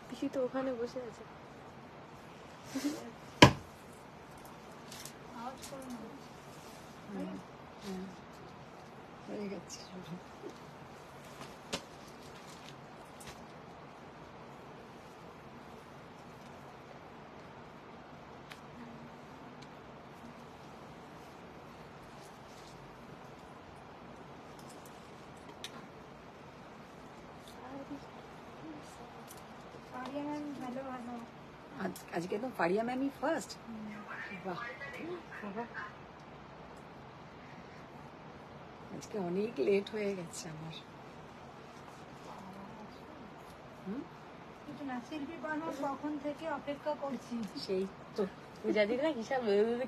পিসি তো ওখানে বসে আছে। হয়ে গেছে। আজকে তো ফারিয়া ম্যামই ফার্স্ট। বাহ, আজকে অনেক লেট হয়ে গেছে আমার। কখন থেকে অপেক্ষা করছি। সেই তো পূজা দিদি না হিসাব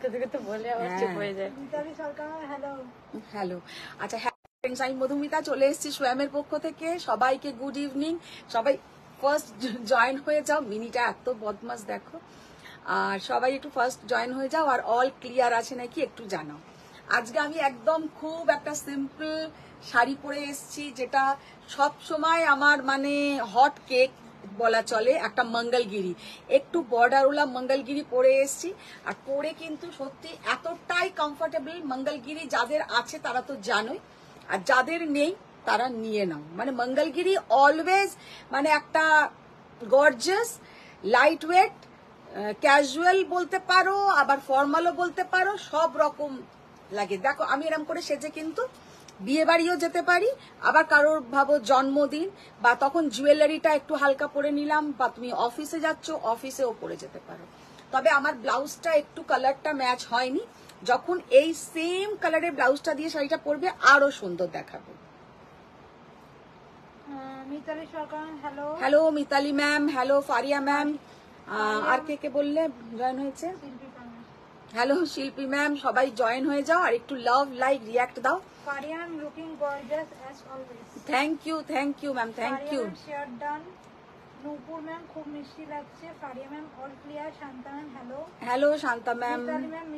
করতে বলে আবার চুপ হয়ে যায়। হ্যালো হ্যালো, আচ্ছা হ্যাঁ, আমি মধুমিতা চলে এসেছি সোয়ামের পক্ষ থেকে। সবাইকে গুড ইভিনিং। সবাই ফার্স্ট জয়েন হয়ে যাও। মিনিটা এত বদমাস দেখো। আর সবাই একটু ফার্স্ট জয়েন হয়ে যাও। আর অল ক্লিয়ার আছে নাকি একটু জানাও। আজকে আমি একদম খুব একটা সিম্পল শাড়ি পরে এসেছি, যেটা সব সময় আমার মানে হট কেক বলা চলে। একটা মঙ্গলগিরি, একটু বর্ডারওয়ালা মঙ্গলগিরি পরে এসেছি। আর পরে কিন্তু সত্যি এতটাই কমফোর্টেবল। মঙ্গলগিরি যাদের আছে তারা তো জানোই, আর যাদের নেই তারা নিয়ে নাও। মানে মঙ্গলগিরি অলওয়েজ মানে একটা গর্জিয়াস, লাইট ওয়েট, ক্যাজুয়াল বলতে পারো, আবার ফর্মালও বলতে পারো, সব রকম লাগে। দেখো আমি এরকম করে সেজে কিন্তু বিয়ে বাড়িও যেতে পারি, আবার কারোর ভাবো জন্মদিন বা তখন জুয়েলারিটা একটু হালকা পরে নিলাম, বা তুমি অফিসে যাচ্ছ অফিসেও পরে যেতে পারো। তবে আমার ব্লাউজটা একটু কালারটা ম্যাচ হয়নি। যখন এই সেম কালারের ব্লাউজটা দিয়ে শাড়িটা পরবে আরো সুন্দর দেখাবে। Mitali Sarkar hello. Hello Mitali ma'am, hello Faria ma'am. আর কে কে বললে জয়েন হয়েছে? হ্যালো শিল্পী ম্যাম, সবাই জয়েন হয়ে যাও আর একটু লাভ লাইক রিয়াক্ট দাও। Faria looking gorgeous as always. Thank you ma'am, thank you. Share done. Nupur ma'am খুব মিষ্টি লাগছে। Faria ma'am all clear. Shanta ma'am hello. Hello Shanta ma'am,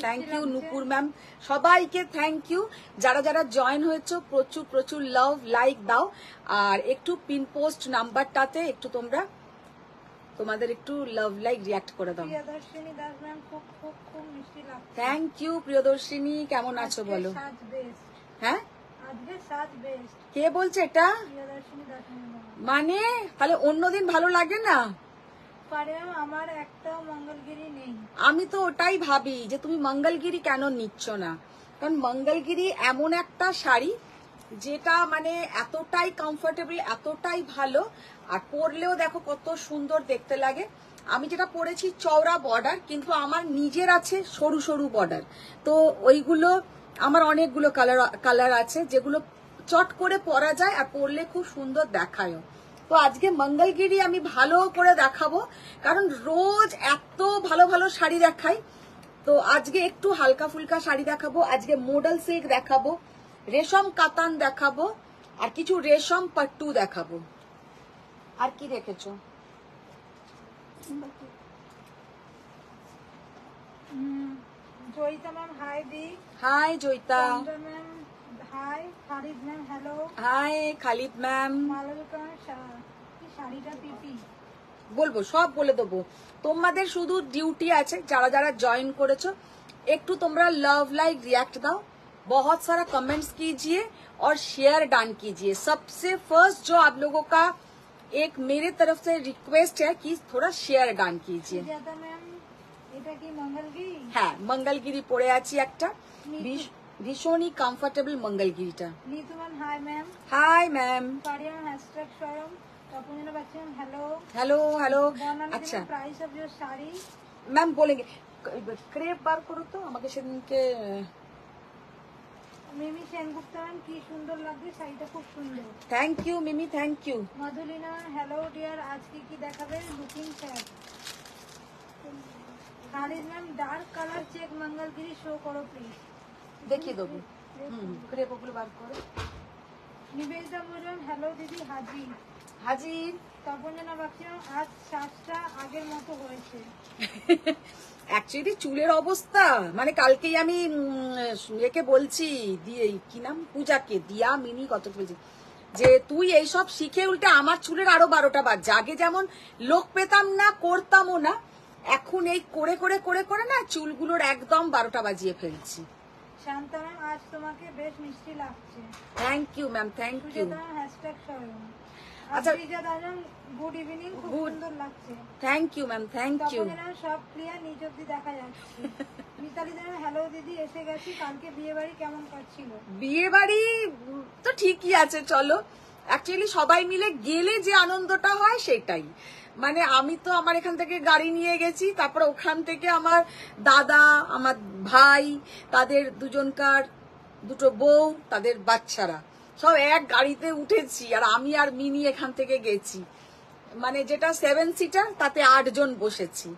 thank you. Nupur ma'am, সবাইকে থ্যাংক ইউ। যারা যারা জয়েন হয়েছে প্রচুর প্রচুর লাভ লাইক দাও। আর একটু পিন পোস্ট নাম্বারটাতে একটু তোমরা তোমাদের একটু লাভ লাইক রিয়াক্ট করে দাও। প্রিয়দর্শিনী দাস ম্যাম খুব খুব খুব মিষ্টি লাগছে। থ্যাংক ইউ প্রিয়দর্শিনী, কেমন আছো বলো? হ্যাঁ, আজকে সাজ বেস্ট। কে বলছে এটা? প্রিয়দর্শিনী দাস ম্যাম। মানে তাহলে অন্যদিন ভালো লাগে না? ফারিয়া আমার একটাও মঙ্গলগিরি নেই। আমি তো ওটাই ভাবি যে তুমি মঙ্গলগিরি কেন নিচ্ছ না। কারণ মঙ্গলগিরি এমন একটা শাড়ি যেটা মানে এতটাই কমফোর্টেবল, এতটাই ভালো, আর পরলেও দেখো কত সুন্দর দেখতে লাগে। আমি যেটা পরেছি চওড়া বর্ডার, কিন্তু আমার নিজের আছে সরু সরু বর্ডার। তো ওইগুলো আমার অনেকগুলো কালার আছে যেগুলো চট করে পরা যায় আর পরলে খুব সুন্দর দেখায়ও। তো আজকে মঙ্গলগিরি আমি ভালো করে দেখাবো, কারণ রোজ এত ভালো ভালো শাড়ি দেখাই। তো আজকে একটু হালকা ফুলকা শাড়ি দেখাবো। আজকে মডেল সিল্ক দেখাবো, রেশম কাতান দেখাবো, আর কিছু রেশম পাট্টু দেখাবো। আর কি রেখেছো? জয়িতা ম্যাম হাই দি। Hi Joyita. Ma'am hi. Khalid ma'am hello. Hi Khalid ma'am. Malabika কি শাড়িটা পিপি বলবো, সব বলে দেবো। তোমাদের শুধু ডিউটি আছে, যারা যারা জয়েন করেছো একটু তোমরা लव लाइक रिएक्ट दाओ, बहुत सारा कमेंट्स कीजिए और शेयर डान कीजिए। सबसे फर्स्ट जो आप लोगों का एक मेरे तरफ से रिक्वेस्ट है कि थोड़ा शेयर डान कीजिए। এটা কি মঙ্গলগিরি? হ্যাঁ মঙ্গলগিরি পরে আছি একটা, ভীষণই কমফোর্টেবল মঙ্গলগিরিটা। Neetu ma'am hi ma'am. Hi ma'am. Faria hashtag স্বয়ং। তপনিনা বাচ্চন হ্যালো। Hello hello. আচ্ছা price of your sari ma'am বলেंगे। ক্রেপ বার করো তো আমাকে সেদিনকে। মিমি সেনগুপ্তা ম্যাম কি সুন্দর লাগছে শাড়িটা, খুব সুন্দর। Thank you Mimi, thank you. Madhulina hello dear, আজকে কি দেখাবে? Looking sad. Khalid ma'am dark colour check Mangalagiri show করো প্লিজ। দেখিয়ে দেবো। ক্রেপ ওগুলো বার করো। নিবেদিতা মুরজান হ্যালো দিদি হাজির। হাজির। তপঞ্জনা বাক্সিয়াম আজ শ্বাসটা আগের মতো হয়েছে। অ্যাকচুয়ালি চুলের অবস্থা মানে কালকেই আমি একে বলছি, দিয়ে কি নাম, পূজাকে, দিয়া মিনি কত বলছি, যে তুই এইসব শিখে উল্টে আমার চুলের আরো 12টা বাজছে। আগে যেমন লোক পেতাম না, করতামও না, এখন এই করে করে করে করে না চুলগুলোর একদম 12টা বাজিয়ে ফেলছি। শান্তা ম্যাম আজ তোমাকে বেশ মিষ্টি লাগছে। Thank you ma'am, thank you. Sujata hashtag স্বয়ং। আচ্ছা, আফরিজা দাজান গুড ইভিনিং, খুব সুন্দর লাগছে। Thank you ma'am, thank you. তখন যেন সব ক্লিয়ার, নিজ অব্দি দেখা যাচ্ছে। মিতালি জানান হ্যালো দিদি, এসে গেছি। কালকে বিয়ে বাড়ি কেমন কাটছিল? বিয়ে বাড়ি তো ঠিকই আছে, চলো। অ্যাকচুয়ালি সবাই মিলে গেলে যে আনন্দটা হয় সেটাই, মানে আমি তো আমার এখান থেকে গাড়ি নিয়ে গেছি, তারপরে ওখান থেকে আমার দাদা, আমার ভাই, তাদের দুজনকার দুটো বউ, তাদের বাচ্চারা সব এক গাড়িতে উঠেছি, আর আমি আর মিনি এখান থেকে গেছি, মানে যেটা 7 সিটার, তাতে 8 জন বসেছি।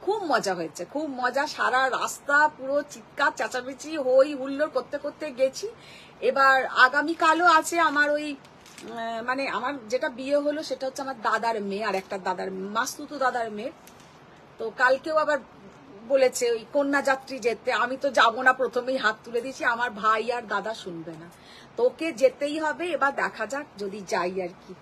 খুব মজা হয়েছে, খুব মজা। সারা রাস্তা পুরো চিৎকার চেঁচামেচি হই হুল্লোড় করতে করতে গেছি। এবার আগামীকালও আছে আমার ওই মানে আমার যেটা বিয়ে হলো সেটা হচ্ছে আমার দাদার মেয়ে, আর একটা দাদার মাসতুতো দাদার মেয়ে। তো কালকেও আবার বলেছে ওই কন্যা যাত্রী যেতে, আমি তো যাবো না, প্রথমেই হাত তুলে দিয়েছি, আমার ভাই আর দাদা শুনবে না, তোকে যেতেই হবে। এবার দেখা যাক যদি যাই আর কি।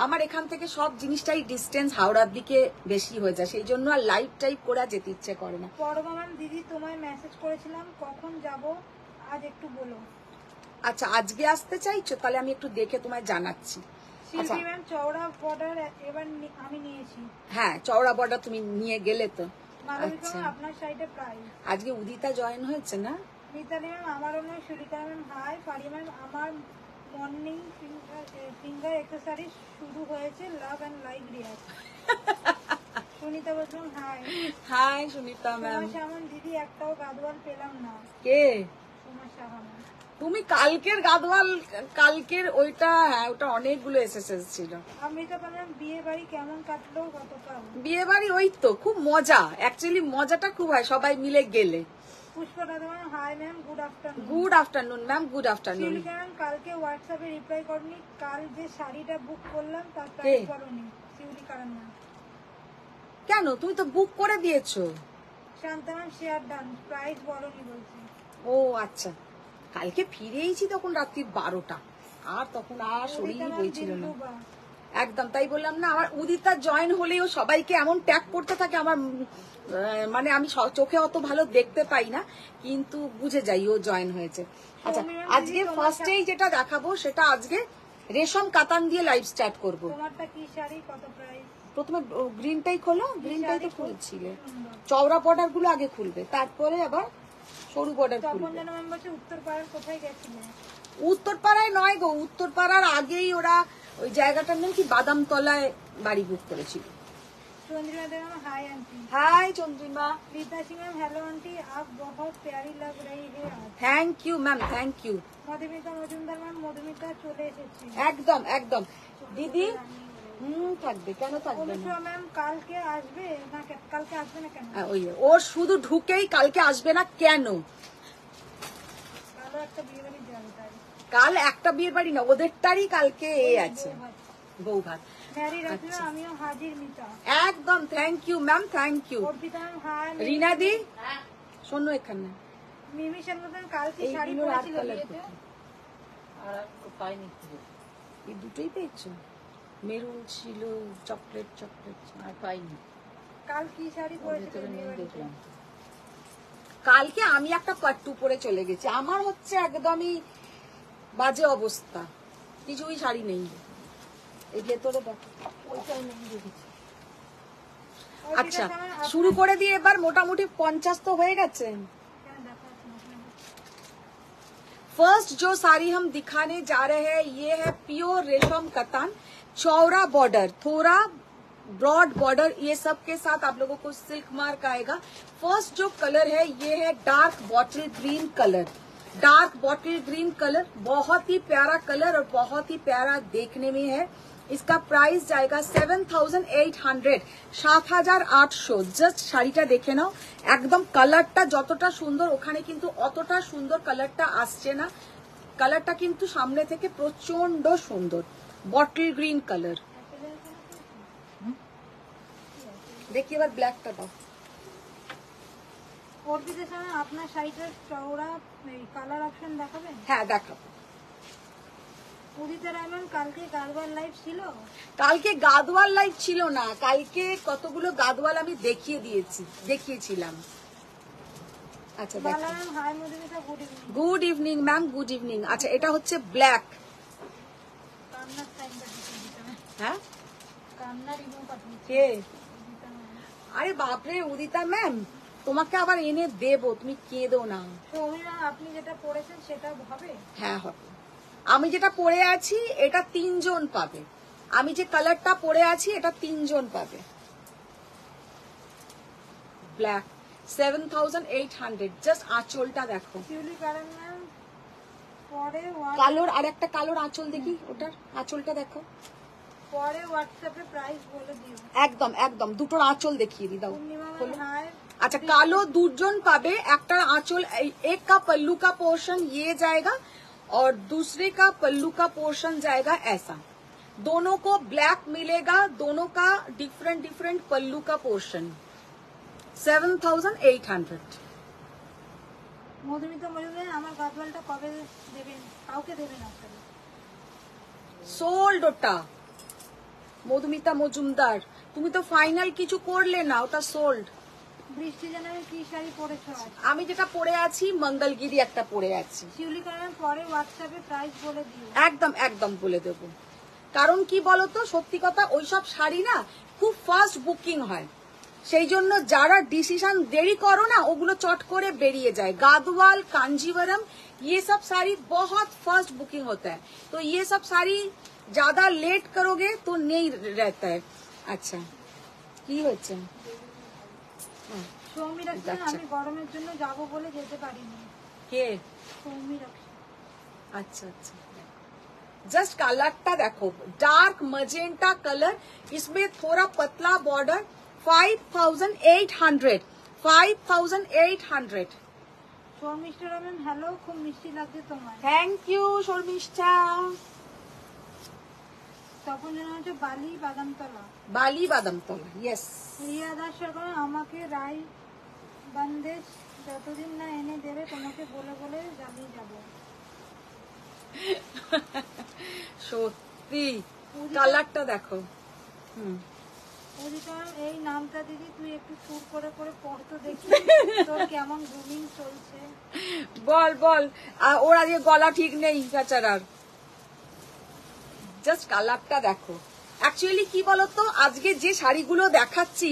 আমার এখান থেকে সব জিনিসটাই ডিস্টেন্স হাওড়ার দিকে বেশি হয়ে যায়, সেই জন্য আর লাইভ টাইপ করে যেতে ইচ্ছে করে না। পরমা ম্যাম দিদি তোমায় মেসেজ করেছিলাম, কখন যাব আজ একটু বলো। আচ্ছা, আজকে আসতে চাইছো? তাহলে আমি একটু দেখে তোমায় জানাচ্ছি। শিল্পী ম্যাম চওড়া বর্ডার এবার আমি নিয়েছি। হ্যাঁ, চওড়া বর্ডার তুমি নিয়ে গেলে তো। মালবিকা আচ্ছা, ম্যাম আপনার সাইডে প্রাইস। আজকে উদিতা জয়েন হয়েছে না? মিতালি ম্যাম আমারও নয়। Sulika ma'am hi. Pari ma'am আমার মর্নিং ফিঙ্গার এক্সারসাইজ শুরু হয়েছে, love and like react. Sunita বললাম হাই। Hi Sunita ma'am. সোমা সামন দিদি একটাও গাদওয়াল পেলাম না। কে? সোমা সামন। তুমি কালকের গাদওয়াল, কালকের ওইটা, হ্যাঁ ওটা অনেকগুলো এসএসএস ছিল। অমৃতা ম্যাম বিয়ে বাড়ি কেমন কাটলো গতকাল? বিয়ে বাড়ি ওই তো খুব মজা, অ্যাকচুয়ালি মজাটা খুব হয় সবাই মিলে গেলে। Pushpa ma'am hi ma'am, good afternoon. Good afternoon ma'am, good afternoon. Shilika ma'am কালকে হোয়াটসঅ্যাপে রিপ্লাই করনি, কাল যে শাড়িটা বুক করলাম তার প্রাইস বলনি। শিউলিকা ম্যাম কেন, তুমি তো বুক করে দিয়েছো। শান্তা ম্যাম শেয়ার ডান, প্রাইস বলনি বলছি। ও আচ্ছা, কালকে ফিরেইছি তখন রাত্রি 12টা, আর তখন আর শরীরই বইছিল না একদম। তাই বললাম না, আমার উদিতা জয়েন হলেও সবাইকে এমন ট্যাগ করতে থাকে, আমার মানে আমি চোখে অত ভালো দেখতে পাই না, কিন্তু বুঝে যাই ও জয়েন হয়েছে। আচ্ছা, আজকে ফার্স্টেই যেটা দেখাবো সেটা আজকে রেশম কাতান দিয়ে লাইভ স্টার্ট করব। তোমারটা কি শাড়ি, কত প্রাইস? প্রথমে গ্রিনটাই খোলো, গ্রিনটাই তো খুলছিলে, চওড়া বর্ডার গুলো আগে খুলবে, তারপরে আবার সরু বর্ডার খুলবে। তপন জানা ম্যাম বলছে উত্তরপাড়ার কোথায় গেছিলে? উত্তরপাড়ায় নয় গো, উত্তরপাড়ার আগেই ওরা ওই জায়গাটার নাম কি বাদামতলায় বাড়ি বুক করেছিল। Chandrima ma'am hi aunty. Hi Chandrima. Rita Singh ma'am hello aunty, आप बहुत प्यारी लग रही है आज। Thank you ma'am, thank you. Madhumita Majumdar ma'am, Madhumita চলে এসেছে। একদম একদম দিদি। থাকবে কেন থাকবে না? অনুষ্কা ম্যাম কালকে আসবে না? কালকে আসবে না কেন? ওই ও শুধু ঢুকেই কালকে আসবে না কেন? কালও একটা বিয়ে বাড়ি যাবে তাই। কাল একটা বিয়ে বাড়ি না, ওদেরটারই কালকে এ আছে, বউ ভাত। ম্যারি রাখলো, আমিও হাজির মিতা। একদম thank you ma'am, thank you. Arpita ma'am hi. Rina দি শোনো এখানে। মিমি শর্মা কাল কি শাড়ি পরেছিল বিয়েতে? আর পাইনি, এই দুটোই পেয়েছো? মেরুন ছিল, চকলেট চকলেট আর পাইনি। কাল কি শাড়ি পরেছিল বিয়েতে? দেখলাম কালকে আমি একটা পাট্টু পরে চলে গেছি, আমার হচ্ছে একদমই বাজে অবস্থা, কিছুই শাড়ি নেই। এই ভেতরে দেখো ওইটাই নেই দেখেছি। আচ্ছা শুরু করে দিয়ে এবার মোটামুটি 50 তো হয়ে গেছে। फर्स्ट जो साड़ी हम दिखाने जा रहे हैं ये है प्योर रेशम कतान, चौड़ा बॉर्डर, थोड़ा ब्रॉड बॉर्डर, ये सब के साथ आप लोगों को सिल्क मार्क आएगा। फर्स्ट जो कलर है ये है dark bottle green colour. Dark bottle green colour बहुत ही प्यारा कलर और बहुत ही प्यारा देखने में है। इसका प्राइस जाएगा 7,800, 7,800। জাস্ট শাড়িটা দেখে নাও, একদম কালারটা যতটা সুন্দর ওখানে কিন্তু অতটা সুন্দর কালারটা আসছে না। কালারটা কিন্তু সামনে থেকে প্রচন্ড সুন্দর, বটল গ্রিন কালার। দেখি এবার ব্ল্যাকটা দাও। অর্পিতা স্যার আপনার শাড়িটার চওড়া কালার অপশন দেখাবেন? হ্যাঁ দেখাবো। উদিতা রায় ম্যাম কালকে গারবার লাইভ ছিল? কালকে গাদওয়াল লাইভ ছিল না, কালকে কতগুলো গাদওয়াল আমি দেখিয়েছিলাম। আচ্ছা বালা ma'am hi Madhumita, good evening. Good evening ma'am, good evening. আচ্ছা এটা হচ্ছে ব্ল্যাক। কান্নার টাইম পাঠিয়েছে উদিতা ম্যাম, হ্যাঁ কান্নার ইমো পাঠিয়েছে কে? উদিতা ম্যাম। আরে বাপরে উদিতা ম্যাম, তোমাকে আবার এনে দেবো, তুমি কেঁদো না। সৌমি ম্যাম আপনি যেটা পড়েছেন সেটা হবে? হ্যাঁ হবে। আমি যেটা পরে আছি এটা 3 জন পাবে, আমি যে কালারটা পরে আছি এটা 3 জন পাবে। ব্ল্যাক 7800, জাস্ট আঁচলটা দেখো। শিউলি কারণ ম্যাম পরে কালোর আর একটা কালোর আঁচল দেখি, ওটার আঁচলটা দেখো। পরে হোয়াটসঅ্যাপে প্রাইস বলে দিও। একদম একদম, দুটোর আঁচল দেখিয়ে দি, দাও। পূর্ণিমা ম্যাম খোলো। হাই। अच्छा कालो 2 जन पाबे, एक आंचल, एक का पल्लू का पोर्शन ये जाएगा और दूसरे का पल्लू का पोर्शन जाएगा ऐसा। दोनों को ब्लैक मिलेगा, दोनों का डिफरेंट पल्लू का पोर्शन। 7800। মধুমিতা মজুমদার আমার গাদওয়ালটা কবে দেবেন? কাউকে দেবেন আপনারা? সোল্ড ওটা মধুমিতা মজুমদার, তুমি তো ফাইনাল কিছু করলে না, ওটা সোল্ড। বৃষ্টি জানাবে কি শাড়ি পরেছো আজ? আমি যেটা পরে আছি মঙ্গলগিরি একটা পরে আছি। শিউলি কারণ পরে হোয়াটসঅ্যাপে প্রাইস বলে দিও। একদম একদম বলে দেবো। কারণ কি বলতো, সত্যি কথা ওইসব শাড়ি না খুব ফাস্ট বুকিং হয়, সেই জন্য যারা ডিসিশন দেরি করো না ওগুলো চট করে বেরিয়ে যায়। गादवाल कांजीवरम ये सब साड़ी बहुत फास्ट बुकिंग होता है, तो ये सब साड़ी ज्यादा लेट करोगे तो नहीं रहता है। अच्छा কি হচ্ছে? সৌমি রাখছেন আমি গরমের জন্য যাব বলে যেতে পারিনি। কে? সৌমি রাখছেন। अच्छा अच्छा, जस्ट कलरটা দেখো, डार्क मजेंटा कलर, इसमें थोड़ा पतला बॉर्डर। 5800, 5800। শর্মিষ্ঠা ম্যাম হ্যালো, খুব মিষ্টি লাগছে তোমায়। Thank you Sharmistha. তখন যেন হচ্ছে বালি বাদামতলা। বালি বাদামতলা, ইয়েস। রিয়া দাস সরকার আমাকে রায় বান্দেজ যতদিন না এনে দেবে তোমাকে বলে বলে জ্বালিয়ে যাবো। সত্যি কালারটা দেখো। উদিতা এই নামটা দিদি তুই একটু সুর করে করে পড় তো দেখি তোর কেমন গ্রুমিং চলছে। বল বল, ওর আজকে গলা ঠিক নেই বেচারার। জাস্ট কালারটা দেখো। অ্যাকচুয়ালি কি বলতো, আজকে যে শাড়িগুলো দেখাচ্ছি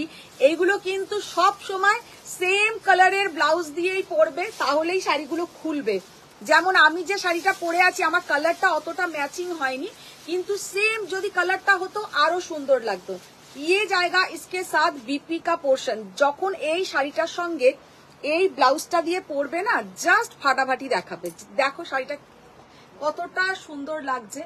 এইগুলো কিন্তু সব সময় সেম কালারের ব্লাউজ দিয়েই পরবে, তাহলেই শাড়িগুলো খুলবে। যেমন আমি যে শাড়িটা পরে আছি আমার কালারটা অতটা ম্যাচিং হয়নি, কিন্তু সেম যদি কালারটা হতো আরো সুন্দর লাগতো। ये जाएगा इसके साथ बीपी का पोर्शन। যখন এই শাড়িটার সঙ্গে এই ব্লাউজটা দিয়ে পরবে না, জাস্ট ফাটাফাটি দেখাবে। দেখো শাড়িটা কতটা সুন্দর লাগছে।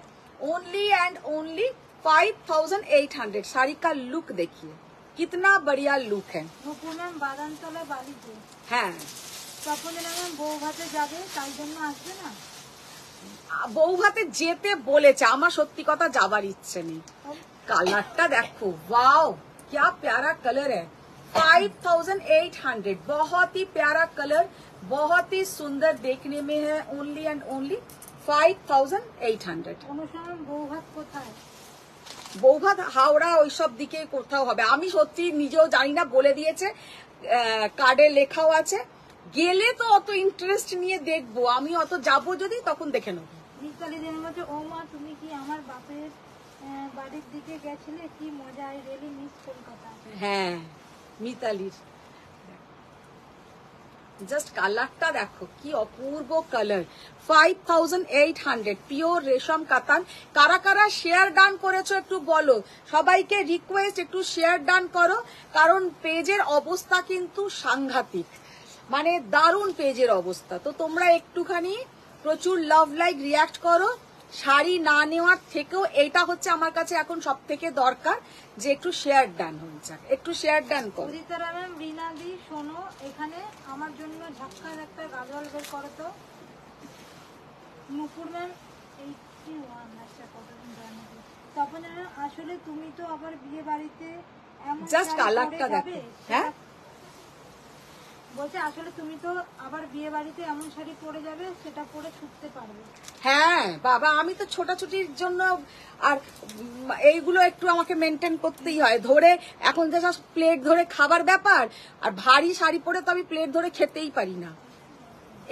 Only and only 5800। শাড়ি का लुक देखिए कितना बढ़िया लुक है। নুপুর ম্যাম বাদামতলা বালিতে। হ্যাঁ, তখন ম্যাম বউ ভাতে যাবে তাই জন্য আসবে না? বউ ভাতে যেতে বলেছে, আমার সত্যি কথা যাবার ইচ্ছে নেই। कलरটা देखो, वाओ क्या प्यारा कलर है। 5800, बहुत ही प्यारा कलर, बहुत ही सुंदर देखने में है। Only and only 5800। অনুসরণ বউ ভাত কোথায়? বৌভাত হাওড়া ওইসব দিকে কোথাও হবে, আমি সত্যি নিজেও জানি না, বলে দিয়েছে কার্ডে লেখাও আছে। গেলে তো অত ইন্টারেস্ট নিয়ে দেখবো, আমি অত যাবো যদি তখন দেখে নেবো। দীপালি দেন বলছে ও মা তুমি কি আমার বাপের বাড়ির দিকে গেছিলে, কি মজা, আই রিয়েলি মিস কলকাতা। হ্যাঁ মিতালির জাস্ট কালারটা দেখো কি অপূর্ব কালার। 5800 পিওর রেশম কাতান। কারা কারা শেয়ার ডান করেছো একটু বলো, সবাইকে রিকোয়েস্ট একটু শেয়ার ডান করো, কারণ পেজের অবস্থা কিন্তু সাংঘাতিক, মানে দারুণ পেজের অবস্থা। তো তোমরা একটুখানি প্রচুর লাভ লাইক রিয়াক্ট করো। শাড়ি না নেওয়ার থেকেও এটা হচ্ছে আমার কাছে এখন সব থেকে দরকার, যে একটু শেয়ার ডান হয়ে যাক, একটু শেয়ার ডান করো। উদিতা ম্যাম রিনাদি শোনো, এখানে আমার জন্য ঝাক্কার একটা গাজল বের করো তো। নুপুর ম্যাম 81, আচ্ছা কতদিন জানি। তখন আসলে তুমি তো আবার বিয়ে বাড়িতে এমন জাস্ট শাড়ি কালারটা পরে দেখো। যাবে, হ্যাঁ বলছে আসলে তুমি তো আবার বিয়ে বাড়িতে এমন শাড়ি পরে যাবে, সেটা পরে ছুটতে পারবে। হ্যাঁ বাবা, আমি তো ছোটাছুটির জন্য আর এইগুলো একটু আমাকে মেনটেন করতেই হয়। ধরে এখন যে সব প্লেট ধরে খাবার ব্যাপার, আর ভারী শাড়ি পরে তো আমি প্লেট ধরে খেতেই পারি না।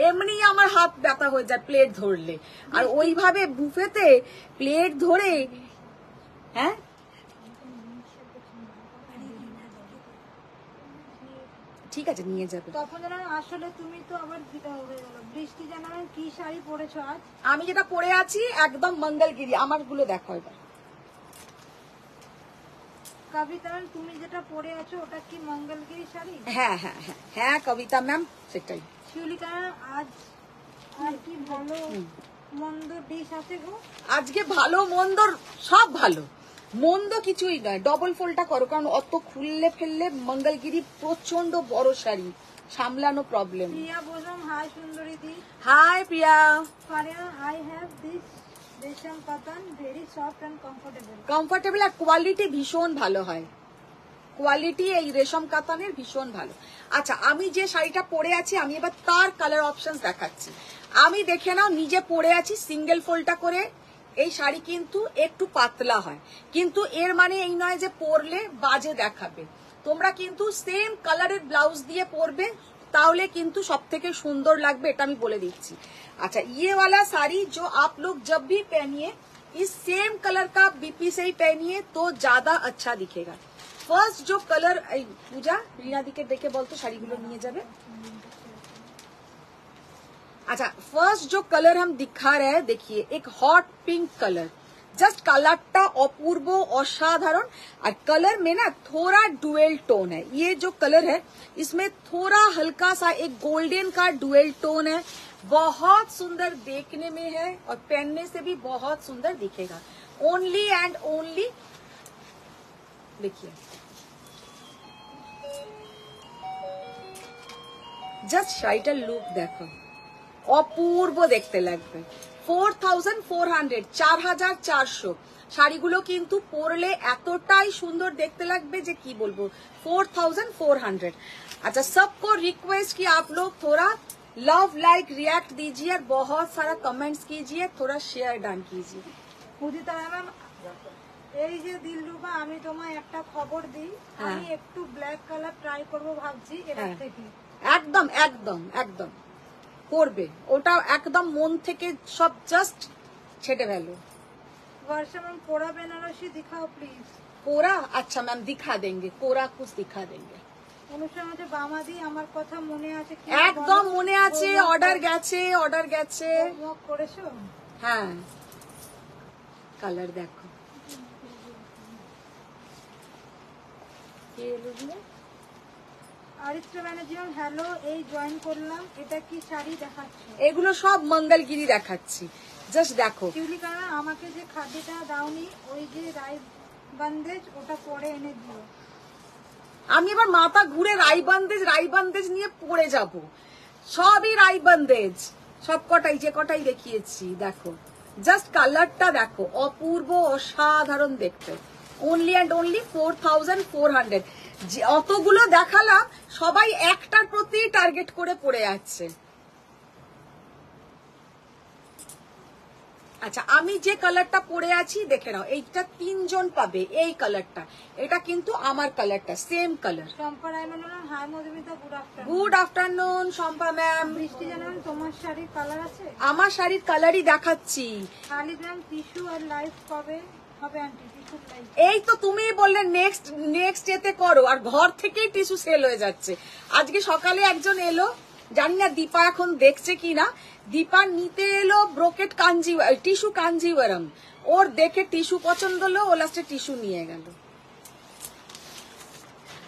এমনি আমার হাত ব্যথা হয়ে যায় প্লেট ধরলে, আর ওইভাবে বুফেতে প্লেট ধরে। হ্যাঁ ঠিক আছে, নিয়ে যাবে। তখন জানান আসলে তুমি তো আবার বিদা হয়ে গেল। বৃষ্টি জানাবেন কি শাড়ি পরেছো আজ? আমি যেটা পরে আছি একদম মঙ্গলগিরি, আমার গুলো দেখো এবার। কবিতা ম্যাম তুমি যেটা পরে আছো ওটা কি মঙ্গলগিরি শাড়ি? হ্যাঁ হ্যাঁ হ্যাঁ হ্যাঁ কবিতা ম্যাম, সেটাই। শিউলিকা আজ আর কি ভালো মন্দ ডিশ আছে গো? আজকে ভালো মন্দ সব ভালো, মন্দ কিছুই নয়। ডবল ফোল্ডটা করো, কারণ অত খুললে ফেললে মঙ্গলগিরি প্রচন্ড বড় শাড়ি, সামলানো প্রবলেম। প্রিয়া বললাম হাই সুন্দরী দি। Hi Priya. Faria I have this রেশম কাতান, very soft and comfortable. Comfortable আর কোয়ালিটি ভীষণ ভালো হয়, কোয়ালিটি এই রেশম কাতানের ভীষণ ভালো। আচ্ছা, আমি যে শাড়িটা পরে আছি আমি এবার তার কালার অপশন দেখাচ্ছি। আমি দেখে নাও, নিজে পরে আছি সিঙ্গেল ফোল্ডটা করে। এই শাড়ি কিন্তু একটু পাতলা হয়, কিন্তু এর মানে এই নয় যে পরলে বাজে দেখাবে। তোমরা কিন্তু সেম কালারের ব্লাউজ দিয়ে পরবে, তাহলে কিন্তু সব থেকে সুন্দর লাগবে, এটা আমি বলে দিচ্ছি। अच्छा, ये वाला साड़ी जो आप लोग जब भी पहनिए इस सेम कलर का बीपी से ही पहनिए तो ज्यादा अच्छा दिखेगा। फर्स्ट जो कलर, पूजा रीना दी के देखे बोलते শাড়িগুলো নিয়ে যাবে। अच्छा, फर्स्ट जो कलर हम दिखा रहे हैं, देखिए एक हॉट पिंक कलर, जस्ट कलरটা অপূর্ব অসাধারণ। और कलर में ना थोड़ा डुअल टोन है। ये जो कलर है इसमें थोड़ा हल्का सा एक गोल्डन का डुअल टोन है, बहुत सुंदर देखने में है और पहनने से भी बहुत सुंदर दिखेगा। ओनली एंड ओनली देखिए, जस्ट শাড়িটার লুক দেখো, অপূর্ব দেখতে লাগবে। 4400, 4400 শাড়িগুলো কিন্তু পরলে এতটাই সুন্দর দেখতে লাগবে যে কি বলবো। 4400। अच्छा, सबको रिक्वेस्ट कि आप लोग थोड़ा लव लाइक रिएक्ट दीजिए और बहुत सारा कमेंट्स कीजिए, थोड़ा शेयर डान कीजिए। উদিতা ম্যাম এই যে দিলরুবা, আমি তোমায় একটা খবর দিই, আমি একটু ব্ল্যাক কালার ট্রাই করব ভাবছি এটা থেকে। একদম একদম একদম করবে, ওটা একদম মন থেকে সব জাস্ট ছেটে ফেলো। वर्षा मैम कोरा बेनारसी दिखाओ प्लीज। कोरा? अच्छा मैम दिखा देंगे, कोरा कुछ दिखा देंगे। অনুষ্ঠান হচ্ছে বামাদি, আমার কথা মনে আছে কি? একদম মনে আছে, অর্ডার গেছে, অর্ডার গেছে। হোমওয়ার্ক করেছো? হ্যাঁ, কালার দেখো। আরিত্রা ব্যানার্জি ম্যাম হ্যালো, এই জয়েন করলাম, এটা কি শাড়ি দেখাচ্ছ? এগুলো সব মঙ্গলগিরি দেখাচ্ছি, জাস্ট দেখো। শিউলিকা আমাকে যে খাদ্যটা দাওনি, ওই যে রাই বান্দেজ, ওটা পরে এনে দিও। আমি এবার মাথা ঘুরে রাইবান্দেজ নিয়ে পড়ে যাব। সবই রাইবান্দেজ, সব কটাই, যে কটাই দেখিয়েছি দেখো। জাস্ট কালারটা দেখো, অপূর্ব অসাধারণ দেখতে। Only and only 4400। অতগুলো দেখালাম, সবাই একটার প্রতি টার্গেট করে পড়ে যাচ্ছে। আচ্ছা, আমি যে কালারটা পরে আছি দেখে নাও, এইটা 3 জন পাবে। এই কালারটা, এটা কিন্তু আমার কালারটা, সেম কালার। শম্পা রায়মন hi Madhumita, good afternoon. Good afternoon Shampa ma'am. Brishti জানান তোমার শাড়ির কালার আছে? আমার শাড়ির কালারই দেখাচ্ছি। খালিদ ম্যাম টিস্যু আর লাইভ কবে হবে আন্টি? টিস্যু লাইভ এই তো তুমি বললে নেক্সট এতে করো, আর ঘর থেকেই টিস্যু সেল হয়ে যাচ্ছে। আজকে সকালে একজন এলো, জানি না দীপা এখন দেখছে কিনা, দীপা নিতে এলো ব্রোকেট টিস্যু কাঞ্জিওয়ারম। ওর দেখে টিস্যু পছন্দ হলো, ও লাস্টে টিস্যু নিয়ে গেল।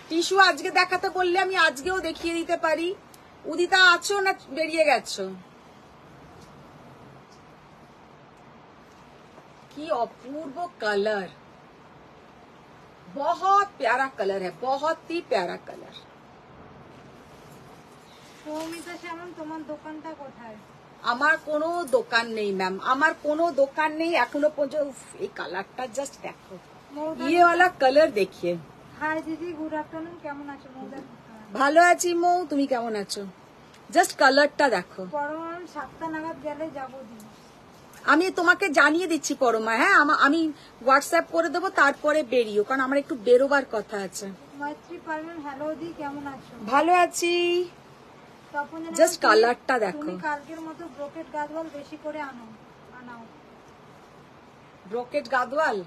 টিস্যু আজকে দেখাতে বললে আমি আজকেও দেখিয়ে দিতে পারি। উদিতা আছো না বেরিয়ে গেছো? কি অপূর্ব কালার, बहुत प्यारा कलर है, बहुत ही प्यारा कलर। সৌমিতা শ্যামন তোমার দোকানটা কোথায়? আমার কোনো দোকান নেই ম্যাম, আমার কোনো দোকান নেই এখনো পর্যন্ত। এই কালারটা জাস্ট দেখো, ये वाला कलर देखिए। হাই দিদি, গুড আফটারনুন, কেমন আছো? মৌদা ভালো আছি মৌ, তুমি কেমন আছো? জাস্ট কালারটা দেখো। পরমান 7টা নাগাদ গেলে যাবো দিন। আমি তোমাকে জানিয়ে দিচ্ছি পরমা, হ্যাঁ আমি হোয়াটসঅ্যাপ করে দেবো, তারপরে বেরিও, কারণ আমার একটু বেরোবার কথা আছে। মৈত্রী পারবেন, হ্যালো দি, কেমন আছো? ভালো আছি। তপন জানা, জাস্ট কালারটা দেখো। তুমি কালকের মতো ব্রোকেট গাদওয়াল বেশি করে আনাও। ব্রোকেট গাদওয়াল?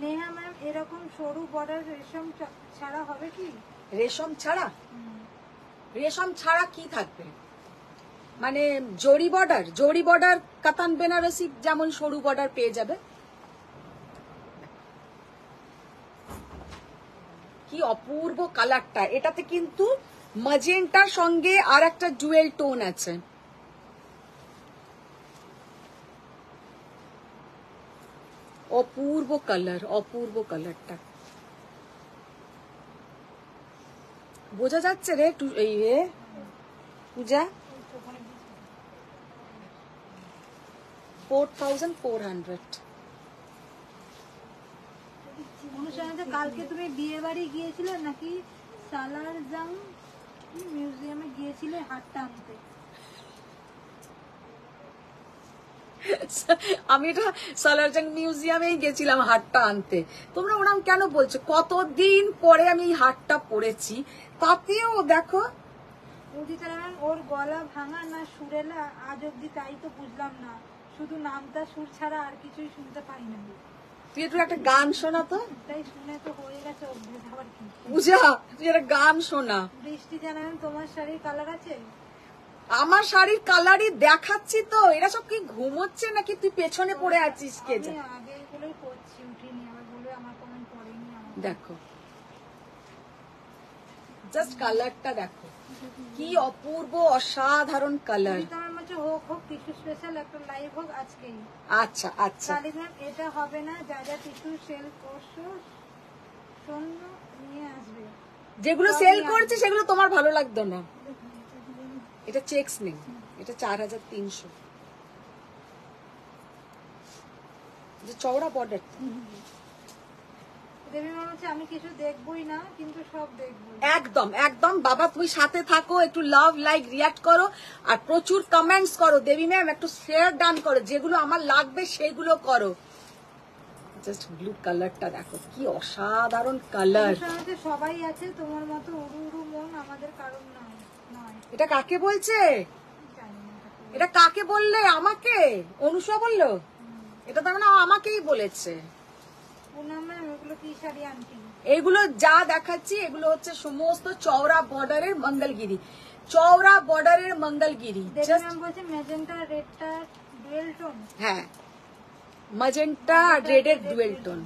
নেহা ম্যাম, এরকম সরু বর্ডার রেশম ছাড়া হবে কি? রেশম ছাড়া? রেশম ছাড়া কি থাকবে? মানে জরি বর্ডার কাতান বেনারসি যেমন সরু বর্ডার পেয়ে যাবে। কি অপূর্ব কালারটা, এটাতে কিন্তু ম্যাজেন্টার সঙ্গে আর একটা ডুয়েল টোন আছে। অপূর্ব কালারটা বোঝা যাচ্ছে রে এই পূজা। 4400। অনুষ্ঠানে কালকে তুমি বিয়ে বাড়ি গিয়েছিলে নাকি সালারজাং মিউজিয়ামে গিয়েছিলে হাটটা আনতে? আমি এটা সালারজাং মিউজিয়ামেই গেছিলাম হাটটা আনতে। তোমরা ওরকম কেন বলছো? কতদিন পরে আমি এই হাটটা পরেছি, তাতেও দেখো। ওর গলা ভাঙা না সুরেলা আজ অব্দি তাই তো বুঝলাম না, শুধু নামটা সুর ছাড়া আর কিছুই শুনতে পাই না। তুই একটু একটা গান শোনা তো। তাই শুনে তো হয়ে গেছে অভ্যেস, আবার কি? পূজা তুই একটা গান শোনা। বৃষ্টি জানাবেন, তোমার শাড়ির কালার আছে? আমার শাড়ির কালারই দেখাচ্ছি তো। এরা সব কি ঘুমোচ্ছে নাকি তুই পেছনে পড়ে আছিস? কে আমি জানে। আগে এগুলোই করছি, উঠিনি, আবার বলবে আমার কমেন্ট পড়েনি। দেখো জাস্ট কালারটা দেখো, কি অপূর্ব অসাধারণ কালার। আমার মধ্যে হোক টিস্যু স্পেশাল একটা লাইভ হোক আজকেই। আচ্ছা আচ্ছা, কালী ম্যাম, এটা হবে না, যা যা টিস্যু সেল করছো শূন্য নিয়ে আসবে। যেগুলো সেল করছে সেগুলো তোমার ভালো লাগতো না। এটা চেকস নেই, এটা 4300। চওড়া বর্ডার। দেবী ম্যাম হচ্ছে আমি কিছু দেখবই না, কিন্তু সব দেখবো। একদম বাবা, তুমি সাথে থাকো, একটু লাভ লাইক রিয়াক্ট করো, আর প্রচুর কমেন্টস করো। দেবী ম্যাম একটু শেয়ার ডান করো, যেগুলো আমার লাগবে সেগুলো করো। জাস্ট ব্লু কালারটা দেখো, কি অসাধারণ কালার। সবাই আছে তোমার মতো উড়ু উড়ু মন, আমাদের কারণ নয়। এটা কাকে বলছে? জানি না এটা কাকে বললে? আমাকে? অনুষা বললো? এটা তো না, আমাকেই বলেছে। পুনাম ম্যাম, এগুলো কি শাড়ি আন্টি? এগুলো যা দেখাচ্ছি এগুলো হচ্ছে সমস্ত চওড়া বর্ডারের মঙ্গলগিরি। চওড়া বর্ডারের মঙ্গলগিরি। দেবী ম্যাম বলছে ম্যাজেন্টা রেডটা ডুয়েল টোন। হ্যাঁ, ম্যাজেন্টা আর রেডের ডুয়েল টোন।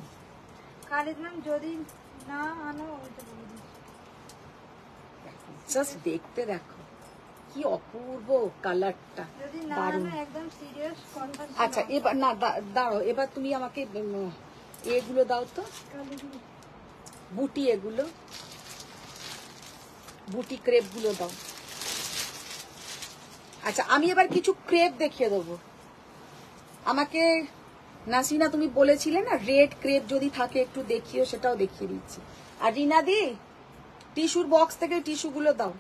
খালিদ ম্যাম, যদি না আনো ওইটা বলে দিচ্ছি। জাস্ট দেখতে দেখো কি অপূর্ব কালারটা, যদি না দারুণ। আনো একদম সিরিয়াস কথা। আচ্ছা এবার না দাঁড়াও, এবার তুমি আমাকে এগুলো দাও তো, বুটি, এগুলো বুটি ক্রেপ গুলো দাও। আচ্ছা আমি এবার কিছু ক্রেপ দেখিয়ে দেবো। আমাকে নাসিনা তুমি বলেছিলে না রেড ক্রেপ যদি থাকে একটু দেখিও, সেটাও দেখিয়ে দিচ্ছি। আর রিনা দি, টিস্যুর বক্স থেকে টিস্যু গুলো দাও।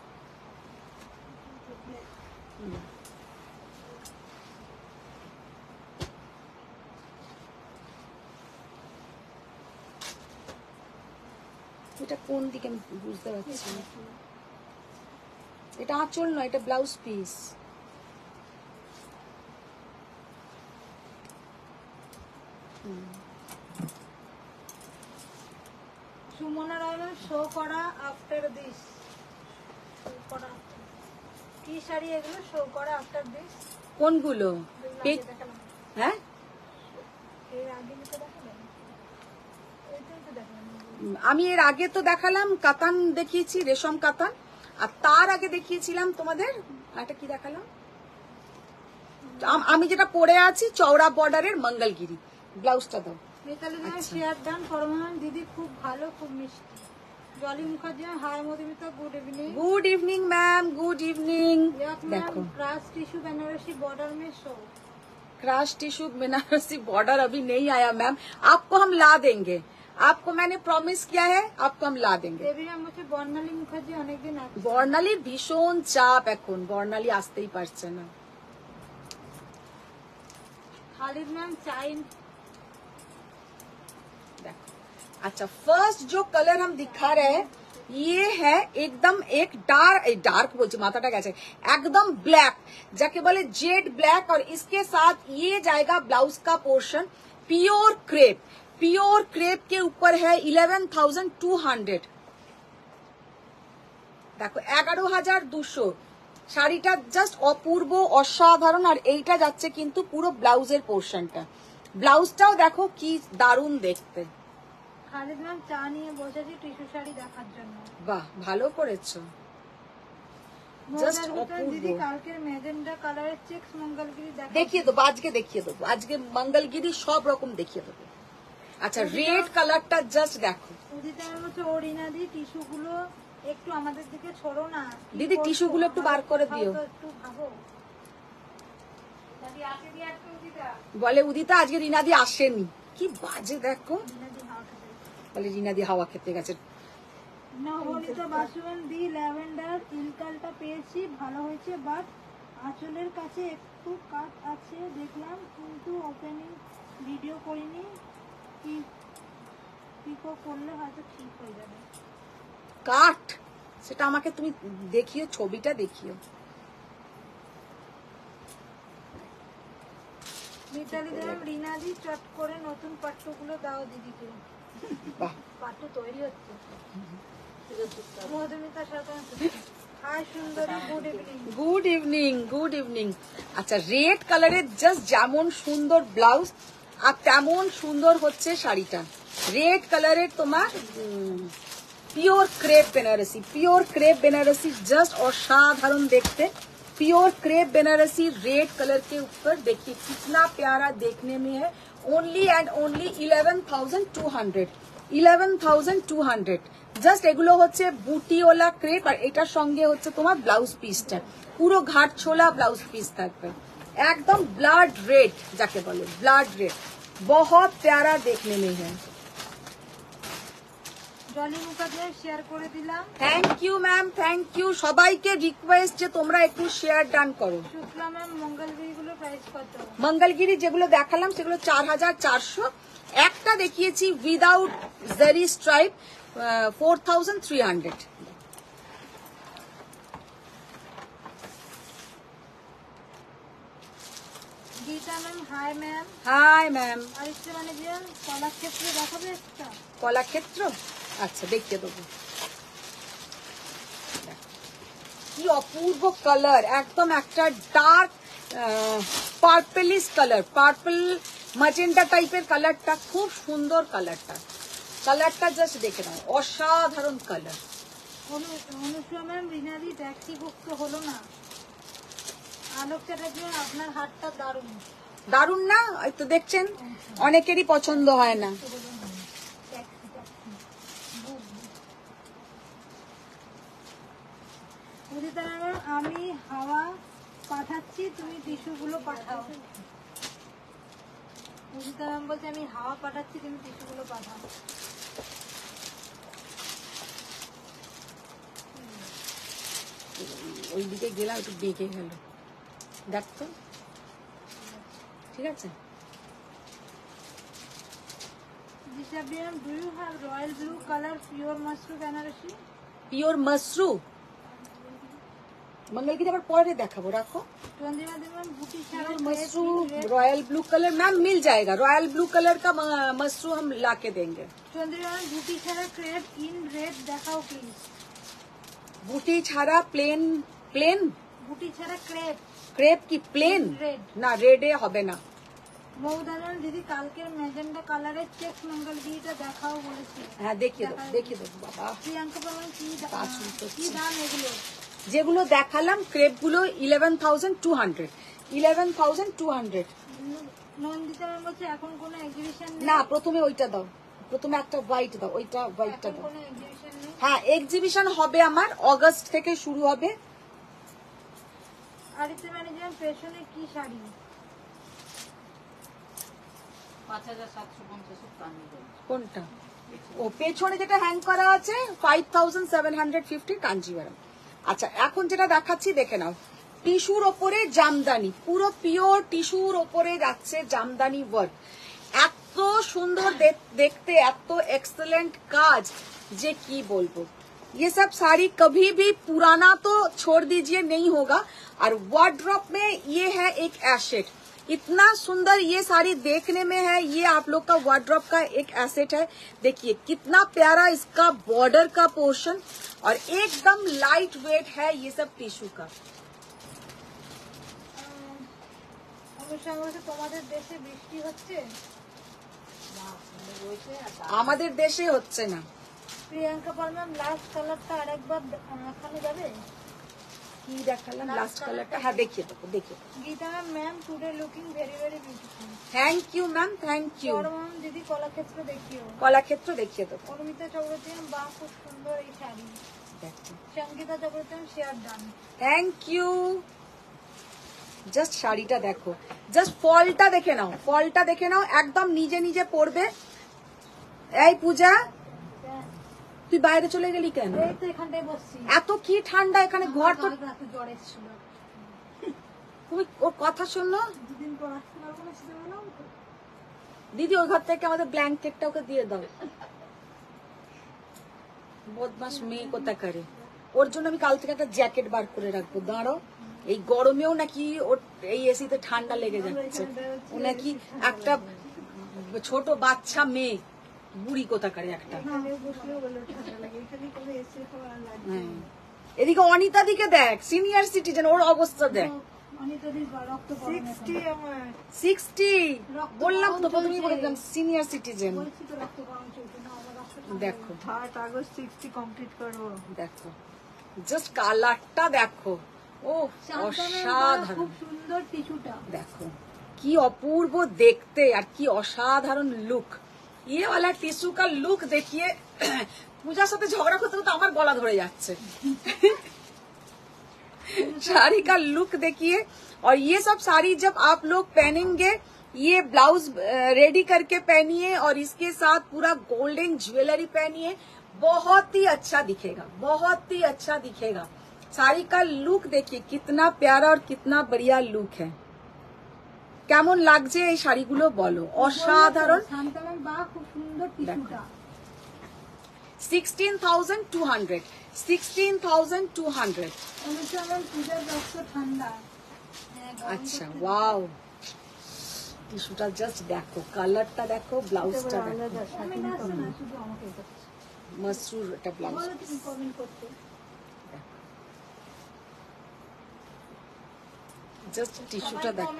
এটা কোন দিকে আমি বুঝতে পারছি না। এটা আঁচল নয়, এটা ব্লাউজ পিস। সুমনা রায় শো করা আফটার দিস। কি শাড়ি এগুলো শো করা আফটার দিস? কোনগুলো? দেখালাম হ্যাঁ, এর আগে তো দেখালাম, ওইটাই তো দেখালাম। আমি এর আগে তো দেখালাম কাতান দেখিয়েছি, রেশম কাতান। আর তার আগে দেখিয়েছিলাম তোমাদের একটা কি দেখালাম, আমি যেটা পরে আছি চওড়া বর্ডারের মঙ্গলগিরি। ব্লাউজটা দাও। Mitali ma'am share done. পরমান দিদি খুব ভালো, খুব মিষ্টি। Jolly Mukherjee, hi Madhumita, good evening. Good evening ma'am, good evening. देखो क्रास टिश्यू बनारसी बॉर्डर में show. Crush tissue Banarasi border अभी नहीं आया मैम, आपको हम ला देंगे। आपको मैंने प्रॉमिस किया है, आपको हम ला देंगे। দেবী ম্যাম হচ্ছে বর্ণালী মুখার্জি অনেকদিন আছে। বর্ণালীর ভীষণ চাপ এখন, বর্ণালী আসতেই পারছে না। খালিদ ম্যাম চাইন। देखो अच्छा, फर्स्ट जो कलर हम दिखा रहे हैं ये है एकदम एक डार्क बोलছি মাথাটা গেছে, एकदम ब्लैक যাকে বলে जेड ब्लैक, और इसके साथ ये जाएगा ब्लाउज का portion pure crepe. Pure crepe के ऊपर है 11,200, দেখো 11,200। শাড়িটা জাস্ট অপূর্ব অসাধারণ, আর এইটা যাচ্ছে কিন্তু পুরো ব্লাউজের পোর্শনটা। ব্লাউজটাও দেখো কি দারুণ দেখতে। খালিদ ম্যাম চা নিয়ে বসেছি টিস্যু শাড়ি দেখার জন্য। বাহ, ভালো করেছো, জাস্ট দিদি অপূর্ব। কালকের ম্যাজেন্ডা কালারের চেক্স মঙ্গলগিরি দেখিয়ে দেবো, আজকে দেখিয়ে দেবো, আজকে মঙ্গলগিরি সব রকম দেখিয়ে দেবো। আচ্ছা, রেড কালারটা জাস্ট দেখো। উদিতা ম্যাম হচ্ছে ওরিনা দি টিস্যু গুলো একটু আমাদের দিকে ছড়ো না দিদি টিস্যু গুলো একটু বার করে দিও। একটু ভাবো। দাদি আগে দিয়ে আসবে উদিতা। বলে উদিতা আজকে রিনাদি আসেনি, কি বাজে দেখো। দিদি হাওয়া খেতে। বলে রিনাদি হাওয়া খেতে গেছে। নবনীতা বাসুন দি ল্যাভেন্ডার ইলকালটা পেয়েছি, ভালো হয়েছে, বাট আঁচলের কাছে একটু কাট আছে দেখলাম, কিন্তু ওপেনিং ভিডিও করিনি, কি পিকো করলে হয়তো ঠিক হয়ে যাবে। কাট, সেটা আমাকে তুমি দেখিও, ছবিটা দেখিও। মিতালি দেব রিনাদি চট করে নতুন পাট্টুগুলো দাও দিদিকে। বাহ, পাট্টু তৈরি হচ্ছে। মধুমিতা সরকার হাই সুন্দরী, good evening. Good evening, good evening. আচ্ছা, রেড কালারের জাস্ট যেমন সুন্দর ব্লাউজ আর তেমন সুন্দর হচ্ছে শাড়িটা। রেড কালারের তোমার pure crepe Benarasi, pure crepe Benarasi just असाधारण देखते। Pure crepe Benarasi red colour के ऊपर देखिए कितना प्यारा देखने में है। Only and only 11,200, 11,200। জাস্ট এগুলো হচ্ছে বুটিওয়ালা ক্রেপ, আর এটার সঙ্গে হচ্ছে তোমার ব্লাউজ পিসটা পুরো ঘাট ছোলা ব্লাউজ পিস থাকবে, একদম ব্লাড রেড যাকে বলে, ব্লাড রেড, बहुत प्यारा देखने में है। জলি মুখার্জি শেয়ার করে দিলাম। Thank you ma'am, thank you. সবাইকে রিকোয়েস্ট যে তোমরা একটু শেয়ার ডান করো। শুক্লা ম্যাম মঙ্গলগিরি গুলো প্রাইস কত? মঙ্গলগিরি যেগুলো দেখালাম সেগুলো 4,400, একটা দেখিয়েছি without zari stripe 4,300। Geeta ma'am hi ma'am. Hi ma'am. আরিস্তে ম্যানেজার কলাক্ষেত্রে দেখাবে একটা? কলাক্ষেত্র, আচ্ছা দেখিয়ে দেবো। কি অপূর্ব কালার, একদম একটা dark purplish colour, purple magenta টাইপের কালারটা, খুব সুন্দর কালারটা। কালারটা জাস্ট দেখে নাও, অসাধারণ কালার। অনুষ্কা ম্যাম রিনাদি ট্যাক্সি বুক তো হলো না। আলোক চ্যাটার্জি আপনার হাতটা দারুণ। দারুণ না? এই তো দেখছেন, অনেকেরই পছন্দ হয় না। উদিতা ম্যাম আমি হাওয়া পাঠাচ্ছি, তুমি টিস্যুগুলো পাঠাও। উদিতা ম্যাম বলছে আমি হাওয়া পাঠাচ্ছি, তুমি টিস্যুগুলো পাঠাও। ওইদিকে গেলাম, একটু বেঁকে গেল, দেখতো, ঠিক আছে। দিশাবি ma'am do you have royal blue colour pure mashru Benarasi? Pure mashru Mangalagiri আবার পরে দেখাবো, রাখো। চন্দ্রিমা দেবী ম্যাম বুটি ছাড়া mashru royal blue colour ma'am मिल जाएगा, रॉयल ब्लू कलर का मशरू हम ला के देंगे। চন্দ্রিমা ম্যাম বুটি ছাড়া ক্রেপ ইন রেড দেখাও প্লিজ। बूटी छाड़ा प्लेन, प्लेन বুটি ছাড়া ক্রেপ ক্রেপ কি প্লেন? রেড। না, রেডে হবে না। মৌদান দিদি কালকের ম্যাজেন্ডা কালারের চেক মঙ্গলগিরিটা দেখাও বলেছি। হ্যাঁ দেখিয়ে দেবো, দেখিয়ে দেবো বাবা। প্রিয়াঙ্কা পাবেন পাঁচশো কি দাম এগুলো? যেগুলো দেখালাম ক্রেপ গুলো 11,200, 11,200। নন্দিতা ম্যাম বলছে এখন কোনো এক্সিবিশন নেই? না, প্রথমে ওইটা দাও, প্রথমে একটা হোয়াইট দাও, ওইটা হোয়াইটটা এখন দাও। কোনো এক্সিবিশন নেই? হ্যাঁ, এক্সিবিশন হবে আমার অগস্ট থেকে শুরু হবে। আরিতে ম্যানেজার পেছনে কি শাড়ি? 5,750 কোনটা? ও পেছনে যেটা হ্যাং করা আছে 5750 কাঞ্জিভারাম। আচ্ছা এখন যেটা দেখাচ্ছি দেখে নাও, টিস্যুর ওপরে জামদানি, পুরো পিওর টিস্যুর ওপরে যাচ্ছে জামদানি ওয়ার্ক, এত সুন্দর দেখতে, এত एक्सीलेंट কাজ যে কি বলবো। ये सब साड़ी कभी भी पुराना तो छोड़ दीजिए नहीं होगा, और वार्डरोब में ये है एक एसेट, इतना सुंदर ये साड़ी देखने में है, ये आप लोग का वार्डरोब का एक एसेट है। देखिए कितना प्यारा इसका बॉर्डर का पोर्शन, और एकदम लाइट वेट है ये सब टिश्यू का। তোমাদের দেশে বৃষ্টি হচ্ছে? আমাদের দেশে হচ্ছে না। প্রিয়াঙ্কা পাল ম্যাম লাস্ট কালারটা আরেকবার দেখানো যাবে? কি দেখালাম লাস্ট কালারটা? হ্যাঁ দেখিয়ে দেবো, দেখিয়ে দেবো। Gita ma'am today looking very very beautiful. Thank you ma'am, thank you. Ma'am দিদি কলাক্ষেত্র দেখিও। কলাক্ষেত্র দেখিয়ে দেবো। অনুমিতা চক্রবর্তী বাহ খুব সুন্দর এই sari. Sangeeta Chakraborty share done. Thank you. Just শাড়িটা দেখো, জাস্ট ফলটা দেখে নাও, ফলটা দেখে নাও, একদম নিজে নিজে পড়বে। এই পূজা তুই বাইরে চলে গেলি কেন? এই তো এখানটায় বসছি। এত কি ঠান্ডা এখানে, ঘর তো। জ্বর এসেছিল। তুমি ওর কথা শোনো। দুদিন পর আসতে পারবো না, সেটা বললাম তো। দিদি ওই ঘর থেকে আমাদের ব্ল্যাঙ্কেটটা ওকে দিয়ে দাও। বদমাস মেয়ে কোথা করে। ওর জন্য আমি কাল থেকে একটা জ্যাকেট বার করে রাখবো, দাঁড়াও। এই গরমেও নাকি ওর এই এসিতে ঠান্ডা লেগে যাচ্ছে। ও নাকি একটা ছোট বাচ্চা মেয়ে, বুড়ি কোথাকারে একটা। এদিকে অনিতা দিকে দেখ, সিনিয়র সিটিজেন, ওর অবস্থা দেখ। 60 বললাম তো প্রথমেই বলেছিলাম, সিনিয়র সিটিজেন। দেখো 3 আগস্ট 60 কমপ্লিট করব। দেখো জাস্ট কালারটা দেখো, ও অসাধারণ, খুব সুন্দর টিস্যুটা দেখো কি অপূর্ব দেখতে, আর কি অসাধারণ লুক। ये वाला टिश्यू का लुक देखिए। पूजा साथे झगड़ा करते तो আমার গলা ধরে যাচ্ছে। साड़ी का लुक देखिए, और ये सब साड़ी जब आप लोग पहनेंगे, ये ब्लाउज रेडी करके पहनिए और इसके साथ पूरा गोल्डन ज्वेलरी पहनिए, बहुत ही अच्छा दिखेगा, बहुत ही अच्छा दिखेगा। साड़ी का लुक देखिए कितना प्यारा और कितना बढ़िया लुक है। কেমন লাগছে এই শাড়িগুলো বলো, অসাধারণ। 16,200 16,200। আচ্ছা ওয়াও, টিস্যুটা জাস্ট দেখো, কালারটা দেখো, ব্লাউজটা দেখো, মসরুর একটা ব্লাউজ। জাস্ট টিস্যুটা দেখো।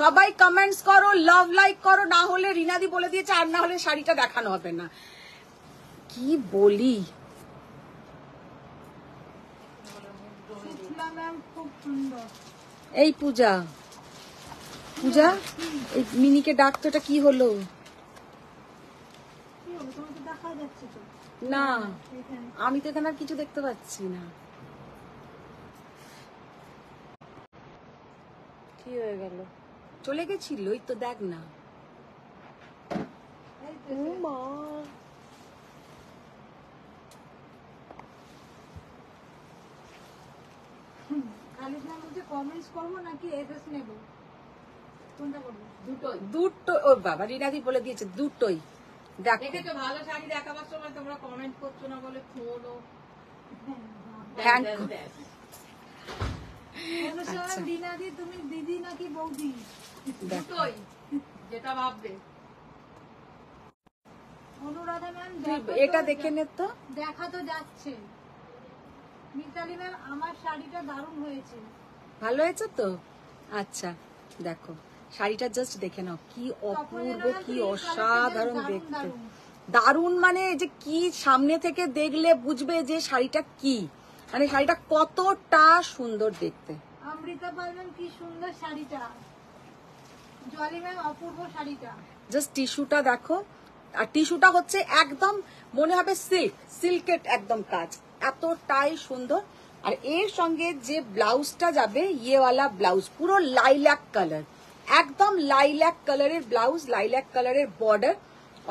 সবাই কমেন্টস করো, লাভ লাইক করো, না হলে রিনাদি বলে দিয়েছে, আর না হলে শাড়িটা দেখানো হবে না। কি বলি, এই পূজা, পূজা এই মিনিকে ডাকতো, এটা কি হলো? না আমি তো এখানে আর কিছু দেখতে পাচ্ছি না। কি হয়ে গেল? চলে গেছিল, ওই তো দেখ না। দুটো, ও বাবা রিনাদি বলে দিয়েছে দুটোই। দেখো ভালো শাড়ি দেখাবার সময় তোমরা কমেন্ট করছো না বলে ফোনও। তুমি দিদি নাকি বৌদি? দুটোই, যেটা ভাববে। অনুরাধা ম্যাম এটা দেখে নে তো, দেখা তো যাচ্ছে। মিতালি ম্যাম আমার শাড়িটা দারুণ হয়েছে। ভালো হয়েছে তো? আচ্ছা দেখো শাড়িটা জাস্ট দেখে নাও, কি অপূর্ব, কি অসাধারণ দেখতে। দারুণ মানে যে কি, সামনে থেকে দেখলে বুঝবে যে শাড়িটা কি, মানে শাড়িটা কতটা সুন্দর দেখতে। অমৃতা পাল ম্যাম কি সুন্দর শাড়িটা। জলি ম্যাম অপূর্ব শাড়িটা। জাস্ট টিস্যুটা দেখো, আর টিস্যুটা হচ্ছে একদম মনে হবে সিল্ক, সিল্কের একদম কাজ, এতটাই সুন্দর। আর এর সঙ্গে যে ব্লাউজটা যাবে, ইয়েওয়ালা ব্লাউজ, পুরো লাইল্যাক কালার, একদম লাইল্যাক কালারের ব্লাউজ, লাইল্যাক কালারের বর্ডার,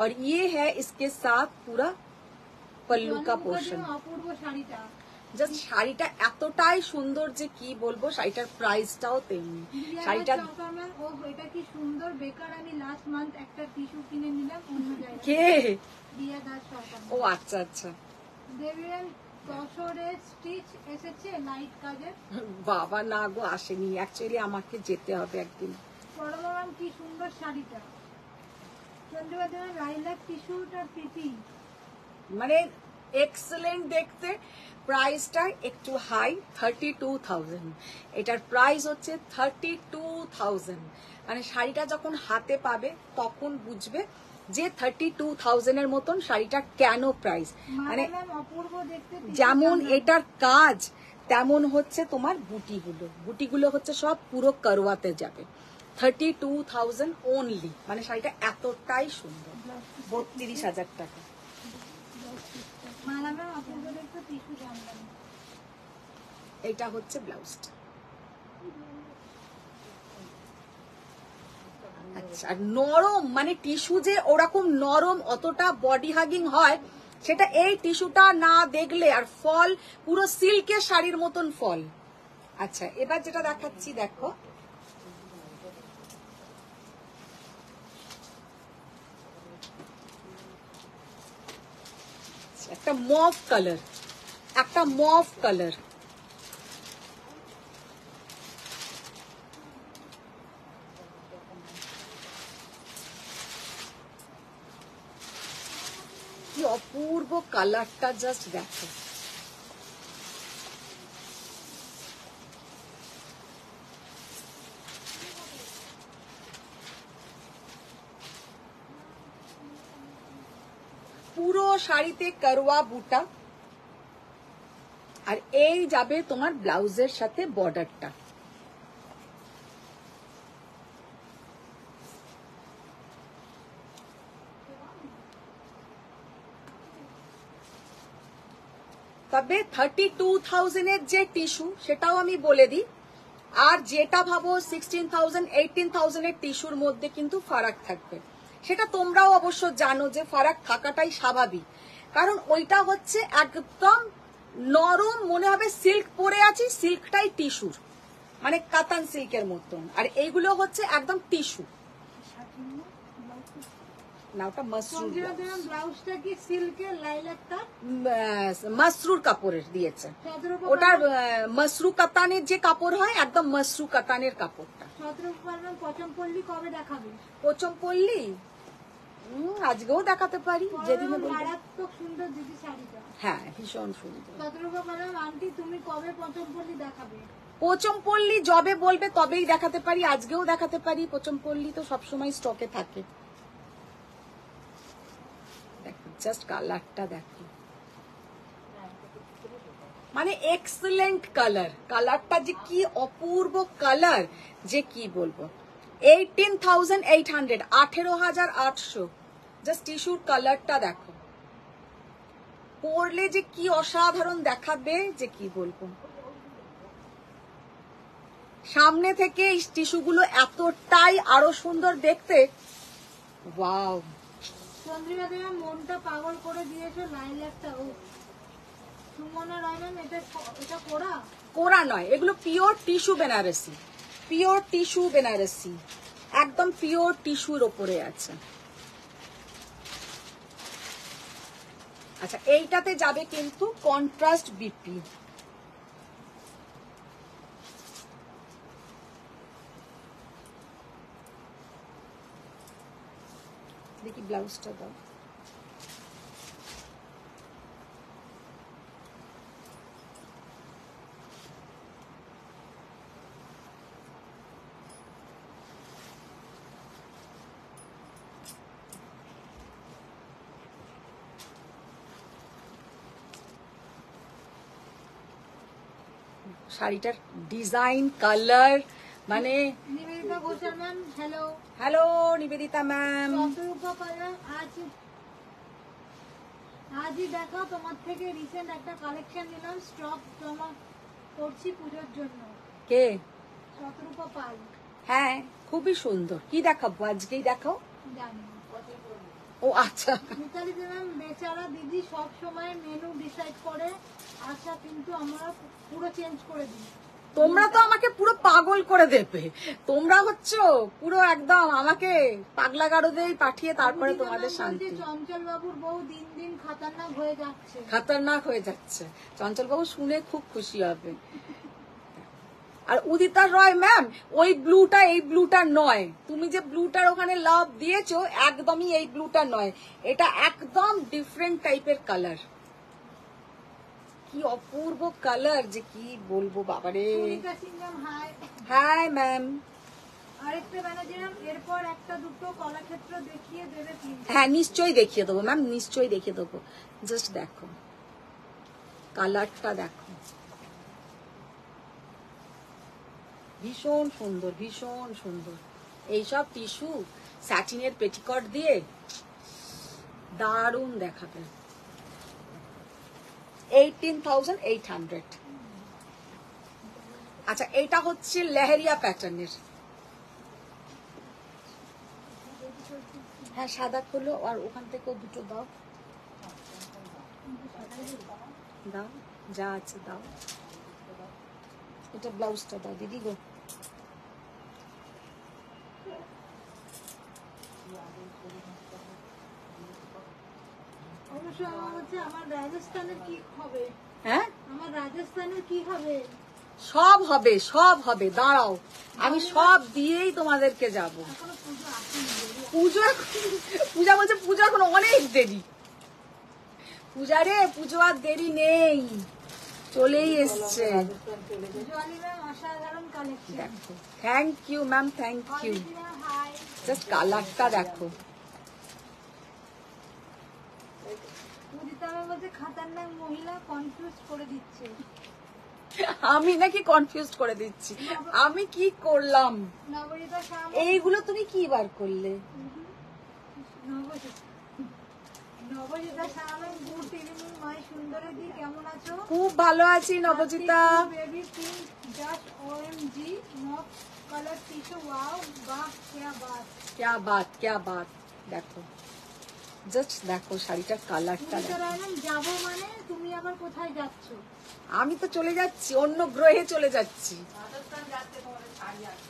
और ये है इसके साथ पूरा पल्लू का पोर्शन। অপূর্ব শাড়িটা জাস্ট শাড়িটা এতটাই সুন্দর যে কি বলবো, শাড়িটার প্রাইসটাও তেমনি। শাড়িটা ও এটা কি সুন্দর বেকার, আমি লাস্ট মান্থ একটা টিস্যু কিনে নিলাম অন্য জায়গায়। কে? রিয়া দাস সরকার। ও আচ্ছা আচ্ছা। দেবিয়ান তসরের স্টিচ এসেছে লাইট কাজের। বাবা না গো, আসেনি, অ্যাকচুয়ালি আমাকে যেতে হবে একদিন। পরমারাম কি সুন্দর শাড়িটা, চন্দ্রিমা দেওয়ার লাইলাক টিস্যুটা প্রীতি, মানে এক্সেলেন্ট দেখতে। প্রাইসটা একটু হাই, 32,000। এটার প্রাইস হচ্ছে 32,000। মানে শাড়িটা যখন হাতে পাবে তখন বুঝবে যে 32,000 এর মতন শাড়িটা কেন প্রাইস। মানে অপূর্ব দেখতে, যেমন এটার কাজ তেমন হচ্ছে তোমার বুটিগুলো, বুটিগুলো হচ্ছে সব পুরো করওয়াতে যাবে। 32,000 ওনলি, মানে শাড়িটা এতটাই সুন্দর। 32,000 টাকা। এটা হচ্ছে ব্লাউজটা। আচ্ছা, আর নরম, মানে টিস্যু যে ওরকম নরম, অতটা বডি হাগিং হয় সেটা এই টিস্যুটা না দেখলে। আর ফল পুরো সিল্কের শাড়ির মতন ফল। আচ্ছা, এবার যেটা দেখাচ্ছি দেখো, একটা মভ কালার, একটা মভ কালার। কি অপূর্ব কালারটা, জাস্ট দেখো। পুরো শাড়িতে করওয়া বুটা, আর এই যাবে তোমার ব্লাউজের সাথে বর্ডারটা। তবে 32,000 এর যে টিস্যু সেটাও আমি বলে দিই, আর যেটা ভাবো 16,000, 18,000 এর টিস্যুর মধ্যে কিন্তু ফারাক থাকবে। সেটা তোমরাও অবশ্য জানো যে ফারাক থাকাটাই স্বাভাবিক, কারণ ওইটা হচ্ছে একদম নরম, মনে হবে সিল্ক পরে আছি, সিল্কটাই টিস্যুর, মানে কাতান সিল্কের মতন। আর এইগুলো হচ্ছে একদম টিস্যু। না, ওটা মাসরুর ব্লাউজটা কি সিল্কের লাইলাকটা মাসরুর কাপড়ের দিয়েছে। ওটার মাসরু কাতানের যে কাপড় হয়, একদম মাসরু কাতানের কাপড়টা। পচমপল্লী কবে দেখাবে? পচমপল্লী আজকেও দেখাতে পারি, যেদিন মারাত্মক সুন্দর দিদি শাড়িটা। হ্যাঁ, ভীষণ সুন্দর। আন্টি তুমি কবে পচমপল্লী দেখাবে? পচমপল্লী যবে বলবে তবেই দেখাতে পারি, আজকেও দেখাতে পারি। পচমপল্লী তো সবসময় স্টকে থাকে। দেখো জাস্ট কালারটা দেখো, মানে এক্সেলেন্ট কালার। কালারটা যে কি অপূর্ব কালার যে কি বলবো। 18,800, 18,800। জাস্ট টিস্যুর কালারটা দেখো, পরলে যে কি অসাধারণ দেখাবে যে কি বলবো। সামনে থেকে এই টিস্যুগুলো এতটাই আরো সুন্দর দেখতে। ওয়াও, চন্দ্রিমা দেওয়া মনটা পাগল করে দিয়েছে লাইলাকটা। ও সুমনা রায়মান, এটা কোরা কোরা নয়, এগুলো pure tissue Banarasi, pure tissue Banarasi, একদম পিওর টিস্যুর ওপরে আছে। আচ্ছা, এইটাতে যাবে কিন্তু কন্ট্রাস্ট বিপি। দেখি ব্লাউজটা দাও। শাড়িটার ডিজাইন, কালার, মানে Nivedita Ghoshal ma'am, hello. Hello Nivedita ma'am. আজই দেখো, তোমার থেকে রিসেন্ট একটা কালেকশন নিলাম, স্টক জমা করছি পুজোর জন্য। কে? শতরূপা পাল। হ্যাঁ, খুবই সুন্দর। কি দেখাবো আজকেই? দেখাও। জানি ও আচ্ছা, মিতালি ম্যাম বেচারা দিদি সব সময় মেনু ডিসাইড করে, আচ্ছা কিন্তু আমরা পুরো চেঞ্জ করে দিই। তোমরা তো আমাকে পুরো পাগল করে দেবে, তোমরা হচ্ছে পুরো একদম আমাকে পাগলা গারদেই পাঠিয়ে তারপরে তোমাদের শান্তি। চঞ্চল বাবুর বউ দিন দিন খতরনাক হয়ে যাচ্ছে। খতরনাক হয়ে যাচ্ছে, চঞ্চল বাবু শুনে খুব খুশি হবে। আর উদিতা রয় ম্যাম, ওই ব্লুটা এই ব্লুটা নয়, তুমি যে ব্লুটার ওখানে লাভ দিয়েছো একদমই এই ব্লুটা নয়, এটা একদম ডিফারেন্ট টাইপের কালার। কি অপূর্ব কালার যে কি বলবো বাবারে। Hi ma'am. আরেকটা ম্যানেজার এরপর একটা দুটো কলাক্ষেত্র দেখিয়ে দেবে প্লিজ। হ্যাঁ নিশ্চয়ই দেখিয়ে দেবো ম্যাম, নিশ্চয়ই দেখিয়ে দেবো। জাস্ট দেখো কালারটা, দেখো ভীষণ সুন্দর, ভীষণ সুন্দর। এইসব টিস্যু স্যাটিনের পেটিকট দিয়ে দারুণ দেখাবে। 18,800। আচ্ছা এইটা হচ্ছে লেহেরিয়া প্যাটার্নের। হ্যাঁ সাদা খোলো, আর ওখান থেকেও দুটো দাও, দাও যা আছে দাও। এটা ব্লাউজটা দাও দিদি গো। অবশ্য আমার হচ্ছে আমার রাজস্থানের কি হবে, হ্যাঁ আমার রাজস্থানের কি হবে? সব হবে, সব হবে, দাঁড়াও আমি সব দিয়েই তোমাদেরকে যাব। এখনো পুজো আসেনি। পুজো পূজা বলছে পুজো এখন অনেক দেরি। পূজা রে, পুজো আর দেরি নেই, চলেই এসছে। জলি ম্যাম অসাধারণ কালেকশন। দেখো thank you ma'am, thank you. Hi. Just কালারটা দেখো। উদিতা ম্যাম বলছে খতরনাক মহিলা কনফিউজ করে দিচ্ছে। আমি নাকি কনফিউজ করে দিচ্ছি? আমি কি করলাম? নবরিতা শাহ এইগুলো তুমি কি বার করলে? নবজিতা শাহানম গুড ইভিনিং মাই সুন্দরী দি, কেমন আছো? খুব ভালো আছি Nabajita. Baby pink just OMG mock colour tissue, wow বাহ क्या बात। क्या बात, क्या बात। দেখো জাস্ট দেখো শাড়িটার কালারটা দেখো। রায়নাম যাবো মানে তুমি আবার কোথায় যাচ্ছ? আমি তো চলে যাচ্ছি, অন্য গ্রহে চলে যাচ্ছি।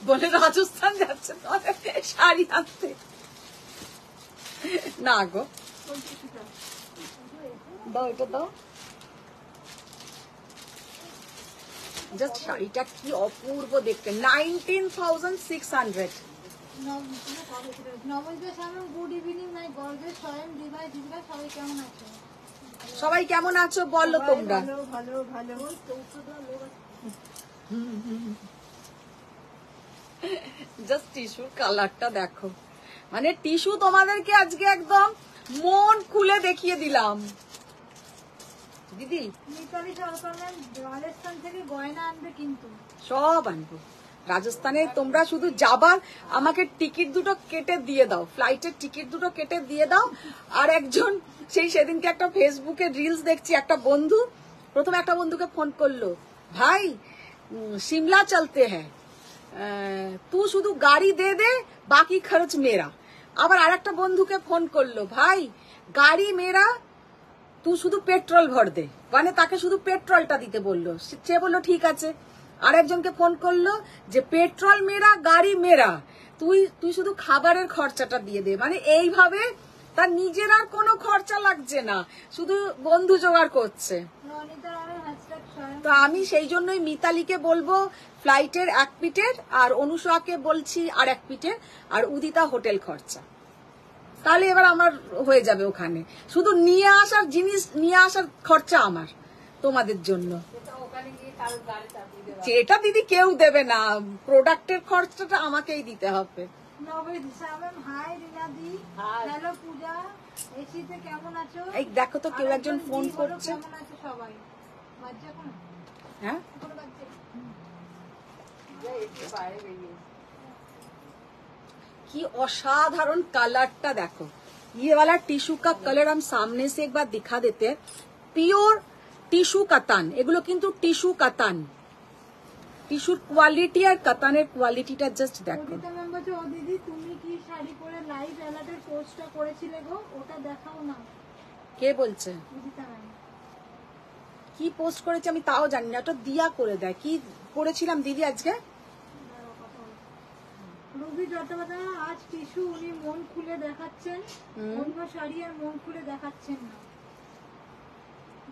বলে রাজস্থান যাচ্ছে তোমাদের শাড়ি আনতে। না গো, দাও এটা দাও। জাস্ট শাড়িটা কি অপূর্ব দেখতে। 19,600। নবজিতা শাহানম গুড ইভিনিং মাই গর্জেস স্বয়ং দিভাই দিদিরা, সবাই কেমন আছো? সবাই কেমন আছো বলো তোমরা। ভালো ভালো ভালো। জাস্ট টিস্যুর কালারটা দেখো, মানে টিস্যু তোমাদেরকে আজকে একদম মন খুলে দেখিয়ে দিলাম দিদি। মিতালি সরকার ম্যাম রাজস্থান থেকে গয়না আনবে কিন্তু। সব আনবো রাজস্থানে, তোমরা শুধু যাবার আমাকে টিকিট দুটো কেটে দিয়ে দাও, ফ্লাইটের টিকিট দুটো কেটে দিয়ে দাও। আর একজন সেই সেদিনকে একটা ফেসবুকে রিলস দেখছি, একটা বন্ধু প্রথমে একটা বন্ধুকে ফোন করলো, ভাই শিমলা চলতে হ্যাঁ, তু শুধু গাড়ি দে দে বাকি খরচ মেরা। আবার আর একটা বন্ধুকে ফোন করলো, ভাই গাড়ি মেরা তুই শুধু পেট্রোল ভর দে, মানে তাকে শুধু পেট্রোলটা দিতে বললো। সে বললো ঠিক আছে। আরেকজনকে ফোন করলো যে পেট্রোল মেরা গাড়ি মেরা, তুই শুধু খাবারের খরচাটা দিয়ে দে। মানে এইভাবে তার নিজের আর কোনো খরচা লাগছে না, শুধু বন্ধু জোগাড় করছে। তো আমি সেই জন্যই মিতালিকে বলবো ফ্লাইটের এক পিঠের, আর অনুষাকে বলছি আর এক পিঠের, আর উদিতা হোটেল খরচা। তাহলে এবার আমার হয়ে যাবে ওখানে, শুধু নিয়ে আসার জিনিস নিয়ে আসার খরচা আমার তোমাদের জন্য। এটা দিদি কেউ দেবে না, প্রোডাক্টের খরচাটা আমাকেই দিতে হবে। এই দেখো তো কেউ একজন ফোন করছে। হ্যাঁ কি অসাধারণ কালারটা দেখো। ये वाला टिश्यू का कलर हम सामने से एक बार दिखा देते हैं। পিওর টিস্যু কাতান, এগুলো কিন্তু টিস্যু কাতান। টিস্যুর কোয়ালিটি আর কাতানের কোয়ালিটিটা জাস্ট দেখো। দিদি তুমি কি শাড়ি পরে লাইভ অ্যালার্টের পোস্টটা করেছিলে গো, ওটা দেখাও না। কে বলছে? উদিতা ম্যাম। কি পোস্ট করেছে আমি তাও জানি না, ওটা দিয়া করে দেয়। কি করেছিলাম দিদি আজকে? রবি চট্টোপাধ্যায় আজ টিস্যু উনি মন খুলে দেখাচ্ছেন, অন্য শাড়ি আর মন খুলে দেখাচ্ছেন না।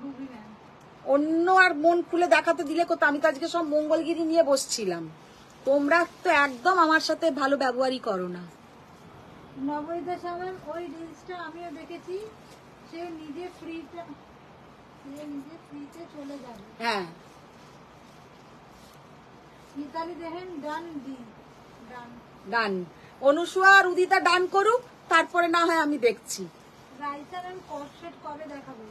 রবি ম্যাম অন্য আর মন খুলে দেখাতে দিলে কোথাও? আমি তো আজকে সব মঙ্গলগিরি নিয়ে বসছিলাম। তোমরা তো একদম আমার সাথে ভালো ব্যবহারই করো না। নবনীতা সামন ওই রিলসটা আমিও দেখেছি, সে নিজে ফ্রিতে চলে যাবে। হ্যাঁ, মিতালি দেখেন ডান দি ডান। ডান। অনুসুয়া আর উদিতা ডান করুক, তারপরে না হয় আমি দেখছি। রাইসা ম্যাম কটসেট কবে দেখাবো?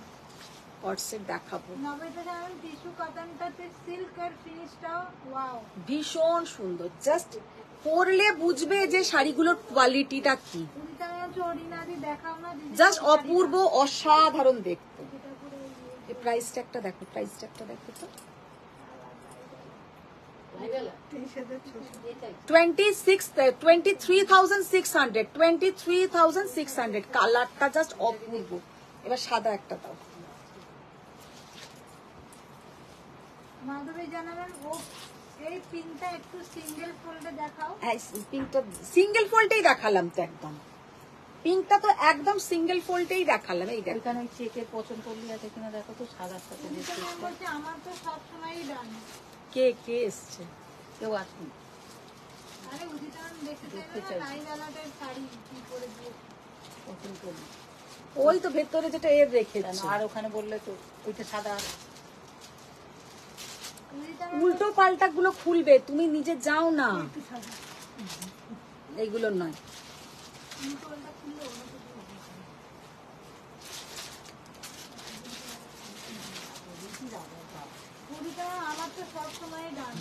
হোয়াটসঅ্যাপ দেখাবো। নবনীতা সামন টিস্যু কাতানটাতে সিল্ক আর ফিনিশটা ওয়াও, ভীষণ সুন্দর। জাস্ট পরলে বুঝবে যে শাড়িগুলোর কোয়ালিটিটা কি। উদিতা ম্যাম চরিনাদি দেখাও না দিদি। জাস্ট অপূর্ব, অসাধারণ দেখতে। এই প্রাইস ট্যাগটা দেখো, প্রাইস ট্যাগটা দেখো তো। 23,600, 23,600। কালারটা জাস্ট অপূর্ব। এবার সাদা একটা দাও। মাধবী জানাবেন ও এই পিনটা একটু সিঙ্গেল ফোল্ডে দেখাও। হ্যাঁ, পিঙ্কটা সিঙ্গেল ফোল্ডেই দেখালাম তো একদম। পিঙ্কটা তো একদম সিঙ্গেল ফোল্ডেই দেখালাম। এই দেখো, ওইখানে ওই চেকের পছন্দ করলি আছে কিনা দেখো তো, সাদার সাথে উদিতা ম্যাম বলছে আমার তো সবসময়ই ডান। কে কে এসছে? কেউ আসুন। আরে উদিতা ম্যাম দেখতে দেখতে চাই চাইছি। লাইভ অ্যালার্টের শাড়ি কি করে দিয়েছে। পছন্দ করলি ওই তো ভেতরে যেটা এর রেখেছে। আর ওখানে বললে তো ওইটা সাদা। উদিতা ম্যাম উল্টো পাল্টা গুলো খুলবে, তুমি নিজে যাও না। একটু সাদা এইগুলো নয়। উল্টোটা খুললে ওটা তো দিয়ে দিয়েছে। উদিতা ম্যাম আমার তো সবসময়ই ডান।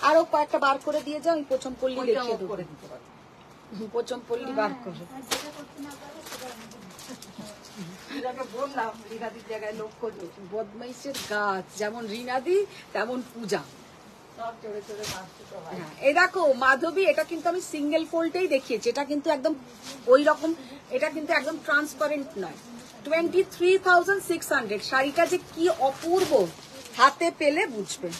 আরো কয়েকটা বার করে দিয়ে যাও, আমি প্রথম পল্লী ওইটা লিখে off দেবো। করে দিতে পারো। প্রথম পল্লী বার করে। আর যেটা করতে না পারো সেটা আমি করবো। রিনাকে বললাম রিনাদির জায়গায় লোক খোঁজো। বদমাইশের গাছ, যেমন রিনাদি তেমন পূজা। সব চড়ে চড়ে মারছে তো ভাই। হ্যাঁ, এই দেখো মাধবী, এটা কিন্তু আমি সিঙ্গেল ফোল্ডেই দেখিয়েছি। এটা কিন্তু একদম ওই রকম, এটা কিন্তু একদম ট্রান্সপারেন্ট নয়। 23,600। শাড়িটা যে কি অপূর্ব, হাতে পেলে বুঝবে।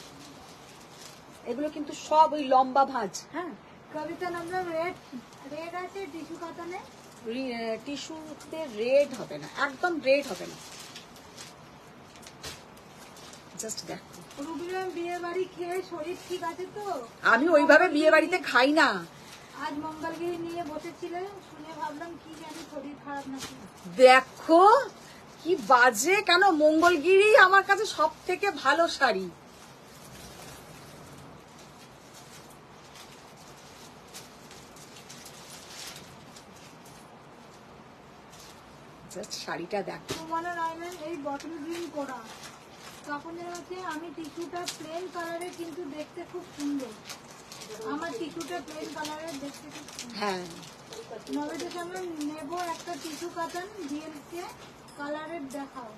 এগুলো কিন্তু সব ওই লম্বা ভাঁজ। হ্যাঁ, কবিতা নাম্বার রেড আছে টিস্যু কাতানে। টিস্যুতে রেড হবে না, একদম রেড হবে না। জাস্ট দেখো, রুবি ম্যাম বিয়ে বাড়ি খেয়ে শরীর ঠিক আছে তো? আমি ওইভাবে বিয়ে বাড়িতে খাই না। আজ মঙ্গলগিরি নিয়ে বসেছিলেন, শুনে ভাবলাম কি জানি শরীর খারাপ নাকি। দেখো কি বাজে, কেন? মঙ্গলগিরি আমার কাছে সব থেকে ভালো শাড়ি। জাস্ট শাড়িটা দেখো। সুমনা রায়ম্যান এই বটল গ্রিন পরা, তখন হচ্ছে আমি টিস্যুটা প্লেন কালারের কিন্তু দেখতে খুব সুন্দর। আমার টিস্যুটা প্লেন কালারের দেখতে খুব সুন্দর। হ্যাঁ, নবীদের সামনে নেব একটা টিস্যু কাতান ডিএলকে কালারের দেখাও,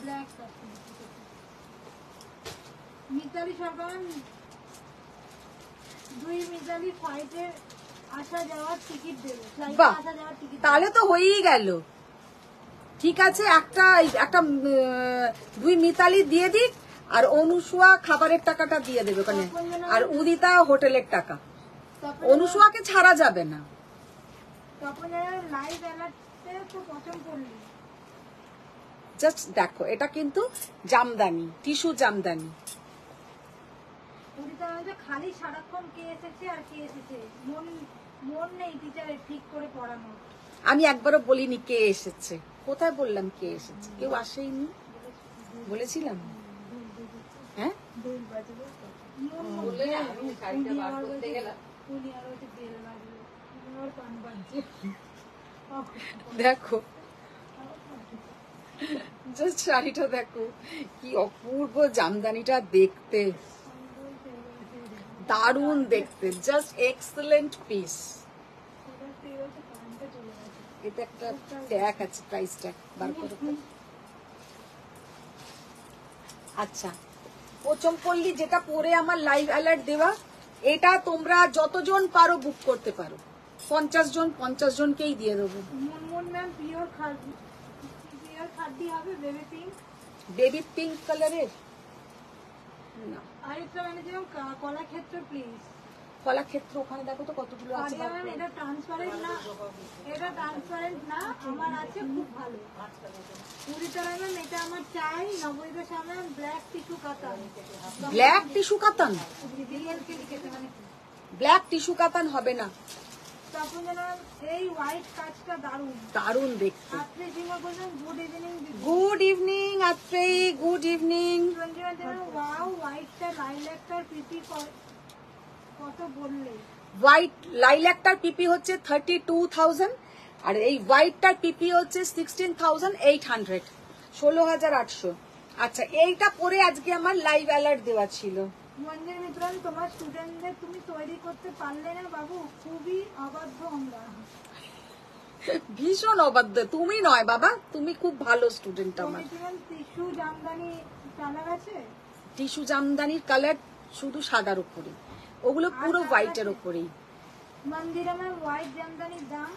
ব্ল্যাক কাতান। মিতালি সরকার দুই মিতালি ফ্লাইটে আসা যাওয়ার টিকিট দেবে, ফ্লাইটে বাহ, আসা যাওয়ার টিকিট। তাহলে তো হয়েই গেল। ঠিক আছে, একটা একটা দুই মিতালি দিয়ে দিক, আর অনুসুয়া খাবারের টাকাটা দিয়ে দেবে ওখানে, আর উদিতা হোটেলের টাকা। অনুসুয়াকে ছাড়া যাবে না। তপনের লাইভ অ্যালার্টে তো পছন্দ করলি। জাস্ট দেখো, এটা কিন্তু জামদানি, টিস্যু জামদানি। উদিতা বলছে খালি সারাক্ষণ কে এসেছে আর কে এসেছে, মন নেই টিচারের ঠিক করে পড়ানো। আমি একবারও বলিনি কে এসেছে। কোথায় বললাম কে এসেছে? কেউ আসেইনি বলেছিলাম। হ্যাঁ, দোল বাজবে তো। বললে না, আমি শাড়িটা বার করতে গেলাম। উনি আর হচ্ছে বেল বাজবে, আমার কান বাজছে। দেখো জাস্ট শাড়িটা দেখো, কি অপূর্ব জামদানিটা দেখতে, দারুণ দেখতে, জাস্ট এক্সেলেন্ট পিস। এটা একটা ট্যাগ আছে, প্রাইস ট্যাগ বার করে তো। আচ্ছা, প্রথম পল্লী যেটা পরে আমার লাইভ অ্যালার্ট দেওয়া, এটা তোমরা যতজন পারো বুক করতে পারো, 50 জন 50 জনকেই দিয়ে দেবো। মুনমুন ম্যাম পিওর খাদ্য হবে বেবি পিঙ্ক। বেবি পিঙ্ক কালারের না, আরেকটা মানে যেমন কলাক্ষেত্র প্লিজ। কলাক্ষেত্র ওখানে দেখো তো কতগুলো আছে। পারিয়া ম্যাম এটা ট্রান্সপারেন্ট না, এটা ট্রান্সপারেন্ট না, আমার আছে খুব ভালো। পুরিতারা ম্যাম এটা আমার চাই। নবনীতা সামনে ব্ল্যাক টিস্যু কাতান। ব্ল্যাক টিস্যু কাতান, ডিএলকে লিখেছে মানে ব্ল্যাক টিস্যু কাতান হবে না। তখন যেন এই হোয়াইট কাজটা দারুণ দারুণ দেখতে। আপনি জিমা বলছেন গুড ইভিনিং। গুড ইভিনিং আত্রে, গুড ইভিনিং। ওয়াও হোয়াইটটা লাইল্যাকটার পিপি কত বললে? হোয়াইট লাইল্যাকটার পিপি হচ্ছে 32,000 আর এই হোয়াইটটার পিপি হচ্ছে 16,800, 16,800। আচ্ছা, এইটা পরে আজকে আমার লাইভ অ্যালার্ট দেওয়া ছিল। মঞ্জির মিত্রন, তোমার স্টুডেন্টদের তুমি তৈরি করতে পারলে না বাবু, খুবই অবাধ্য আমরা। ভীষণ অবাধ্য। তুমি নয় বাবা, তুমি খুব ভালো স্টুডেন্ট আমার। টিস্যু জামদানি কালার আছে? টিস্যু জামদানির কালার শুধু সাদার উপরে, ওগুলো পুরো হোয়াইটের উপরেই। মন্দিরা ম্যাম হোয়াইট জামদানির দাম?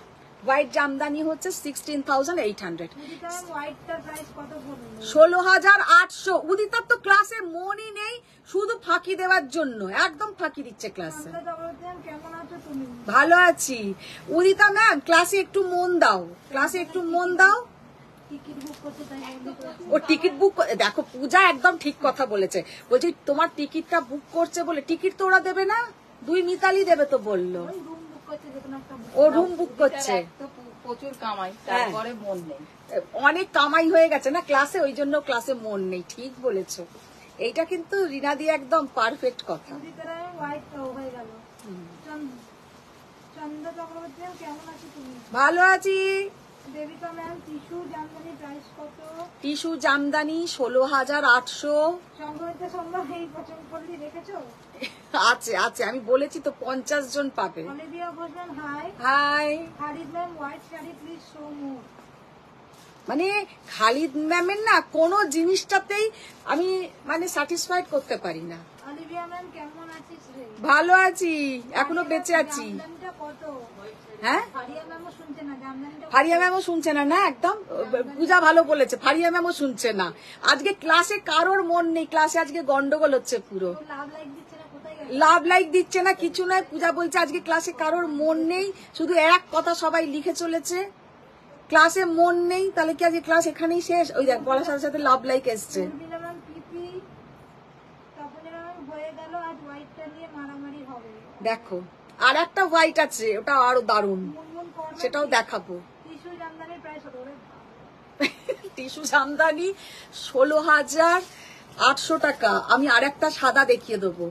হোয়াইট জামদানি হচ্ছে 16,800। উদিতা ম্যাম হোয়াইটটার প্রাইস কত বলুন? 16,800। উদিতার তো ক্লাসে মনই নেই, শুধু ফাঁকি দেওয়ার জন্য একদম ফাঁকি দিচ্ছে ক্লাসে। কেমন আছো তুমি? ভালো আছি। উদিতা ম্যাম ক্লাসে একটু মন দাও, ক্লাসে একটু মন দাও। টিকিট বুক করতে তাই ও টিকিট বুক, দেখো পূজা একদম ঠিক কথা বলেছে। বলছি তোমার টিকিটটা বুক করছে বলে, টিকিট তো ওরা দেবে না, 2 মিতালি দেবে তো বললো। রুম বুক করতে যে কোনো একটা ও রুম বুক করছে। প্রচুর কামাই, তারপরে মন নেই। অনেক কামাই হয়ে গেছে না ক্লাসে, ওই জন্য ক্লাসে মন নেই। ঠিক বলেছো, এইটা কিন্তু রিনা দি একদম পারফেক্ট কথা। হোয়াইট হয়ে গেল। চন্দ্র চক্রবর্তী ম্যাম কেমন আছো তুমি? ভালো আছি। Debika ma'am tissue Jamdani price কত? টিস্যু জামদানি 16,800। সংঘমিত্রা সম্ভব এই পছন্দ করলি রেখেছো? আছে আছে, আমি বলেছি তো 50 জন পাবে। Olivia Ghosh ma'am hi. Hi. Khalid ma'am white sari please show more. মানে খালিদ ম্যামের না কোনো জিনিসটাতেই আমি মানে স্যাটিসফাইড করতে পারি না। অলিভিয়া ম্যাম কেমন আছিস রে? ভালো আছি, এখনো বেঁচে আছি। জামদানিটা কত? হ্যাঁ, ফারিয়া ম্যামও শুনছে না জামদানিটা? ফারিয়া ম্যামও শুনছে না। না একদম পূজা ভালো বলেছে, ফারিয়া ম্যামও শুনছে না। আজকে ক্লাসে কারোর মন নেই, ক্লাসে আজকে গন্ডগোল হচ্ছে পুরো। লাভ লাইক দিচ্ছে না, কোথায় গেল? লাভ লাইক দিচ্ছে না, কিছু নয়। পূজা বলছে আজকে ক্লাসে কারোর মন নেই, শুধু এক কথা সবাই লিখে চলেছে, ক্লাসে মন নেই। তাহলে কি আজকে ক্লাস এখানেই শেষ? ওই দেখ বলার সাথে সাথে লাভ লাইক এসছে। উর্মিলা ম্যাম পিপি তপনেরা ম্যাম হয়ে গেল, আজ হোয়াইটটা নিয়ে মারামারি হবে। দেখো আর একটা হোয়াইট আছে, ওটা আরো দারুণ, মুনমুন করবে, সেটাও দেখাবো। টিস্যু জামদানির প্রাইস কত? টিস্যু জামদানি 16,800 টাকা। আমি আর একটা সাদা দেখিয়ে দেবো।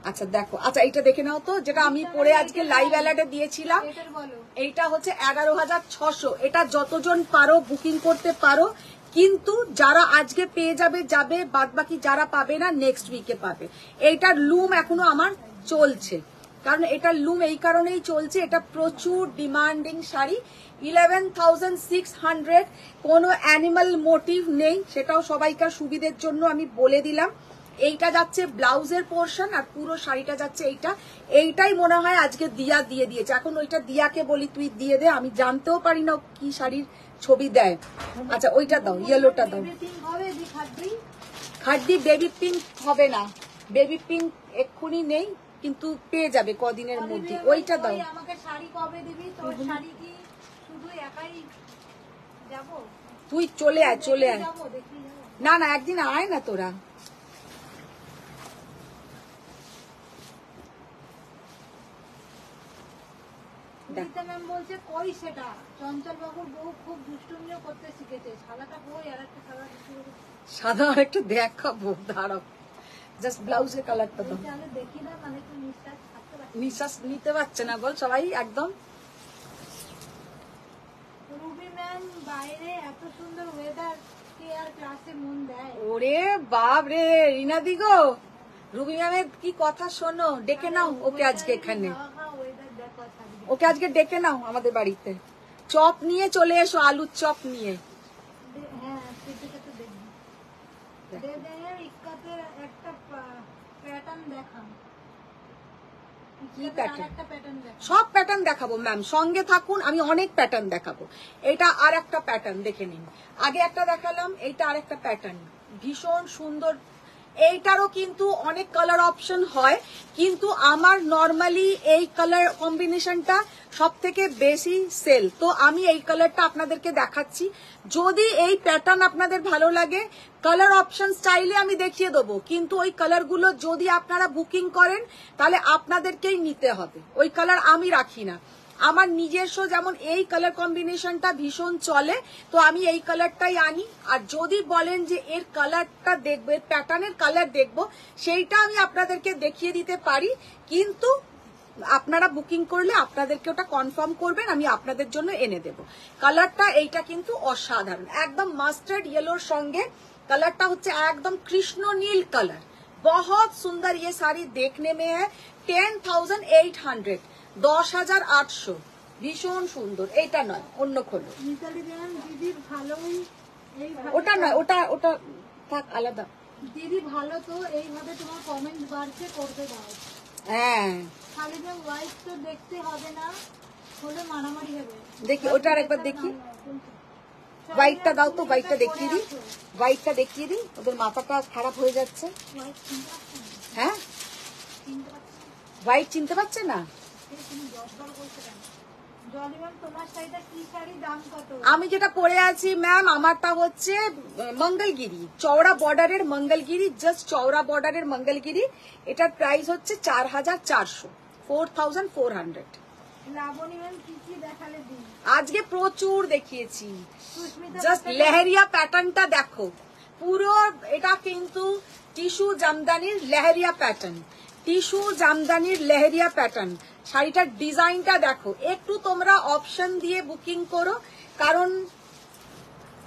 আচ্ছা দেখো, আচ্ছা এইটা দেখে নাও তো, যেটা আমি পরে আজকে লাইভ অ্যালার্টে দিয়েছিলাম। এটার বলো। এইটা হচ্ছে 11,600। এটা যতজন পারো বুকিং করতে পারো, কিন্তু যারা আজকে পেয়ে যাবে যাবে, বাদ বাকি যারা পাবে না নেক্সট উইকে পাবে। এইটার লুম এখনো আমার চলছে, কারণ এটার লুম এই কারণেই চলছে, এটা প্রচুর ডিমান্ডিং শাড়ি। 11,600। কোনো অ্যানিমাল মোটিভ নেই, সেটাও সবাইকার সুবিধের জন্য আমি বলে দিলাম। এইটা যাচ্ছে ব্লাউজের পোর্শন আর পুরো শাড়িটা যাচ্ছে এইটা। এইটাই মনে হয় আজকে দিয়া দিয়ে দিয়েছে। এখন ওইটা দিয়াকে বলি তুই দিয়ে দে, আমি জানতেও পারি না কি শাড়ির ছবি দেয়। আচ্ছা ওইটা দাও, ইয়েলোটা দাও। খাদ্দি বেবি পিঙ্ক হবে না, বেবি পিঙ্ক এক্ষুনি নেই, কিন্তু পেয়ে যাবে কদিনের মধ্যে। ওইটা দাও। আমাকে শাড়ি কবে দিবি? তোর শাড়ি কি শুধু একাই যাব? তুই চলে আয়, চলে আয়। যাবো, দেখি যাবো। না না, একদিন আয় না তোরা। সুনিতা ম্যাম বলছে কই সেটা? চঞ্চল বাবুর বউ খুব দুষ্টুমিও করতে শিখেছে। সাদাটা কই? আর একটা সাদা সাদা আর একটু দেখাবো, দাঁড়াও। জাস্ট ব্লাউজের কালারটা দাও। তাহলে দেখি না, মানে একটু নিঃশ্বাস থাকতে পারছি। নিঃশ্বাস নিতে পারছে না বল সবাই একদম। রুবি ম্যাম বাইরে এত সুন্দর ওয়েদার, কে আর ক্লাসে মন দেয়? ওরে বাপ রে রিনা দি গো, রুবি ম্যামের কি কথা শোনো, ডেকে নাও ওকে আজকে এখানে। ওয়েদার দেখো থাকবে। ওকে আজকে ডেকে নাও আমাদের বাড়িতে, চপ নিয়ে চলে এসো, আলুর চপ নিয়ে। হ্যাঁ, সেটাকে তো দেখবি। দেবদানের ইক্কাতে একটা প্যাটার্ন দেখান। কি প্যাটার্ন, একটা প্যাটার্ন দেখ। সব প্যাটার্ন দেখাবো ম্যাম, সঙ্গে থাকুন, আমি অনেক প্যাটার্ন দেখাবো। এটা আর একটা প্যাটার্ন দেখে নিন, আগে একটা দেখালাম, এইটা আর একটা প্যাটার্ন, ভীষণ সুন্দর। এইটারও কিন্তু অনেক কালার অপশন হয়, কিন্তু আমার নর্মালি এই কালার কম্বিনেশনটা সব থেকে বেশি সেল, তো আমি এই কালারটা আপনাদেরকে দেখাচ্ছি। যদি এই প্যাটার্ন আপনাদের ভালো লাগে, কালার অপশন চাইলে আমি দেখিয়ে দেবো, কিন্তু ওই কালারগুলো যদি আপনারা বুকিং করেন তাহলে আপনাদেরকেই নিতে হবে, ওই কালার আমি রাখি না। আমার নিজস্ব যেমন এই কালার কম্বিনেশনটা ভীষণ চলে, তো আমি এই কালারটাই আনি। আর যদি বলেন যে এর কালারটা দেখবো, এর প্যাটার্নের কালার দেখবো, সেইটা আমি আপনাদেরকে দেখিয়ে দিতে পারি, কিন্তু আপনারা বুকিং করলে আপনাদেরকে ওটা কনফার্ম করবেন, আমি আপনাদের জন্য এনে দেব। কালারটা এইটা কিন্তু অসাধারণ, একদম মাস্টার্ড ইয়েলোর সঙ্গে कलरটা হচ্ছে একদম কৃষ্ণ নীল কালার, बहुत सुंदर। ये साड़ी देखने में है 10,800, 10,800, ভীষণ সুন্দর। এইটা নয়, অন্য খোলো। মিতালি দেন দিদি ভালোই, ওটা নয়, ওটা ওটা থাক, আলাদা। দিদি ভালো তো, এইভাবে তোমার কমেন্ট বাড়ছে, করতে দাও। হ্যাঁ খালি যে হোয়াইট তো দেখতে হবে না, হলে মারামারি হবে। দেখি ওটা আরেকবার দেখি, হোয়াইটটা দাও তো, হোয়াইটটা দেখিয়ে দিই, হোয়াইটটা দেখিয়ে দিই, ওদের মাথাটা খারাপ হয়ে যাচ্ছে। হোয়াইট চিনতে পারছো না? হ্যাঁ, চিনতে পারছো না? হোয়াইট চিনতে পারছে না। তুমি জল বলতে কেন? জলিমান তোমার শাড়িটা কি শাড়ি, দাম কত? আমি যেটা পরে আছি ম্যাম, আমারটা হচ্ছে মঙ্গলগিরি, চওড়া বর্ডারের মঙ্গলগিরি, জাস্ট চওড়া বর্ডারের মঙ্গলগিরি। এটার প্রাইস হচ্ছে 4,400, 4,400। লাবণী ম্যাম কি কি দেখালে দিন? আজকে প্রচুর দেখিয়েছি, সুস্মিতা জাস্ট লেহেরিয়া প্যাটার্নটা দেখো পুরো। এটা কিন্তু tissue জামদানির leheriya pattern, tissue জামদানির leheriya pattern. শাড়িটার ডিজাইনটা দেখো, একটু তোমরা অপশন দিয়ে বুকিং করো, কারণ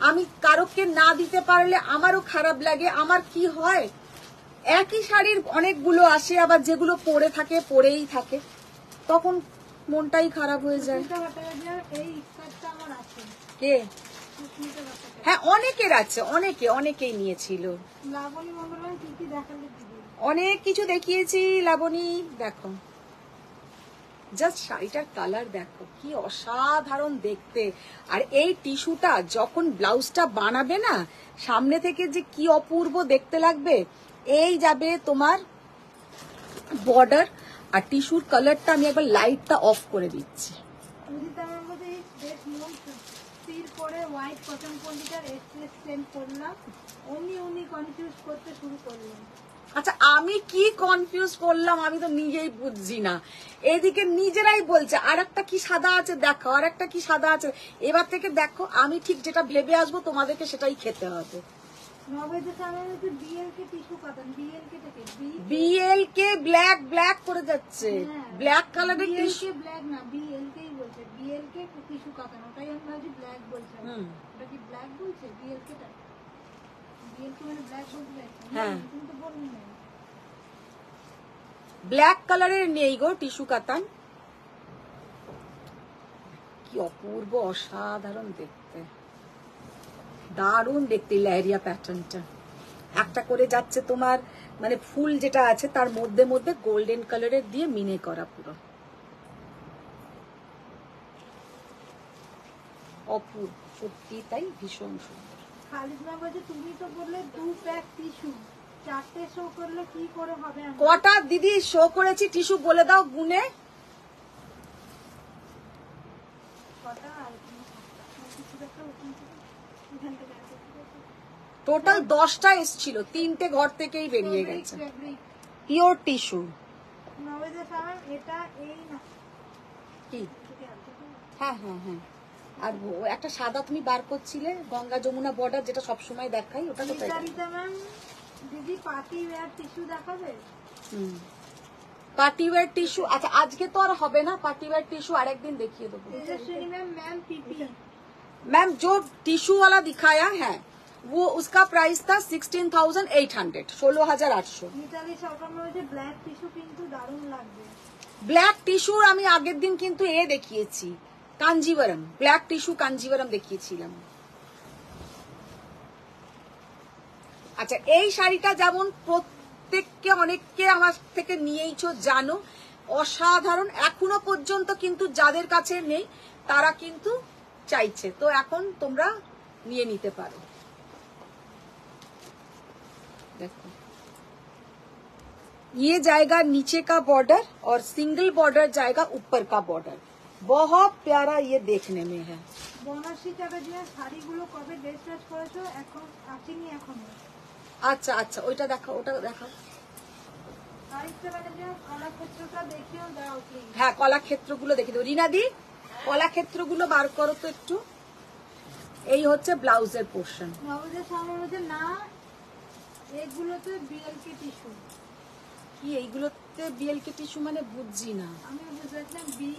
আমি কারোকে না দিতে পারলে আমারও খারাপ লাগে। আমার কি হয়, একই শাড়ির অনেকগুলো আসে, আবার যেগুলো পরে থাকে পরেই থাকে, তখন মনটাই খারাপ হয়ে যায়। সুস্মিতা ভট্টাচার্য, এই স্কার্টটা আমার আছে। কে? সুস্মিতা ভট্টাচার্য। হ্যাঁ, অনেকের আছে, অনেকেই নিয়েছিল। লাবণী মন্ডল ম্যাম কি কি দেখালে দিদি? অনেক কিছু দেখিয়েছি লাবণী, দেখো জাস্ট শাড়িটার কালার দেখো কি অসাধারণ দেখতে। আর এই টিস্যুটা যখন ব্লাউজটা বানাবে না, সামনে থেকে যে কি অপূর্ব দেখতে লাগবে। এই যাবে তোমার বর্ডার, আর টিস্যুর কালারটা আমি একবার লাইটটা অফ করে দিচ্ছি। উদিতা ম্যাম বলতে বেশ মন স্থির করে হোয়াইট কটন পন্ডিটার এক্সপ্রেস সেন্ড করলাম, উনি কনফিউজ করতে শুরু করলেন। আচ্ছা, আমি কি কনফিউজ করলাম আমি তো নিজেই বুঝছি না। এদিকে নিজেরাই বলছে আর একটা কি সাদা আছে দেখো, আর একটা কি সাদা আছে। এবার থেকে দেখো, আমি ঠিক যেটা ভেবে আসবো তোমাদেরকে সেটাই খেতে হবে। নবেদের সামনে হচ্ছে বিএলকে টিস্যু কাটান, বিএলকে থেকে বিএলকে ব্ল্যাক করে যাচ্ছে, ব্ল্যাক কালারের টিস্যু। বিএলকে ব্ল্যাক না, বিএলকেই বলছে, বিএলকে টিস্যু কাটান, ওটাই আমি ভাবছি ব্ল্যাক বলছে। ওটা কি ব্ল্যাক বলছে বিএলকেটা? বিএলকে মানে ব্ল্যাক বলতে চাইছে? হ্যাঁ, তুমি তো বলনি না। ব্ল্যাক কালারের নেই গো টিস্যু কাতান। কি অপূর্ব, অসাধারণ দেখতে, দারুণ দেখতে লেহেরিয়া প্যাটার্নটা। একটা করে যাচ্ছে তোমার, মানে ফুল যেটা আছে তার মধ্যে মধ্যে গোল্ডেন কালারের দিয়ে মিনে করা, পুরো অপূর্ব, সত্যি তাই ভীষণ সুন্দর। খালিদ ম্যাম বলছে তুমি তো বললে 2 প্যাক টিস্যু, 4টে শো করলে কি করে হবে? কটা দিদি শো করেছি টিস্যু বলে দাও গুনে। কটা? টোটাল 10টা এসছিল, 3টে ঘর থেকেই বেরিয়ে গেছে। Pure tissue. নবেদের সামনে এটা এই না কি? হ্যাঁ হ্যাঁ হ্যাঁ, আর একটা সাদা তুমি বার করছিলে গঙ্গা যমুনা বর্ডার, যেটা সবসময় দেখাই, ওটা কোথায়? রিতা ম্যাম দিদি পার্টি ওয়্যার টিস্যু দেখাবে? Party wear tissue. अच्छा, आज के तो और হবে না पार्टी वेयर टिश्यू, আরেকদিন দেখিয়ে দেবো। তেজস্বিনী ম্যাম, ম্যাম পিপি मैम जो टिश्यू वाला दिखाया है वो उसका प्राइस था 16,800, 16,800। মিতালি সরকার বলছে ব্ল্যাক টিস্যু কিন্তু দারুণ লাগবে। ব্ল্যাক টিস্যুর আমি আগের দিন কিন্তু এ দেখিয়েছি, কাঞ্জিভারাম, ব্ল্যাক টিস্যু কাঞ্জিভারাম দেখিয়েছিলাম। আচ্ছা, এই শাড়িটা যেমন প্রত্যেককে অনেককে আমার থেকে নিয়েইছো জানো, অসাধারণ। এখনো পর্যন্ত কিন্তু যাদের কাছে নেই তারা কিন্তু চাইছে, তো এখন তোমরা নিয়ে নিতে পারো। देखो ये जाएगा नीचे का बॉर्डर और सिंगल बॉर्डर जाएगा ऊपर का बॉर्डर। बहुत प्यारा ये देखने में है। বনশ্রী চ্যাটার্জি শাড়িগুলো কবে ডিসপ্যাচ করেছো? এখন আসেনি এখনো। আচ্ছা আচ্ছা, ওইটা দেখাও, ওটা দেখাও। আরেকটা চ্যাটার্জি কলাক্ষেত্রটা দেখিও দাও প্লিজ। হ্যাঁ, কলাক্ষেত্রগুলো দেখে দাও। রিনাদি, কলাক্ষেত্রগুলো বার করো তো একটু। এই হচ্ছে ব্লাউজের পোর্শন। ব্লাউজের সামনে হচ্ছে না, এগুলোতে বিএলকে টিস্যু। কি এইগুলোতে বিএলকে টিস্যু মানে বুঝছি না। আমি বুঝলাম বি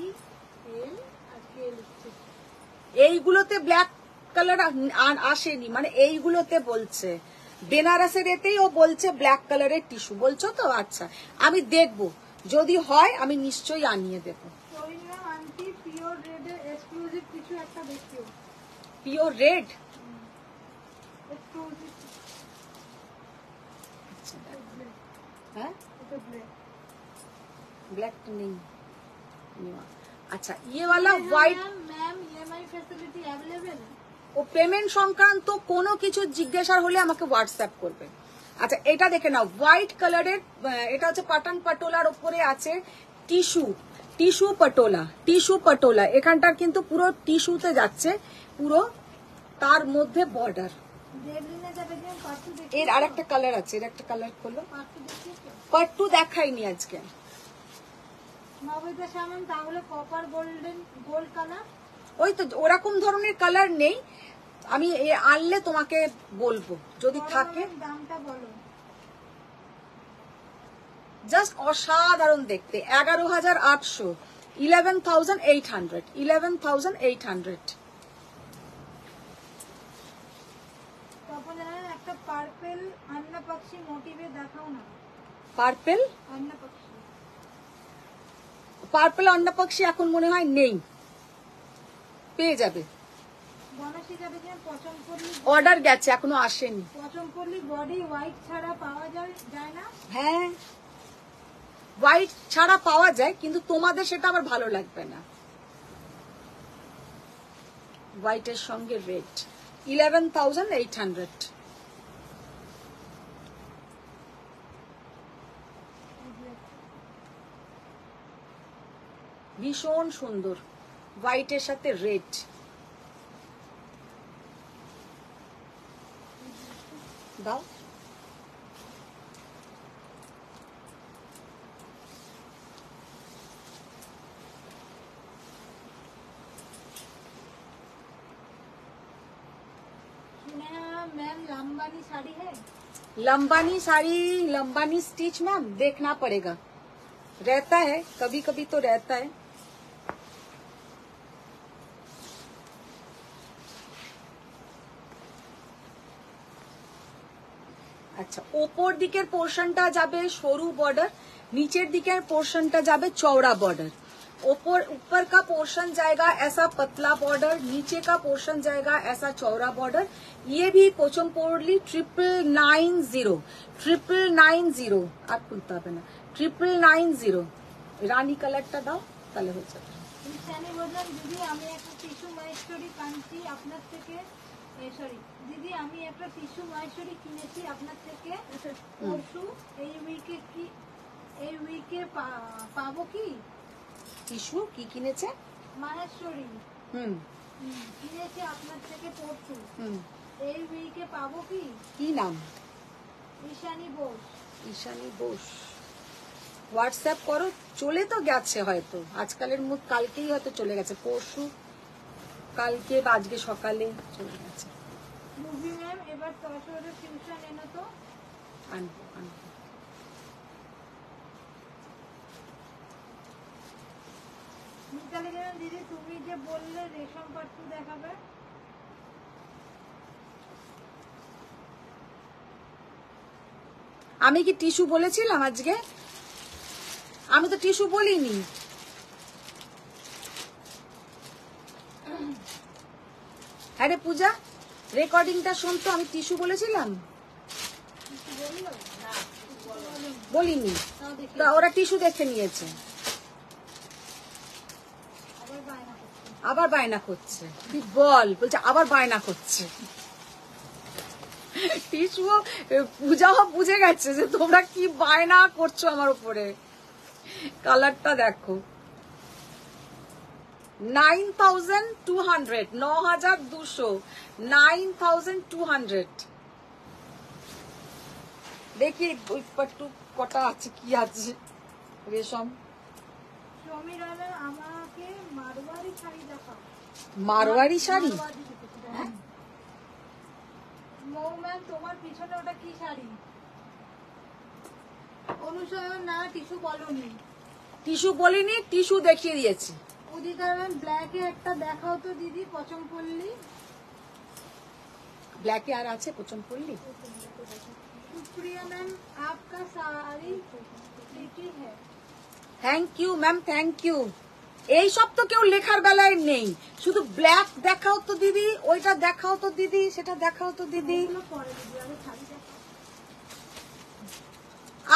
এল আর কে লিখছি। এইগুলোতে ব্ল্যাক কালার আসেনি, মানে এইগুলোতে বলছে। বেনারসের এতেই ও বলছে ব্ল্যাক কালারের টিস্যু বলছো তো। আচ্ছা, আমি দেখব, যদি হয় আমি নিশ্চয়ই আনিয়ে দেব। তরিনা আন্টি পিওর রেডের এক্সক্লুসিভ কিছু একটা দেখিও। Pure red, exclusive. হ্যাঁ এটা ব্ল্যাক। ब्लैक तो नहीं। अच्छा, ये वाला white. Ma'am EMI facility available? ও পেমেন্ট সংক্রান্ত কোনো কিছু জিজ্ঞাসা হলে আমাকে হোয়াটসঅ্যাপ করবে। আচ্ছা, এটা দেখে নাও, হোয়াইট কালারের, এটা হচ্ছে পাটান পাটোলার উপরে আছে tissue, tissue patola, tissue patola. এখানটার কিন্তু পুরো টিস্যুতে যাচ্ছে, পুরো তার মধ্যে বর্ডার। দেবলিনা চ্যাটার্জি পাট্টু দেখি। এর আরেকটা কালার আছে, এর একটা কালার খোলো। পাট্টু দেখিয়েছো? পাট্টু দেখাইনি আজকে। নবীতা সামন তাহলে কপার গোল্ডেন গোল্ড কালার। ওই তো ওরকম ধরনের কালার নেই, আমি আনলে তোমাকে বলবো যদি থাকে। দামটা বলো। জাস্ট অসাধারণ দেখতে। 11,800, 11,800, 11,800। তখন জানেন একটা পার্পল আন্না পাখি মোটিভে দেখাও না। পার্পেল, আন্না পাখি। পার্পেল অন্নপক্ষী এখন মনে হয় নেই, পেয়ে যাবে। বনশ্রী চ্যাটার্জি পছন্দ করলি, অর্ডার গেছে, এখনো আসেনি। পছন্দ করলি বডি হোয়াইট ছাড়া পাওয়া যায় না? হ্যাঁ, হোয়াইট ছাড়া পাওয়া যায়, কিন্তু তোমাদের সেটা আবার ভালো লাগবে না। হোয়াইটের সঙ্গে রেড, 11,800। ভীষণ সুন্দর, হোয়াইটের সাথে রেড। দাও। मैम लंबानी साड़ी है? लंबानी साड़ी, लंबानी स्टिच मैम देखना पड़ेगा, रहता है कभी कभी तो रहता है। আচ্ছা, ওপর দিকের পোর্শনটা যাবে সরু বর্ডার, নিচের দিকের পোর্শনটা যাবে চওড়া বর্ডার। ऊपर का पोर्शन जाएगा ऐसा पतला बॉर्डर, नीचे का पोर्शन जाएगा ऐसा चौड़ा बॉर्डर। ये भी पोचमपोरली 990, 990 আর খুলতে হবে না, 990। রানী কালারটা দাও, তাহলে হয়ে যাবে। ঈশানী বললেন দিদি আমি একটা টিস্যু মাহেশ্বরী কাঞ্চি আপনার থেকে, সরি দিদি আমি একটা টিস্যু মাহেশ্বরী কিনেছি আপনার থেকে পরশু। এই উইকে পাবো কি? টিস্যু কি কিনেছে? মাহেশ্বরী হুম কিনেছি আপনার থেকে পরশু, হুম। এই উইকে পাবো কি? কি নাম? ঈশানী বোস। ঈশানী বোস। হোয়াটসঅ্যাপ করো, চলে তো গেছে হয়তো, আজকালের মুখ কালকেই হয়তো চলে গেছে, পরশু কালকে বা আজকে সকালে চলে গেছে। মুভি ম্যাম এবার তসরের টিউশন এনো তো। আনবো আনবো। মিতালি গেলেন দিদি তুমি যে বললে রেশম পাট্টু দেখাবে, আমি কি টিস্যু বলেছিলাম আজকে? আমি তো টিস্যু বলিনি। হ্যাঁ রে পূজা, রেকর্ডিংটা শোন তো, আমি টিস্যু বলেছিলাম? বলিনি, তাও দেখি। তা ওরা টিস্যু দেখে নিয়েছে। আবার বায়না করছে, তুই বল, বলছে আবার বায়না করছে। টিসুও পূজাও বুঝে গেছে যে তোমরা কি বায়না করছো আমার উপরে। কালারটা দেখো, 9200, 9200, 9200। দেখি ওই পাট্টু কটা আছে, কি আছে রেশম। সমীর আলম আমাকে মারওয়ারি শাড়ি দেখাও। মারওয়ারি শাড়ি? হ্যাঁ। মৌ ম্যাম তোমার পিছনে ওটা কি শাড়ি? অনুসরণ না, টিস্যু বলনি। টিস্যু বলিনি, টিস্যু দেখিয়ে দিয়েছি। উদিতা ম্যাম ব্ল্যাকে একটা দেখাও তো দিদি, পচমপল্লী। ব্ল্যাকে আর আছে পচমপল্লী? सुप्रिया मैम आपका साड़ी प्रीटी है। Thank you ma'am, thank you. এই সব তো কেউ লেখার বেলায় নেই, শুধু ব্ল্যাক দেখাও তো দিদি, ওইটা দেখাও তো দিদি, সেটা দেখাও তো দিদি।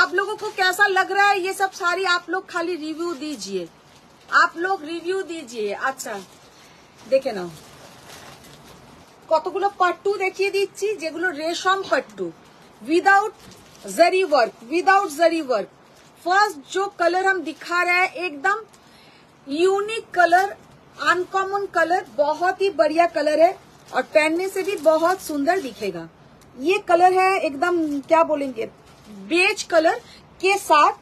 आप लोगों को कैसा लग रहा है ये सब साड़ी? आप लोग खाली रिव्यू दीजिए, आप लोग रिव्यू दीजिए। अच्छा দেখে নাও, কতগুলো পাট্টু দেখিয়ে দিচ্ছি যেগুলো রেশম পাট্টু, विदाउट जरी वर्क, विदाउट जरी वर्क। फर्स्ट जो कलर हम दिखा रहे हैं एकदम यूनिक कलर, अनकॉमन कलर, बहुत ही बढ़िया कलर है और पहनने से भी बहुत सुंदर दिखेगा। ये कलर है एकदम क्या बोलेंगे, बेज कलर के साथ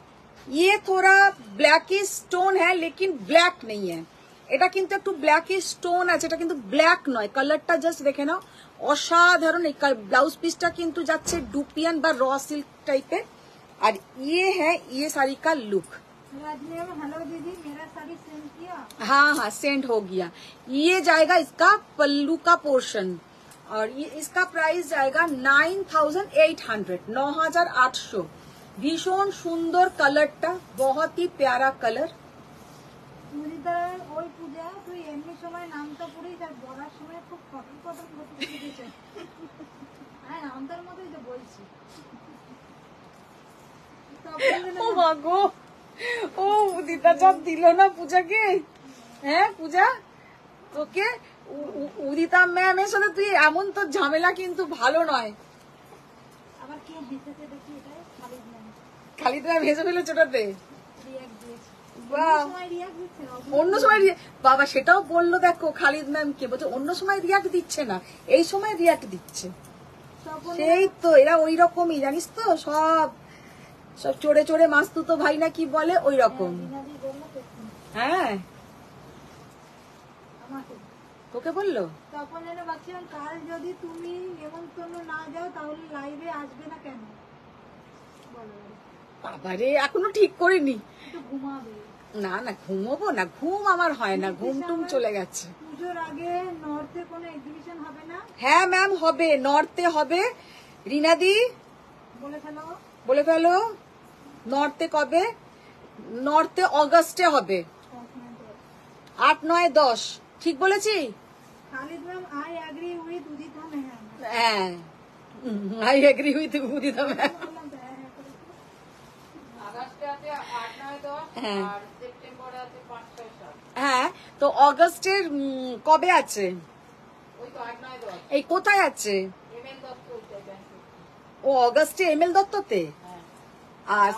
ये थोड़ा ब्लैकी स्टोन है, लेकिन ब्लैक नहीं है। এটা কিন্তু একটু ব্ল্যাকি স্টোন আছে, এটা কিন্তু ব্ল্যাক নয়। কালারটা জাস্ট দেখে নাও, অসাধারণ। এই ব্লাউজ পিসটা কিন্তু যাচ্ছে ডুপিয়ান বা র সিল্ক টাইপের। আর ये है ये साड़ी का लुक। हेलो दीदी, मेरा साड़ी सेंड किया? हाँ हाँ सेंड हो गया। ये जाएगा इसका पल्लू का पोर्शन और ये इसका प्राइस जाएगा 9800, 9800। ভীষণ সুন্দর কালারটা, बहुत ही प्यारा कलर। মুদিতা ওই পূজা তুই এমনি সময় নামটা পড়েই তার বলার সময় খুব কটন কটন করতে দিয়েছে। হ্যাঁ নামটার মতোই তো বলছি। ও মা গো, ও উদিতা চাপ দিল না পূজাকে। হ্যাঁ পূজা, তোকে উদিতা ম্যামের সাথে তুই এমন তো ঝামেলা কিন্তু ভালো নয়। আবার কে হেসেছে দেখি, এটাই খালিদ ম্যাম। খালিদ ম্যাম হেসে ফেলেছে ওটাতে? রিয়াক্ট দিয়েছে। বাহ, সময় রিয়াক্ট দিচ্ছে না। অন্য সময় বাবা সেটাও বললো, দেখো খালিদ ম্যাম কে বলছে অন্য সময় রিয়াক্ট দিচ্ছে না, এই সময় রিয়াক্ট দিচ্ছে। সেই তো এরা ওই রকমই জানিস তো, সব সব চড়ে চড়ে মাস্তু তো ভাই না কি বলে ওই রকম। দিনাদি বললো তো হ্যাঁ আমাকে। তোকে বললো? তখন এরা ভাবছিলাম কাল যদি তুমি নেমন্তন্ন না যাও তাহলে লাইভে আসবে না কেন? বলো বাবারে এখনো ঠিক করিনি। একটু ঘুমাবে। না না ঘুমোবো না, ঘুম আমার হয় না, ঘুম টুম চলে গেছে। পুজোর আগে নর্থে কোনো এক্সিবিশন হবে না? হ্যাঁ ম্যাম হবে, নর্থে হবে। রিনাদি বলে ফেলো। বলে ফেলো, নর্থে কবে? নর্থে অগাস্টে হবে, 8, 9, 10। ঠিক বলেছি? Khalid ma'am I agree with Udita ma'am. হ্যাঁ I agree with Udita ma'am. হ্যাঁ হ্যাঁ, তো অগাস্টের কবে আছে? এই কোথায় আছে? ও অগাস্টে এমএল দত্ততে। আর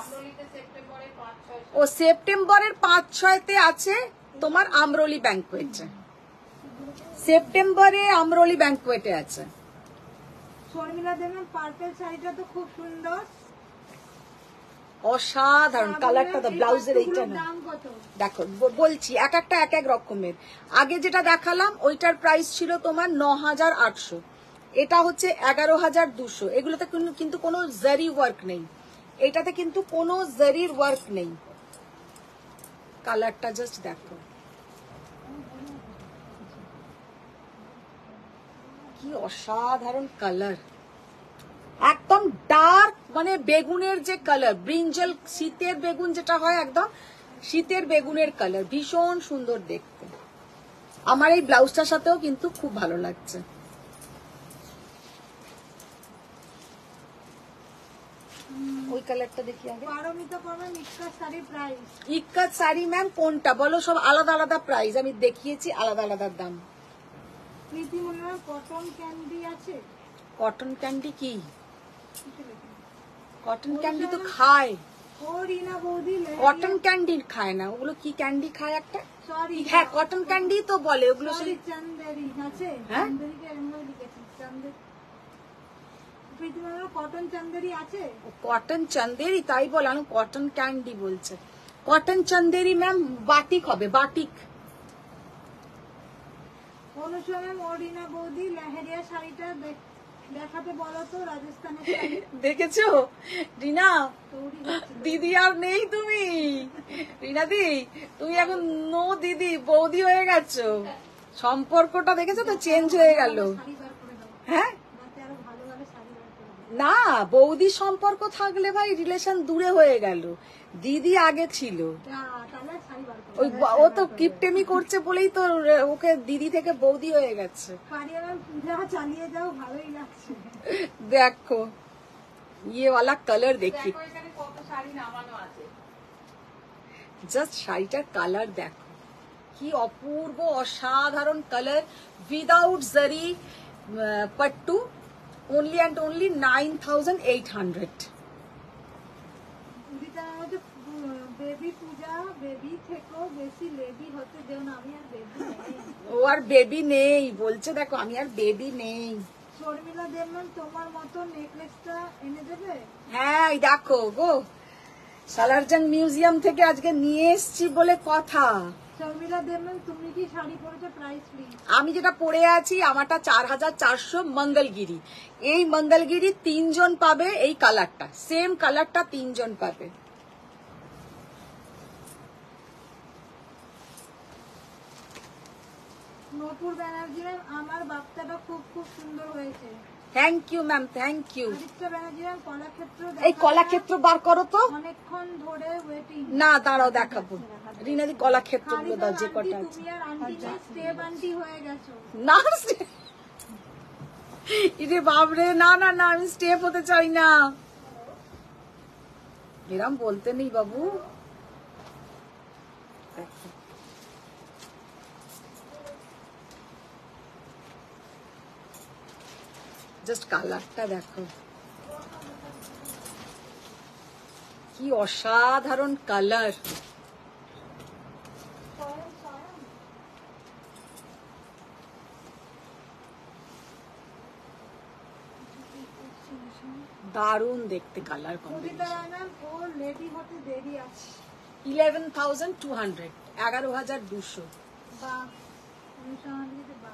ও সেপ্টেম্বরের 5-6-তে আছে তোমার আমরোলি ব্যাংকুয়েটে। সেপ্টেম্বরে আমরোলি ব্যাংকুয়েটে আছে। শর্মিলা দেবেন পার্পল শাড়িটা তো খুব সুন্দর, অসাধারণ কালারটা, তো ব্লাউজের এইটা না দাম কত? দেখো বলছি, এক একটা এক এক রকমের। আগে যেটা দেখালাম ওইটার প্রাইস ছিল তোমার 9800, এটা হচ্ছে 11200। এগুলোতে কিন্তু কোনো জারি ওয়ার্ক নেই, এটাতে কিন্তু কোনো জারির ওয়ার্ক নেই। কালারটা জাস্ট দেখো কি অসাধারণ কালার, একদম ডার্ক মানে বেগুনের যে কালার, ব্রিঞ্জল শীতের বেগুন যেটা হয়, একদম শীতের বেগুনের কালার, ভীষণ সুন্দর দেখতে। আমার এই ব্লাউজটার সাথেও কিন্তু খুব ভালো লাগছে। ওই কালারটা দেখি আগে। পারমিতা পাবেন ইক্কাত শাড়ি প্রাইস। ইক্কাত শাড়ি ম্যাম কোনটা বলো? সব আলাদা আলাদা প্রাইস, আমি দেখিয়েছি আলাদা আলাদা দাম। প্রীতি মনে হয় কটন ক্যান্ডি আছে। কটন ক্যান্ডি কি? কটন ক্যান্ডি তো খায়। ও রিনা বৌদি কটন ক্যান্ডি খায় না, ওগুলো কি ক্যান্ডি খায় একটা? সরি হ্যাঁ কটন ক্যান্ডি তো বলে ওগুলো। সরি চান্দেরি আছে। হ্যাঁ? চান্দেরিকে এমন লিখেছি চান্দেরি। প্রীতি মনে হয় কটন চান্দেরি আছে। কটন চন্দেরি তাই বলে, আমি কটন ক্যান্ডি বলছে। কটন চন্দেরি ম্যাম বাটিক হবে, বাটিক। অনুসরণ ও রিনা বৌদি লেহেরিয়া শাড়িটা দেখাতে বলো তো, রাজস্থানের শাড়ি। দেখেছো রিনা? তৈরি হচ্ছে। দিদি আর নেই তুমি, রিনা দি তুমি এখন নো দিদি বৌদি হয়ে গেছো। সম্পর্কটা দেখেছো তো চেঞ্জ হয়ে গেল। শাড়ি বার করে দাও, হ্যাঁ যাতে আরো ভালো ভালো শাড়ি বার করে দাও। না, বৌদি সম্পর্ক থাকলে ভাই রিলেশন দূরে হয়ে গেল, দিদি আগে ছিল। তাহলে শাড়ি বার করে ওই ও তো কিপটেমি করছে বলেই তো ওকে দিদি থেকে বৌদি হয়ে গেছে। পারিয়ালাম পূজা চালিয়ে যাও, ভালোই লাগছে। দেখো ये वाला कलर देखिए, জাস্ট শাড়িটার কালার দেখো কি অপূর্ব অসাধারণ কালার। উইদাউট জারি পট্টু, only and only 9,800। দিদিটা হচ্ছে বেবি পূজা, বেবি থেকেও বেশি লেডি হতে দেও না, আমি আর বেবি নেই। ও আর বেবি নেই বলছে, দেখো আমি আর বেবি নেই। শর্মিলা দেবমান তোমার মতো নেকলেসটা এনে দেবে। হ্যাঁ এই দেখো গো, সালারজং মিউজিয়াম থেকে আজকে নিয়ে এসছি বলে কথা। শর্মিলা দেবমান তুমি কি শাড়ি পরেছো, প্রাইস প্লিজ। আমি যেটা পরে আছি আমারটা 4,400 মঙ্গলগিরি। এই মঙ্গলগিরি 3 জন পাবে, এই কালারটা সেম কালারটা 3 জন পাবে। নূপুর ব্যানার্জি ম্যাম আমার বাচ্চাটা খুব খুব সুন্দর হয়েছে। Thank you ma'am, thank you. Aditya Banerjee ma'am Kalakshetra এই কলাক্ষেত্র বার করো তো। অনেকক্ষণ ধরে ওয়েটিং। না দাঁড়াও দেখাবো, রিনাদি কলাক্ষেত্র গুলো দাও যে কটা আছে। তুমি আর আন্টি নেই, স্টেপ আন্টি হয়ে গেছো। না ইরে বাবরে, না না না আমি স্টেপ হতে চাই না, এরম বলতে নেই বাবু। জাস্ট কালারটা দেখো কি অসাধারণ কালার। দারুণ দেখতে কালার কবিতা রায় ম্যাম ও লেডি হতে দেরি আছে। 11,200, 11,200। বা অনুসরণ দিতে বা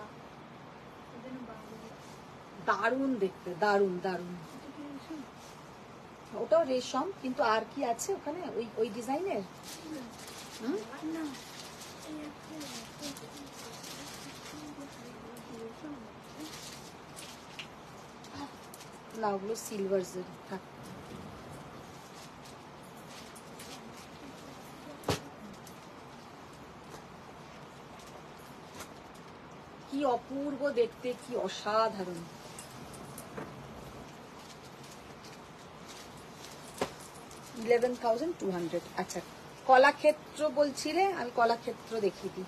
এজন্য বা দারুণ দেখতে, দারুণ দারুণ। ওটাও রেশম, কিন্তু আর কি আছে ওখানে ওই ওই ডিজাইনের? না ওগুলো সিলভার জারি থাক। কি অপূর্ব দেখতে, কি অসাধারণ। $11,200। আচ্ছা কলাক্ষেত্র বলছিলে, আমি কলাক্ষেত্র দেখিয়ে দিই।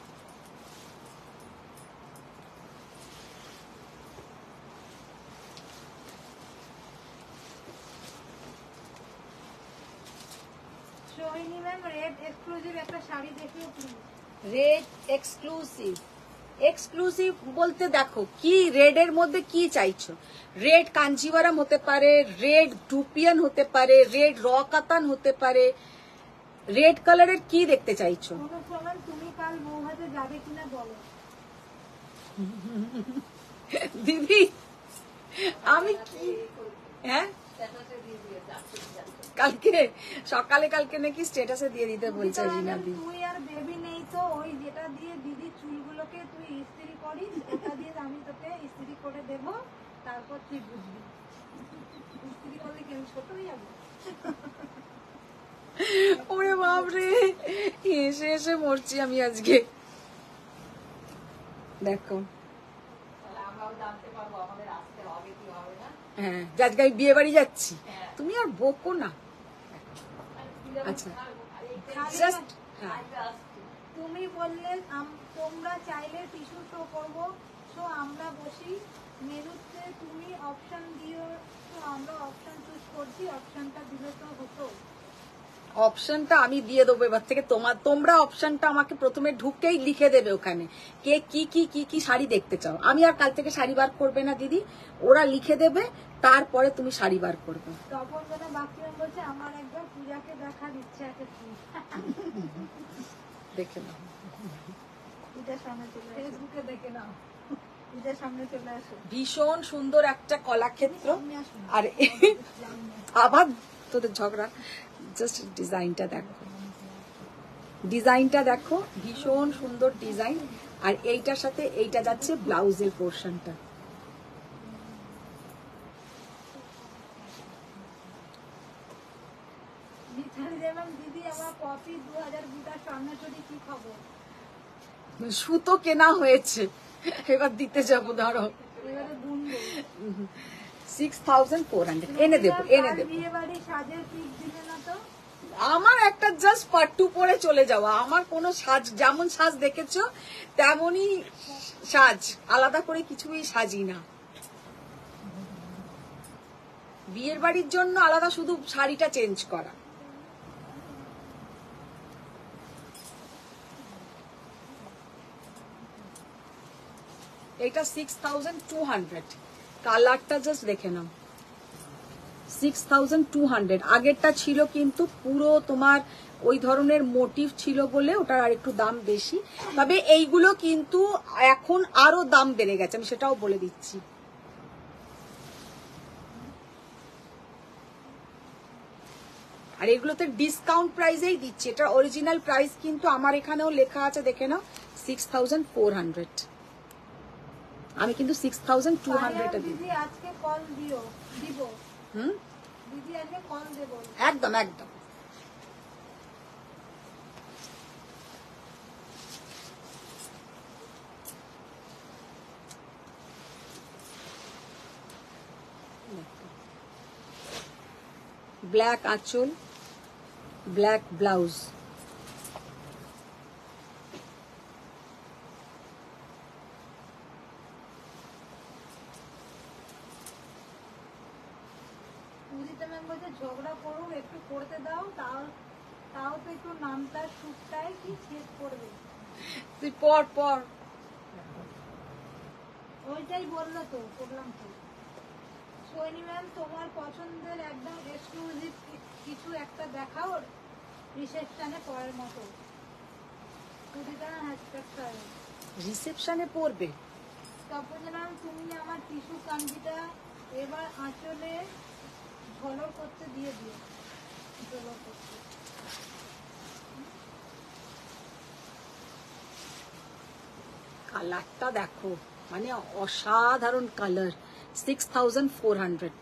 সোহিনী ম্যাম রেড এক্সক্লুসিভ একটা শাড়ি দেখিয়ে প্লিজ। রেড এক্সক্লুসিভ, এক্সক্লুসিভ বলতে দেখো কি রেড এর মধ্যে কি চাইছো? রেড কাঞ্জিভারাম হতে পারে, রেড ডুপিয়ান হতে পারে, রেড র কাতান হতে পারে, রেড কালারের কি দেখতে চাইছো? অনুসরণ তুমি কাল বৌভাতে যাবে কিনা বলো। দিদি আমি কি, হ্যাঁ কালকে সকালে কালকে নাকি স্ট্যাটাসে দিয়ে দিতে বলছে রিনাদি। তুই আর বেবি নেই তো ওই যেটা দিয়ে দিদি চুলগুলোকে তুই ইস্ত্রি করিস, ওটা দিয়ে আমি তোকে ইস্ত্রি করে দেব, তারপর তুই বুঝবি। ইস্ত্রি করলে কেউ ছোট হয়ে যাবে। ওরে বাপরে, এসে এসে মরছি আমি আজকে। দেখো হ্যাঁ আজকে আমি বিয়ে বাড়ি যাচ্ছি, তুমি আর বকো না। আচ্ছা শাড়ি জাস্ট হ্যাঁ তুমি বললে তোমরা চাইলে টিস্যু শো করবো, সো আমরা বসি মেনুতে, তুমি অপশন দিও, তো আমরা অপশন চুজ করছি, অপশনটা দিলে তো হতো। অপশনটা আমি দিয়ে দেবো এবার থেকে, তোমরা অপশনটা আমাকে প্রথমে ঢুকেই লিখে দেবে ওখানে কে কি কি কি কি শাড়ি দেখতে চাও। আমি আর কাল থেকে শাড়ি বার করবে না দিদি, ওরা লিখে দেবে, তারপরে তুমি শাড়ি বার করবে। তখন যেন বাকি বলছে আমার একবার পূজাকে দেখার ইচ্ছে আছে, দেখে নাও, পূজার সামনে চলে ফেসবুকে দেখে নাও, পূজার সামনে চলে আসো। ভীষণ সুন্দর একটা কলাক্ষেত্র। সামনে আসুন। আর আবার তোদের ঝগড়া, জাস্ট ডিজাইনটা দেখো, ডিজাইনটা দেখো, ভীষণ সুন্দর ডিজাইন। আর এইটার সাথে এইটা যাচ্ছে ব্লাউজের পোর্শনটা। মিথালি দেবন দিদি, আমার কপি 2020 সামনে চলি, কি খবর? সুতো কেনা হয়েছে, এবার দিতে যাবো, ধরো এবারে বুনবো। 6400 এনে দেবো, এনে দেবো। বিয়ে বাড়ি সাজের পিক দিলে না তো? আমার একটা জাস্ট পাট্টু পরে চলে যাওয়া, আমার কোনো সাজ, যেমন সাজ দেখেছো তেমনই সাজ, আলাদা করে কিছুই সাজি না। বিয়ের বাড়ির জন্য আলাদা শুধু শাড়িটা চেঞ্জ করা। এটা 6200, কালারটা জাস্ট দেখে নাও, 6200। আগেরটা ছিল কিন্তু পুরো তোমার ওই ধরনের মোটিভ ছিল বলে ওটার আর একটু দাম বেশি, তবে এইগুলো কিন্তু এখন আরো দাম বেড়ে গেছে, আমি সেটাও বলে দিচ্ছি। আর এগুলোতে ডিসকাউন্ট প্রাইসেই দিচ্ছি, এটা অরিজিনাল প্রাইস কিন্তু আমার এখানেও লেখা আছে, দেখে নাও 6400। আমি কিন্তু 6200 দিই। দিদি আজকে কল দিব। হুম, দিদি আজকে কল দেবো। একদম একদম। ব্ল্যাক আঁচল, ব্ল্যাক ব্লাউজ। পুরীতে ম্যাম বলছে ঝগড়া করুন, একটু করতে দাও, তাও তো একটু নামটা শুকটাই কি শেষ করবে। তুই পর ওইটাই বললো তো, করলাম তো। সোহিনী ম্যাম, তোমার পছন্দের একদম এক্সক্লুসিভ কিছু একটা দেখাও রিসেপশনে পরের মতো। পুরীতে না হ্যাশট্যাগ রিসেপশনে পড়বে। তপন ম্যাম, তুমি আমার টিস্যু কাঞ্জিটা এবার আঁচলে ঝলক করতে দিয়ে দিও। ঝলক করতে। কালারটা দেখো, মানে অসাধারণ কালার। 6400,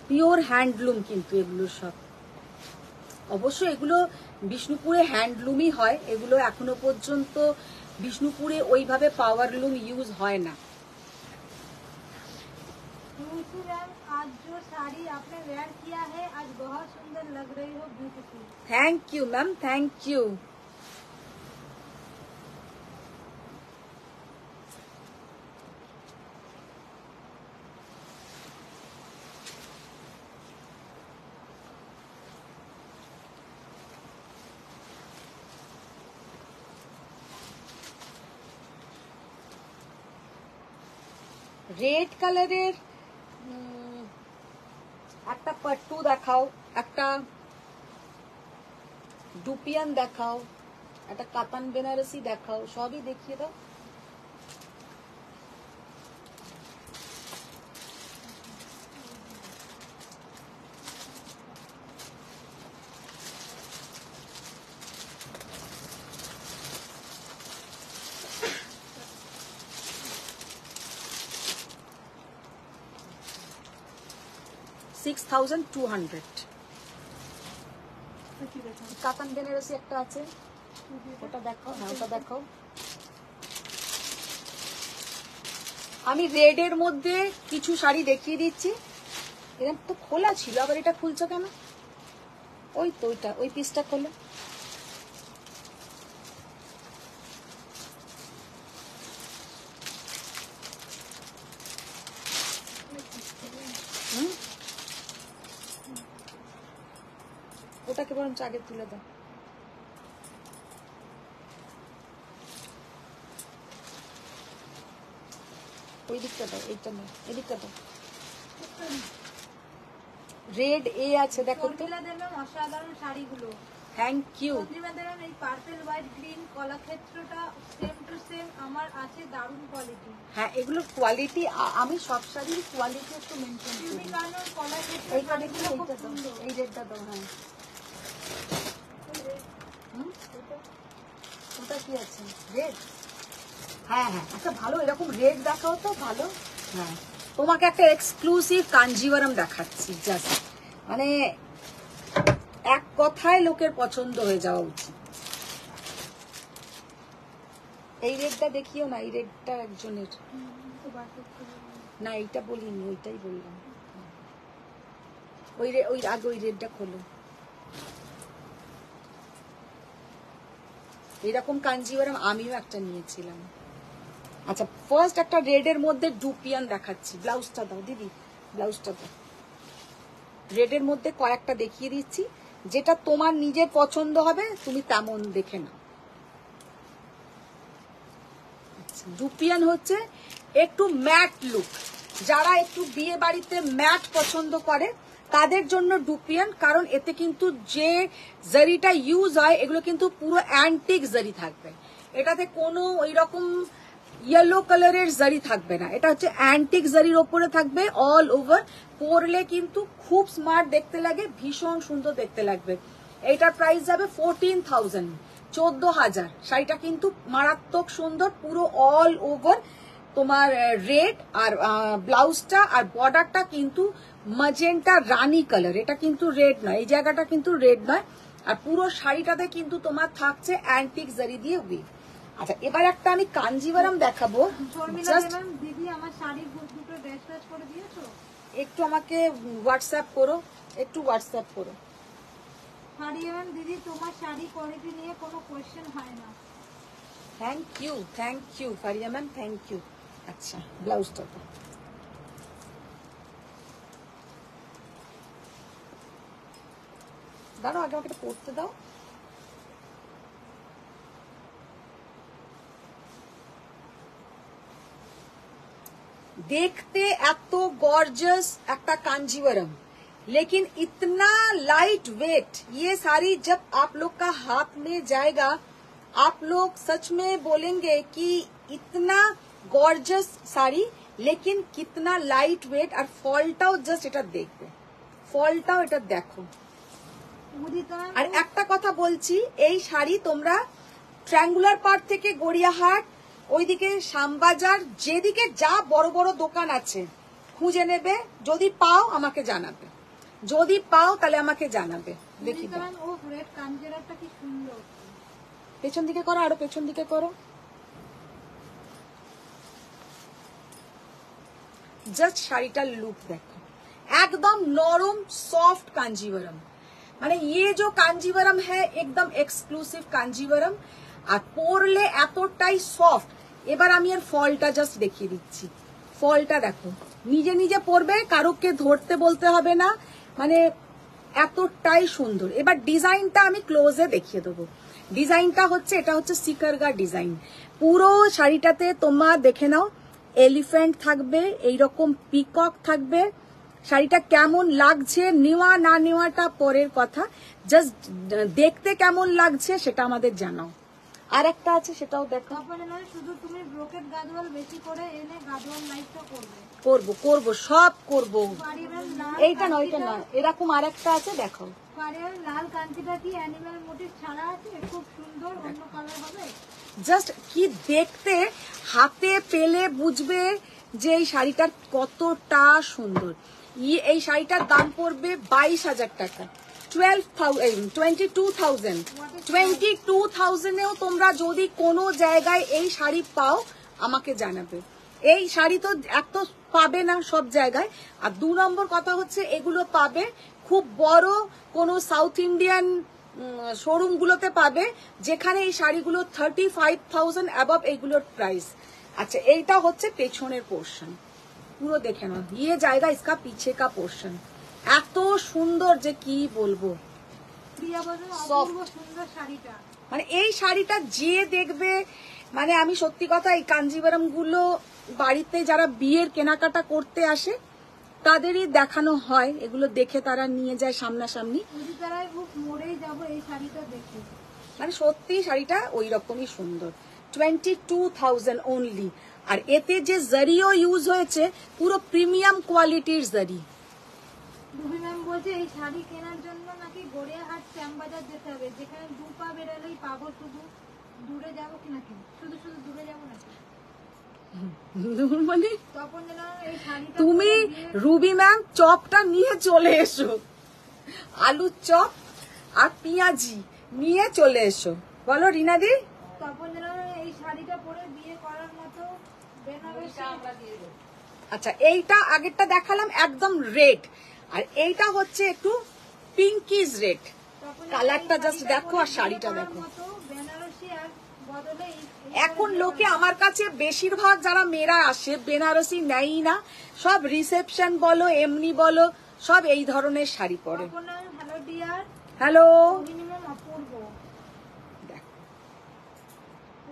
পিওর হ্যান্ডলুম কিন্তু এগুলো সব। অবশ্য এগুলো বিষ্ণুপুরে হ্যান্ডলুমই হয়, এগুলো এখনো পর্যন্ত বিষ্ণুপুরে ওইভাবে পাওয়ারলুম ইউজ হয় না। तुलसी मैम, आज जो साड़ी आपने वेयर किया है आज बहुत सुंदर लग रही हो, beautiful. Thank you ma'am, thank you. Red কালারের একটা পাট্টু দেখাও, একটা ডুপিয়ান দেখাও, একটা কাতান বেনারসি দেখাও, সবই দেখিয়ে দাও। $6,200। কাতান বেনারসি একটা আছে, ওটা দেখাও। হ্যাঁ, ওটা দেখাও। আমি রেড এর মধ্যে কিছু শাড়ি দেখিয়ে দিচ্ছি, এরকম তো খোলা ছিল, আবার এটা খুলছো কেন? ওই তো ওইটা, ওই পিসটা খোলো। ওটাকে বরঞ্চ আগে তুলে দাও। ওই দিকটা দাও, এইটা না, এদিকটা দাও। রেড এ আছে দেখো তো। অসাধারণ শাড়িগুলো। Thank you. এই পার্পল হোয়াইট গ্রিন কলাক্ষেত্রটা সেম টু সেম আমার আছে, দারুণ কোয়ালিটি। হ্যাঁ, এগুলোর কোয়ালিটি আমি সব শাড়ির কোয়ালিটি একটু মেনটেন করি। এইটা দেখি, এইটা দাও, এই রেডটা দাও। হ্যাঁ, ওটা কি আছে? রেড। হ্যাঁ হ্যাঁ, একটা ভালো এরকম রেড দেখাও তো, ভালো। হ্যাঁ, তোমাকে একটা এক্সক্লুসিভ কাঞ্জিভারম দেখাচ্ছি, জাস্ট মানে এক কথায় লোকের পছন্দ হয়ে যাওয়া উচিত। এই রেডটা দেখিও না, এই রেডটা একজনের না, এইটা বলিনি, ওইটাই বললাম। ওই আগে ওই রেডটা খোলো। এরকম কাঞ্জিভারম আমিও একটা নিয়েছিলাম। আচ্ছা, ফার্স্ট একটা রেডের মধ্যে ডুপিয়ান দেখাচ্ছি। ব্লাউজটা দাও দিদি, ব্লাউজটা দাও। রেডের মধ্যে কয়েকটা দেখিয়ে দিচ্ছি, যেটা তোমার নিজের পছন্দ হবে তুমি তেমন দেখে নাও। ডুপিয়ান হচ্ছে একটু ম্যাট লুক, যারা একটু বিয়ে বাড়িতে ম্যাট পছন্দ করে তাদের জন্য ডুপিয়ান, কারণ এতে কিন্তু যে জারিটা ইউজ হয় এগুলো কিন্তু পুরো অ্যান্টিক জারি থাকবে, এটাতে কোনো ওই রকম ইয়েলো কালারের জারি থাকবে না, এটা হচ্ছে অ্যান্টিক জারির ওপরে থাকবে অল ওভার। পরলে কিন্তু খুব স্মার্ট দেখতে লাগে, ভীষণ সুন্দর দেখতে লাগবে। এইটার প্রাইস যাবে 14,000, 14,000। শাড়িটা কিন্তু মারাত্মক সুন্দর, পুরো অল ওভার তোমার রেড, আর ব্লাউজটা আর বর্ডারটা কিন্তু ম্যাজেন্টা রানী কালার, এটা কিন্তু রেড নয়, এই জায়গাটা কিন্তু রেড নয়। আর পুরো শাড়িটাতে কিন্তু তোমার থাকছে অ্যান্টিক জারি দিয়ে উইভ। আচ্ছা, এবার একটা আমি কাঞ্জিভারম দেখাবো। দিদি আমার শাড়ির দুটো ড্রেস করে দিয়েছো, একটু আমাকে হোয়াটসঅ্যাপ করো, একটু হোয়াটসঅ্যাপ করো। ফারিয়ান দিদি তোমার শাড়ি কোয়ালিটি নিয়ে কোনো কোয়েশ্চেন হয় না। Thank you Faria ma'am, thank you. আচ্ছা, ব্লাউজটা তো দাঁড়াও, আগে আমাকে এটা পরতে দাও। देखते एतो गॉर्जियस একটা कांजीवरम, लेकिन इतना लाइट वेट, ये साड़ी जब आप लोग का हाथ में जाएगा आप लोग सच में बोलेंगे कि इतना गॉर्जियस साड़ी, लेकिन कितना लाइट वेट। और फलटाও জাস্ট এটা দেখবে, ফলটাও এটা দেখো। আর একটা কথা বলছি, এই শাড়ি তোমরা ট্রায়াঙ্গুলার পার্ক থেকে গড়িয়াহাট, ওইদিকে শ্যামবাজার, যেদিকে যা বড় বড় দোকান আছে খুঁজে নেবে, যদি পাও আমাকে জানাবে, যদি পাও তাহলে আমাকে জানাবে। দেখি পেছন দিকে করো, আরো পেছন দিকে করো। জাস্ট শাড়িটার লুক দেখো, একদম নরম সফট কাঞ্জিভারম, মানে ये जो कांजीवरम है एकदम एक्सक्लूसिव कांजीवरम, আর পরলে এতটাই সফট। এবার আমি এর ফলটা জাস্ট দেখিয়ে দিচ্ছি, ফলটা দেখো, নিজে নিজে পরবে, কারোকে ধরতে বলতে হবে না, মানে এতটাই সুন্দর। এবার ডিজাইনটা আমি ক্লোজে দেখিয়ে দেবো। ডিজাইনটা হচ্ছে, এটা হচ্ছে সিকারগা ডিজাইন, পুরো শাড়িটাতে তোমার দেখে নাও, এলিফ্যান্ট থাকবে, এইরকম পিকক থাকবে। শাড়িটা কেমন লাগছে, নেওয়া না নেওয়াটা পরের কথা, জাস্ট দেখতে কেমন লাগছে সেটা আমাদের জানাও। আর একটা আছে, সেটাও দেখো। শুধু তুমি ব্রোকেট গাদওয়াল বেশি করে এনে গাদওয়াল লাইটটা করবে। করবো সব করবো। এইটা নয়, এটা নয়, এরকম আর একটা আছে, দেখো। লাল কাঞ্চিটা কি অ্যানিমাল মোটিভ ছাড়া আছে, খুব সুন্দর, অন্য কালার হবে। জাস্ট কি দেখতে, হাতে পেলে বুঝবে যে এই শাড়িটার কতটা সুন্দর। এই শাড়িটার দাম পড়বে 22,000 টাকা, 22,000। 22,000-এও তোমরা যদি কোনো জায়গায় এই শাড়ি পাও আমাকে জানাবে। এই শাড়ি তো এক তো পাবে না সব জায়গায়, আর 2 নম্বর কথা হচ্ছে এগুলো পাবে খুব বড় কোনো সাউথ ইন্ডিয়ান শোরুম গুলোতে পাবে, যেখানে এই শাড়িগুলো 35,000 অ্যাবভ এইগুলোর প্রাইস। আচ্ছা, এইটা হচ্ছে পেছনের পোর্শন, পুরো দেখে নাও, ইয়ে জায়গা ইসকা পিছে কা পোর্শন এত সুন্দর যে কি বলবো। প্রিয়া বলো অপূর্ব সুন্দর শাড়িটা, মানে এই শাড়িটা যে দেখবে, মানে আমি সত্যি কথা এই কাঞ্জিভারাম গুলো বাড়িতে যারা বিয়ের কেনাকাটা করতে আসে তাদেরই দেখানো হয়, এগুলো দেখে তারা নিয়ে যায় সামনাসামনি। তারাই খুব মরেই যাবো এই শাড়িটা দেখে। মানে সত্যি শাড়িটা ওই রকমই সুন্দর। 22,000 অনলি। আর এতে যে জারিও ইউজ হয়েছে পুরো প্রিমিয়াম কোয়ালিটির জারি। রুবি ম্যাম বলছে এই শাড়ি কেনার জন্য নাকি গড়িয়াহাট শ্যামবাজার যেতে হবে, যেখানে 2 পা বেরোলেই পাবো। শুধু দূরে যাবো কি নাকি, শুধু শুধু দূরে যাবো নাকি? মানে তখন যেন এই শাড়িটা তুমি রুবি ম্যাম চপটা নিয়ে চলে এসো, আলুর চপ আর পেঁয়াজি নিয়ে চলে এসো। বলো রিনাদি। তখন যেন এই শাড়িটা পরে বিয়ে করার মতো বেনারসি। আচ্ছা, এইটা আগেরটা দেখালাম একদম রেড, আর এইটা হচ্ছে একটু পিঙ্কিশ রেড। কালারটা জাস্ট দেখো আর শাড়িটা দেখো। বেনারসি আর বদলে এখন লোকে আমার কাছে বেশিরভাগ যারা মেয়েরা আসে বেনারসি নেই না, সব রিসেপশন বলো এমনি বলো সব এই ধরনের শাড়ি পরে। হ্যালো ডিয়ার, হ্যালো, মিনিমাম অপূর্ব। দেখো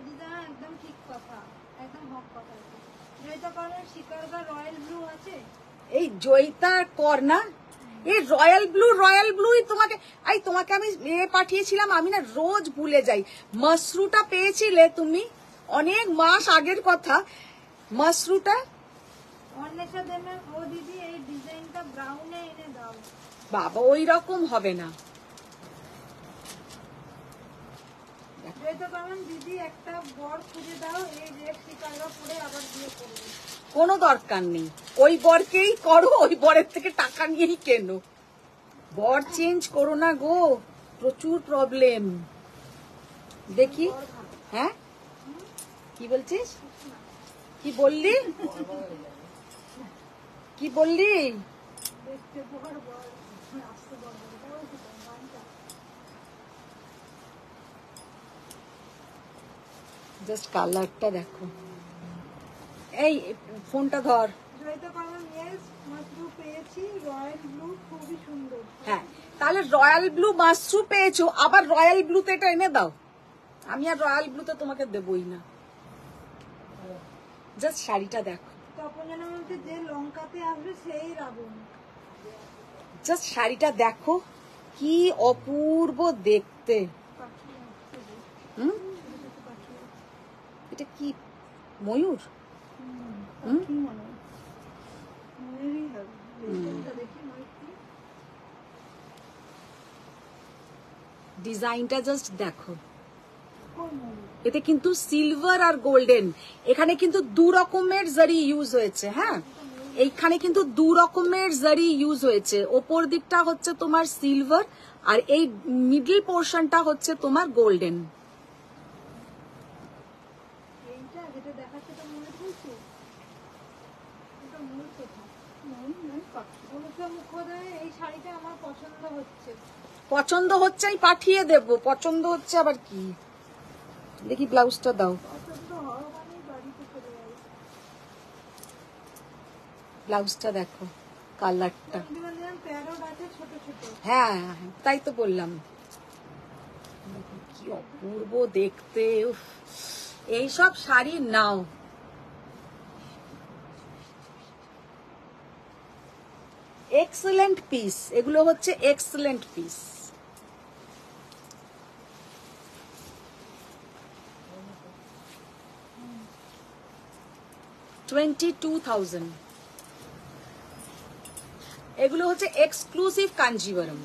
দিদা একদম ঠিক কথা, একদম হক কথা। যেটা কারণে শিকারগা রয়্যাল ব্লু আছে, এই জয়িতার কর না, এই রয়্যাল ব্লুই তোমাকে, তোমাকে আমি পাঠিয়েছিলাম, আমি না রোজ ভুলে যাই। মাশরুটা পেয়েছিলে তুমি? অনেক মাস আগের কথা। মাশরুটা অন্বেষা দেবেন। ও দিদি এই ডিজাইনটা ব্রাউনে এনে দাও। বাবা ওই রকম হবে না। যেটা কারণ দিদি একটা বর খুঁজে দাও, এই রেড শিকারগা পরে আবার বিয়ে করবে। কোনো দরকার নেই, ওই বরকেই করো, ওই বরের থেকে টাকা নিয়েই কেনো, বর চেঞ্জ করো না গো, প্রচুর প্রবলেম। দেখি, হ্যাঁ কি বলছিস, কি বললি, কি বললি? দেখতে বর বর আসতে বর জাস্ট কালারটা দেখো। এই ফোনটা ধর। যেটা কারণ ইয়েস মাশরু পেয়েছি, রয়্যাল ব্লু খুবই সুন্দর। হ্যাঁ, তাহলে রয়্যাল ব্লু মাশরু পেয়েছো, আবার রয়্যাল ব্লুতে এটা এনে দাও। আমি আর রয়্যাল ব্লুতে তোমাকে দেবই না। জাস্ট শাড়িটা দেখো, তখন যেন বলছে যে লঙ্কাতে আসবে সেই রাবণ। জাস্ট শাড়িটা দেখো কি অপূর্ব দেখতে। হুম, এটা কি ময়ূর? কি মনে হয় ময়ূরই হবে। দেখি ময়ূর কি ডিজাইনটা জাস্ট দেখো। কোন ময়ূর? এতে কিন্তু সিলভার আর গোল্ডেন, এখানে কিন্তু 2 রকমের জারি ইউজ হয়েছে। হ্যাঁ, এইখানে কিন্তু 2 রকমের জারি ইউজ হয়েছে। ওপর দিকটা হচ্ছে তোমার সিলভার, আর এই মিডল পোর্শনটা হচ্ছে তোমার গোল্ডেন। এইটা যেটা দেখাচ্ছে তো মনে পড়ছে, এটা ময়ূর কোথায়? ময়ূর নয়, পাখি। অনুষ্কা মুখোপাধ্যায় এই শাড়িটা আমার পছন্দ হচ্ছে। পছন্দ হচ্ছে, আমি পাঠিয়ে দেব। পছন্দ হচ্ছে আবার কি, দেখি ব্লাউজটা দাও। পছন্দ হওয়া মানে বাড়িতে চলে যাবে। ব্লাউজটা দেখো, কালারটা। প্যারট আছে ছোট ছোট। হ্যাঁ, তাই তো বললাম, কি অপূর্ব দেখতে। উফ, এইসব শাড়ি নাও। এক্সেলেন্ট পিস, এগুলো হচ্ছে এক্সেলেন্ট পিস। $22,000। এগুলো হচ্ছে এক্সক্লুসিভ কাঞ্জিভারম।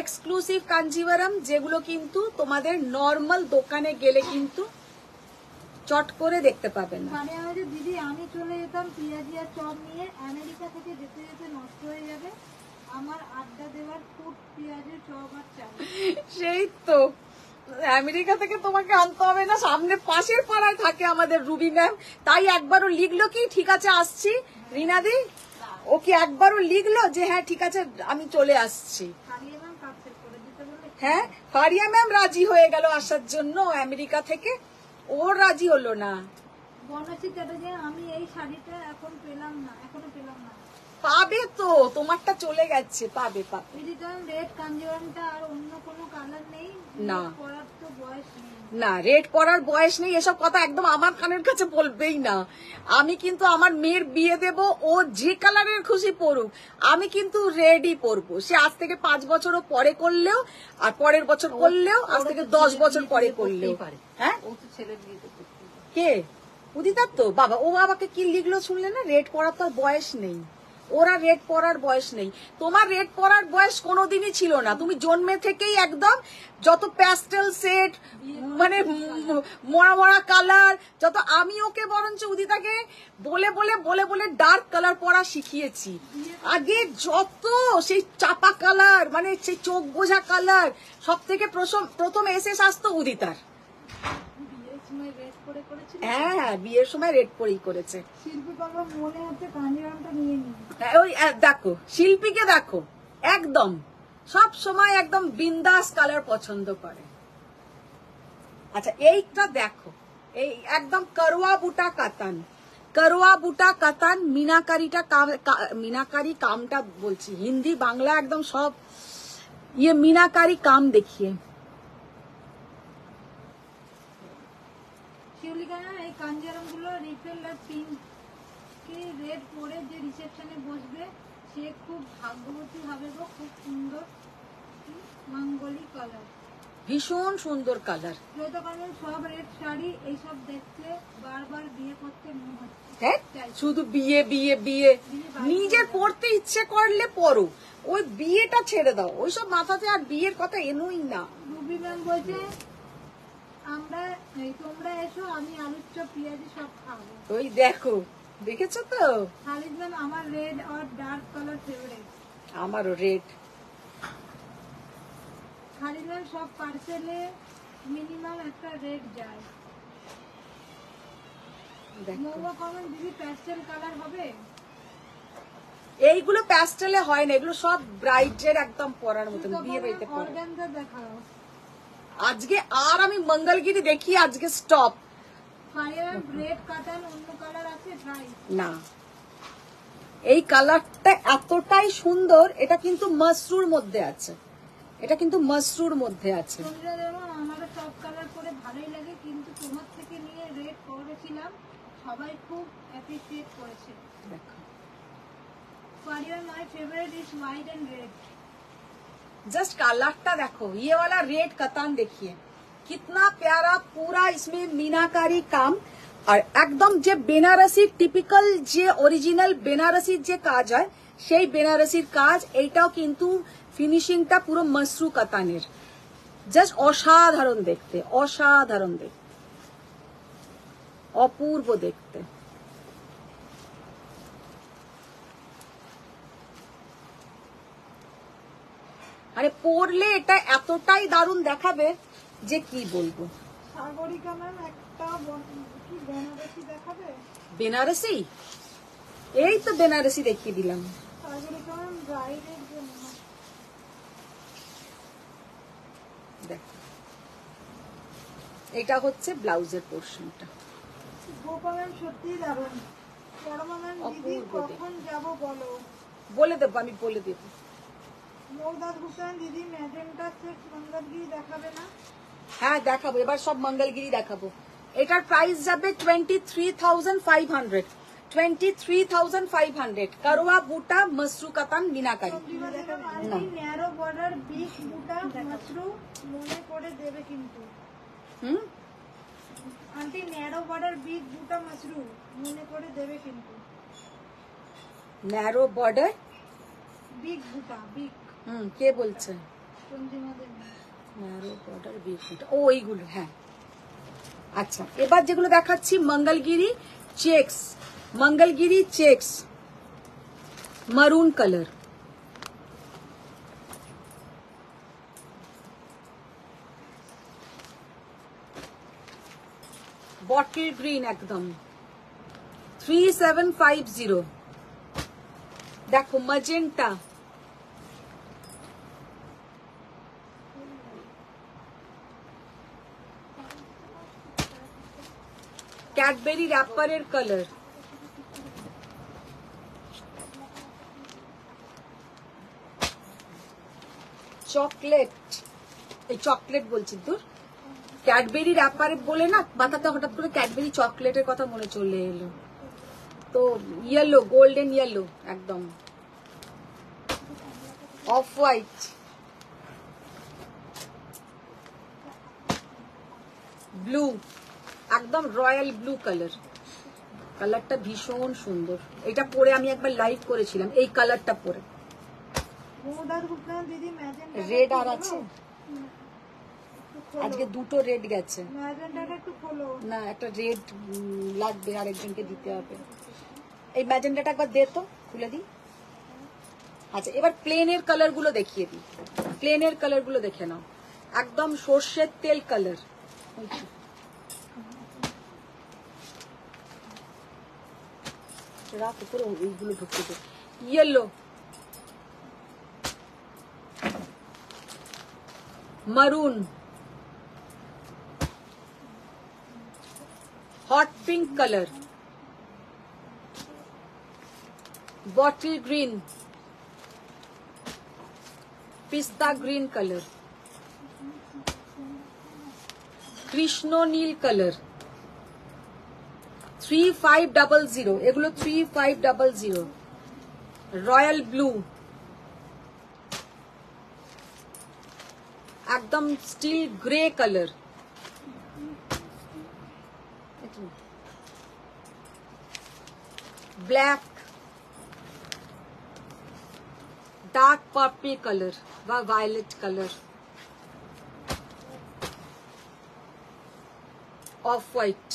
এক্সক্লুসিভ কাঞ্জিভারম যেগুলো কিন্তু তোমাদের নর্মাল দোকানে গেলে কিন্তু চট করে দেখতে পাবেন না। মানে আমাদের দিদি আমি চলে যেতাম পেঁয়াজি আর চপ নিয়ে, আমেরিকা থেকে যেতে যেতে নষ্ট হয়ে যাবে আমার আড্ডা দেওয়ার ফুট পেঁয়াজের চপ আর চা। সেই তো আমেরিকা থেকে তোমাকে আনতে হবে না, সামনে পাশের পাড়ায় থাকে আমাদের রুবি ম্যাম। তাই একবারও লিখলো কি ঠিক আছে আসছি, রিনাদি ওকে একবারও লিখলো যে হ্যাঁ ঠিক আছে আমি চলে আসছি। হ্যাঁ ফারিয়া ম্যাম রাজি হয়ে গেল আসার জন্য আমেরিকা থেকে, ওর রাজি হলো না। বনশ্রী চ্যাটার্জি, আমি এই শাড়িটা এখনো পেলাম না। পাবে তো, তোমারটা চলে গেছে, পাবে পাবে। রেড কাঞ্জিওয়ানটা আর অন্য কোনো কালার নেই না পরার তো বয়স নেই। না রেড পরার বয়স নেই, এসব কথা একদম আমার কানের কাছে বলবেই না। আমি কিন্তু আমার মেয়ের বিয়ে দেব, ও যে কালারের খুশি পরুক, আমি কিন্তু রেডই পরবো। সে আজ থেকে 5 বছরও পরে করলেও, আর পরের বছর করলেও, আজ থেকে 10 বছর পরে করলেও। হ্যাঁ ও তো ছেলের বিয়ে তো কে উদিতার তো বাবা, ও বাবাকে কি লিখলো শুনলে না, রেড পরার তো বয়স নেই, ওরা রেড পরার বয়স নেই। তোমার রেড পরার বয়স কোনোদিনই ছিল না, তুমি জন্মে থেকেই একদম যত প্যাস্টেল সেট মানে মরা মরা কালার যত, আমি ওকে বরঞ্চ উদিতাকে বলে বলে বলে বলে ডার্ক কালার পরা শিখিয়েছি। আগে যত সেই চাপা কালার মানে সেই চোখ বোঝা কালার সব থেকে প্রথম এসে আসতো উদিতার। হ্যাঁ বিয়ের সময় রেড পরেই করেছে। শিল্পী বাবা মনে হচ্ছে কাঞ্জিওয়ানটা নিয়ে নি। ওই দেখো শিল্পীকে দেখো একদম সব সময় একদম বিন্দাস কালার পছন্দ করে। আচ্ছা এইটা দেখো, এই একদম করোয়া বুটা কাতান, করোয়া বুটা কাতান মিনাকারিটা মিনাকারি কামটা বলছি, হিন্দি বাংলা একদম সব ইয়ে মিনাকারি কাম দেখিয়ে। এই কাঞ্জিওয়ান গুলো রিফেল আর পিঙ্ক কি রেড পরে যে রিসেপশনে বসবে সে খুব ভাগ্যবতী হবে গো, খুব সুন্দর মাঙ্গলি কালার, ভীষণ সুন্দর কালার। সব রেড শাড়ি এইসব দেখলে বারবার বিয়ে করতে মন হচ্ছে। হ্যাঁ শুধু বিয়ে বিয়ে বিয়ে, নিজের পড়তে ইচ্ছে করলে পড়ো, ওই বিয়েটা ছেড়ে দাও, ওইসব মাথাতে আর বিয়ের কথা এনোই না। রুবি ম্যাম বলছে তোমরা এসো, আমি আলুর চপ পেঁয়াজি সব খাবো। ওই দেখো দেখেছো তো, খালিদ ম্যাম আমার রেড আর ডার্ক কালার ফেভারিট। আমারও রেড। খালিদ ম্যাম সব পার্সেলে মিনিমাম একটা রেড যায়। মোমো কমন দিদি প্যাস্টেল কালার হবে? এইগুলো প্যাস্টেলে হয় না, এগুলো সব ব্রাইডের একদম পরার মতন বিয়ে বাড়িতে পরে। অর্গানজা দেখাও আজকে আর আমি মঙ্গলগিরি দেখি, আজকে স্টপ। রেড কাটান অন্য কালার আছে ট্রাই না, এই কালারটা এতটাই সুন্দর, এটা কিন্তু মাশরুর মধ্যে আছে, এটা কিন্তু মাশরুর মধ্যে আছে। আমার সব কালার করে ভালোই লাগে, কিন্তু তোমার থেকে নিয়ে রেড করেছিলাম, সবাই খুব অ্যাপ্রিসিয়েট করেছে। দেখো Faria my favourite is white and red. Just कलरটা देखो, ये वाला रेड कतान देखिए कितना प्यारा, पूरा इसमें मीनाकारी काम, और एकदम जे बेनारसी टिपिकल जे ओरिजिनल बेनारसी जे काज है সেই বেনারসির কাজ, এইটাও কিন্তু ফিনিশিংটা পুরো মসরু কাতানের, জাস্ট অসাধারণ দেখতে, অসাধারণ দেখতে, অপূর্ব দেখতে। আরে পরলে এটা এতটাই দারুণ দেখাবে যে কি বলবো। সাগরিকা ম্যাম একটা কি বেনারসি দেখাবে? বেনারসি, এই তো বেনারসি দেখিয়ে দিলাম। সাগরিকা ম্যাম ব্রাইডের জন্য দেখো এটা হচ্ছে ব্লাউজের পোর্শনটা। গোপা ম্যাম সত্যি দারুণ। পরমা ম্যাম দিদি কখন যাব বলো? বলে দেবো, আমি বলে দেবো। মৌদাস হুসেন দিদি ম্যাজেন্টা সেক্স মঙ্গলগিরি দেখাবে না? হ্যাঁ দেখাবো, এবার সব মঙ্গলগিরি দেখাবো। এটার প্রাইস যাবে 23,500, 23,500। করোয়া বুটা মসরু কাতান মিনাকারি। ন্যারো বর্ডার বিগ বুটা মসরু মনে করে দেবে কিন্তু। আন্টি ন্যারো বর্ডার বিগ বুটা মসরু মনে করে দেবে কিন্তু। ন্যারো বর্ডার বিগ বুটা বিগ। কে বলছে? ন্যারো বর্ডার বিগ বুটা, ও এইগুলো। হ্যাঁ আচ্ছা, এবার যেগুলো দেখাচ্ছি মঙ্গলগিরি চেক্স, মঙ্গলগিরি চেক্স মারুন কালার। বটল গ্রিন একদম 3750। দেখো ম্যাজেন্টা, ক্যাডবেরি র্যাপারের কালার, চকলেট, এই চকলেট বলছি দূর, ক্যাডবেরি র্যাপার বলে না মাথাতে হঠাৎ করে ক্যাডবেরি চকলেটের কথা মনে চলে এলো। তো ইয়েলো, গোল্ডেন ইয়েলো একদম, অফ হোয়াইট, ব্লু, একদম রয়্যাল ব্লু কালার। কালারটা ভীষণ সুন্দর। এটা পরে আমি একবার লাইভ করেছিলাম এই কালারটা পরে। রেড আর আছে আজকে, দুটো রেড গেছে না, একটা রেড লাগবে, আরেকজনকে দিতে হবে। এই ম্যাজেন্টাটা একবার দে তো, খুলে দিই। আচ্ছা এবার প্লেনের কালার গুলো দেখিয়ে দিই, প্লেনের কালার গুলো দেখে নাও। একদম সর্ষের তেল কালার, রাত উপরে ওইগুলো ঢুকে দে। ইয়েলো, মারুন, hot pink colour, bottle green, पिस्ता ग्रीन कलर, कृष्णो नील कलर 3500, এগুলো 3500, রয়্যাল ব্লু, একদম still grey colour, black, dark purple colour व वायलेट कलर, ऑफ व्हाइट,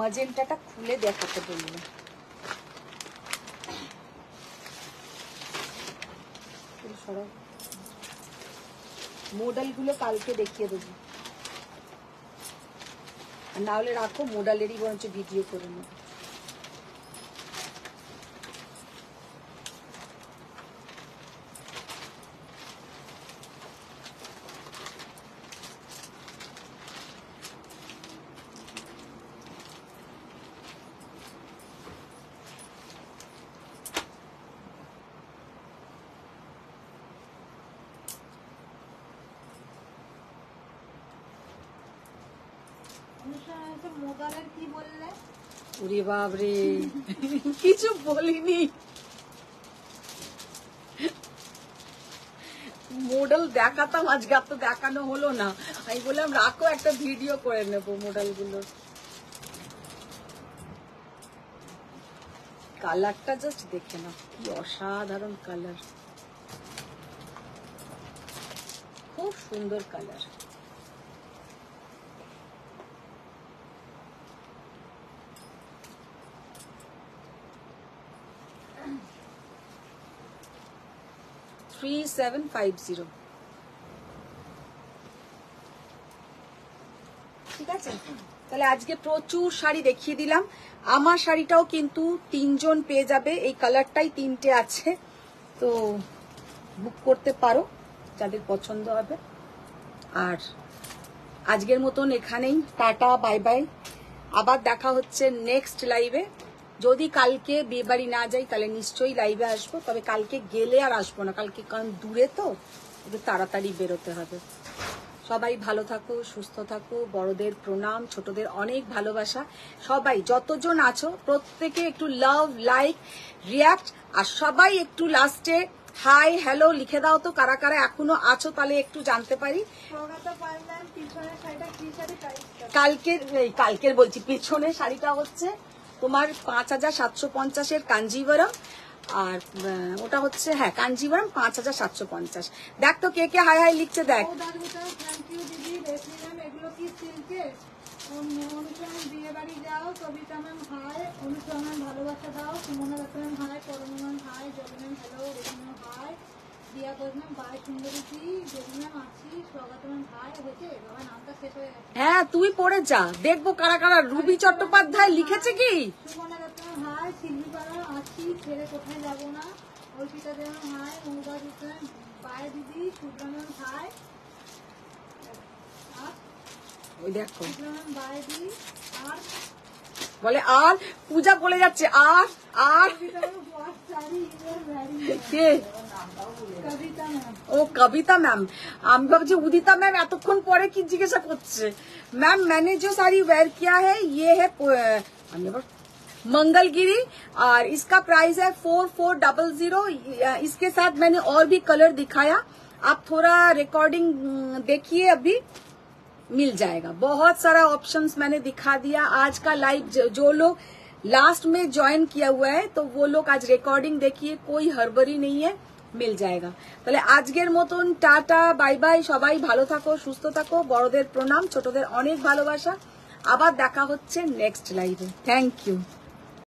मजेंटाটা খুলে দেখাতে বললো। মডেল গুলো কালকে দেখিয়ে দেবো, না হলে রাখো, মোডালেরই বরঞ্চ ভিডিও করে নেব। কি বললে? ওরে বাবরে, কিছু বলিনি। মডেল দেখাতাম আজকে, আর তো দেখানো হলো না। আমি বললাম রাখো, একটা ভিডিও করে নেবো মডেল গুলো। কালারটা জাস্ট দেখে নাও, কি অসাধারণ কালার, খুব সুন্দর কালার। $3750, ঠিক আছে। তাহলে আজকে প্রচুর শাড়ি দেখিয়ে দিলাম। আমার শাড়িটাও কিন্তু 3 জন পেয়ে যাবে, এই কালারটাই 3টে আছে, তো বুক করতে পারো যাদের পছন্দ হবে। আর আজকের মতন এখানেই টাটা, বাই বাই। আবার দেখা হচ্ছে নেক্সট লাইভে। যদি কালকে বিয়ে বাড়ি না যাই তাহলে নিশ্চয়ই লাইভে আসবো, তবে কালকে গেলে আর আসবো না, কালকে কারণ দূরে তো একটু তাড়াতাড়ি বেরোতে হবে। সবাই ভালো থাকো, সুস্থ থাকো, বড়দের প্রণাম, ছোটদের অনেক ভালোবাসা। সবাই যতজন আছো প্রত্যেকে একটু লাভ, লাইক, রিয়াক্ট, আর সবাই একটু লাস্টে হাই হ্যালো লিখে দাও তো, কারা কারা এখনো আছো, তাহলে একটু জানতে পারি। কালকের বলছি, পিছনের শাড়িটা হচ্ছে তোমার 5750 কাঞ্জিভারাম, আর ওটা হচ্ছে হ্যাঁ কাঞ্জিভারাম 5750। দেখ তো কে কে হাই হাই লিখছে, দেখ। বিয়ে বাড়ি যাও, Kavita ma'am hi, Anushka ma'am ভালোবাসা দাও, Sumana Dutta ma'am hi, Karuna ma'am hi, জল ma'am hello, Rekha ma'am hi, Priya Ghosh ma'am, bye Sundari ji, যদি ম্যাম আছি, স্বাগত ম্যাম, হাই হয়েছে, বাবা নামটা শেষ হয়ে গেছে। হ্যাঁ তুই পড়ে যা, দেখবো কারা কারা। রুবি চট্টোপাধ্যায় লিখেছে কি? Sumana Dutta ma'am, hi. শিল্পী পাড়া আছি, ছেড়ে কোথায় যাবো না। Arpita Deb ma'am, hi. Mamata Dutta ma'am, bye দিদি। Shubhra ma'am, high. আর ওই দেখো শুভ্রা ম্যাম, বাই দিদি। আর বলে আর, পূজা বলে যাচ্ছে আর আর Kavita ma'am, what sari you are wearing. কে? কবিতা ম্যাম, ও कविता मैम। আমি ভাবছি उदिता मैम এতক্ষণ পরে কি জিজ্ঞাসা করছে। मैम मैंने जो साड़ी वेयर किया है ये है मंगलगिरी और इसका प्राइस है 4400। इसके साथ मैंने और भी कलर दिखाया, आप थोड़ा रिकॉर्डिंग देखिए, अभी मिल जाएगा। बहुत सारा ऑप्शंस मैंने दिखा दिया। आज का लाइव जो लोग लास्ट में ज्वाइन किया हुआ है तो वो लोग आज रिकॉर्डिंग देखिए, कोई हड़बड़ी नहीं है, मिल जाएगा। তাহলে আজকের মতন টাটা বাই বাই। সবাই ভালো থাকো, সুস্থ থাকো, বড়দের প্রণাম, ছোটদের অনেক ভালোবাসা। আবার দেখা হচ্ছে নেক্সট লাইভে। Thank you.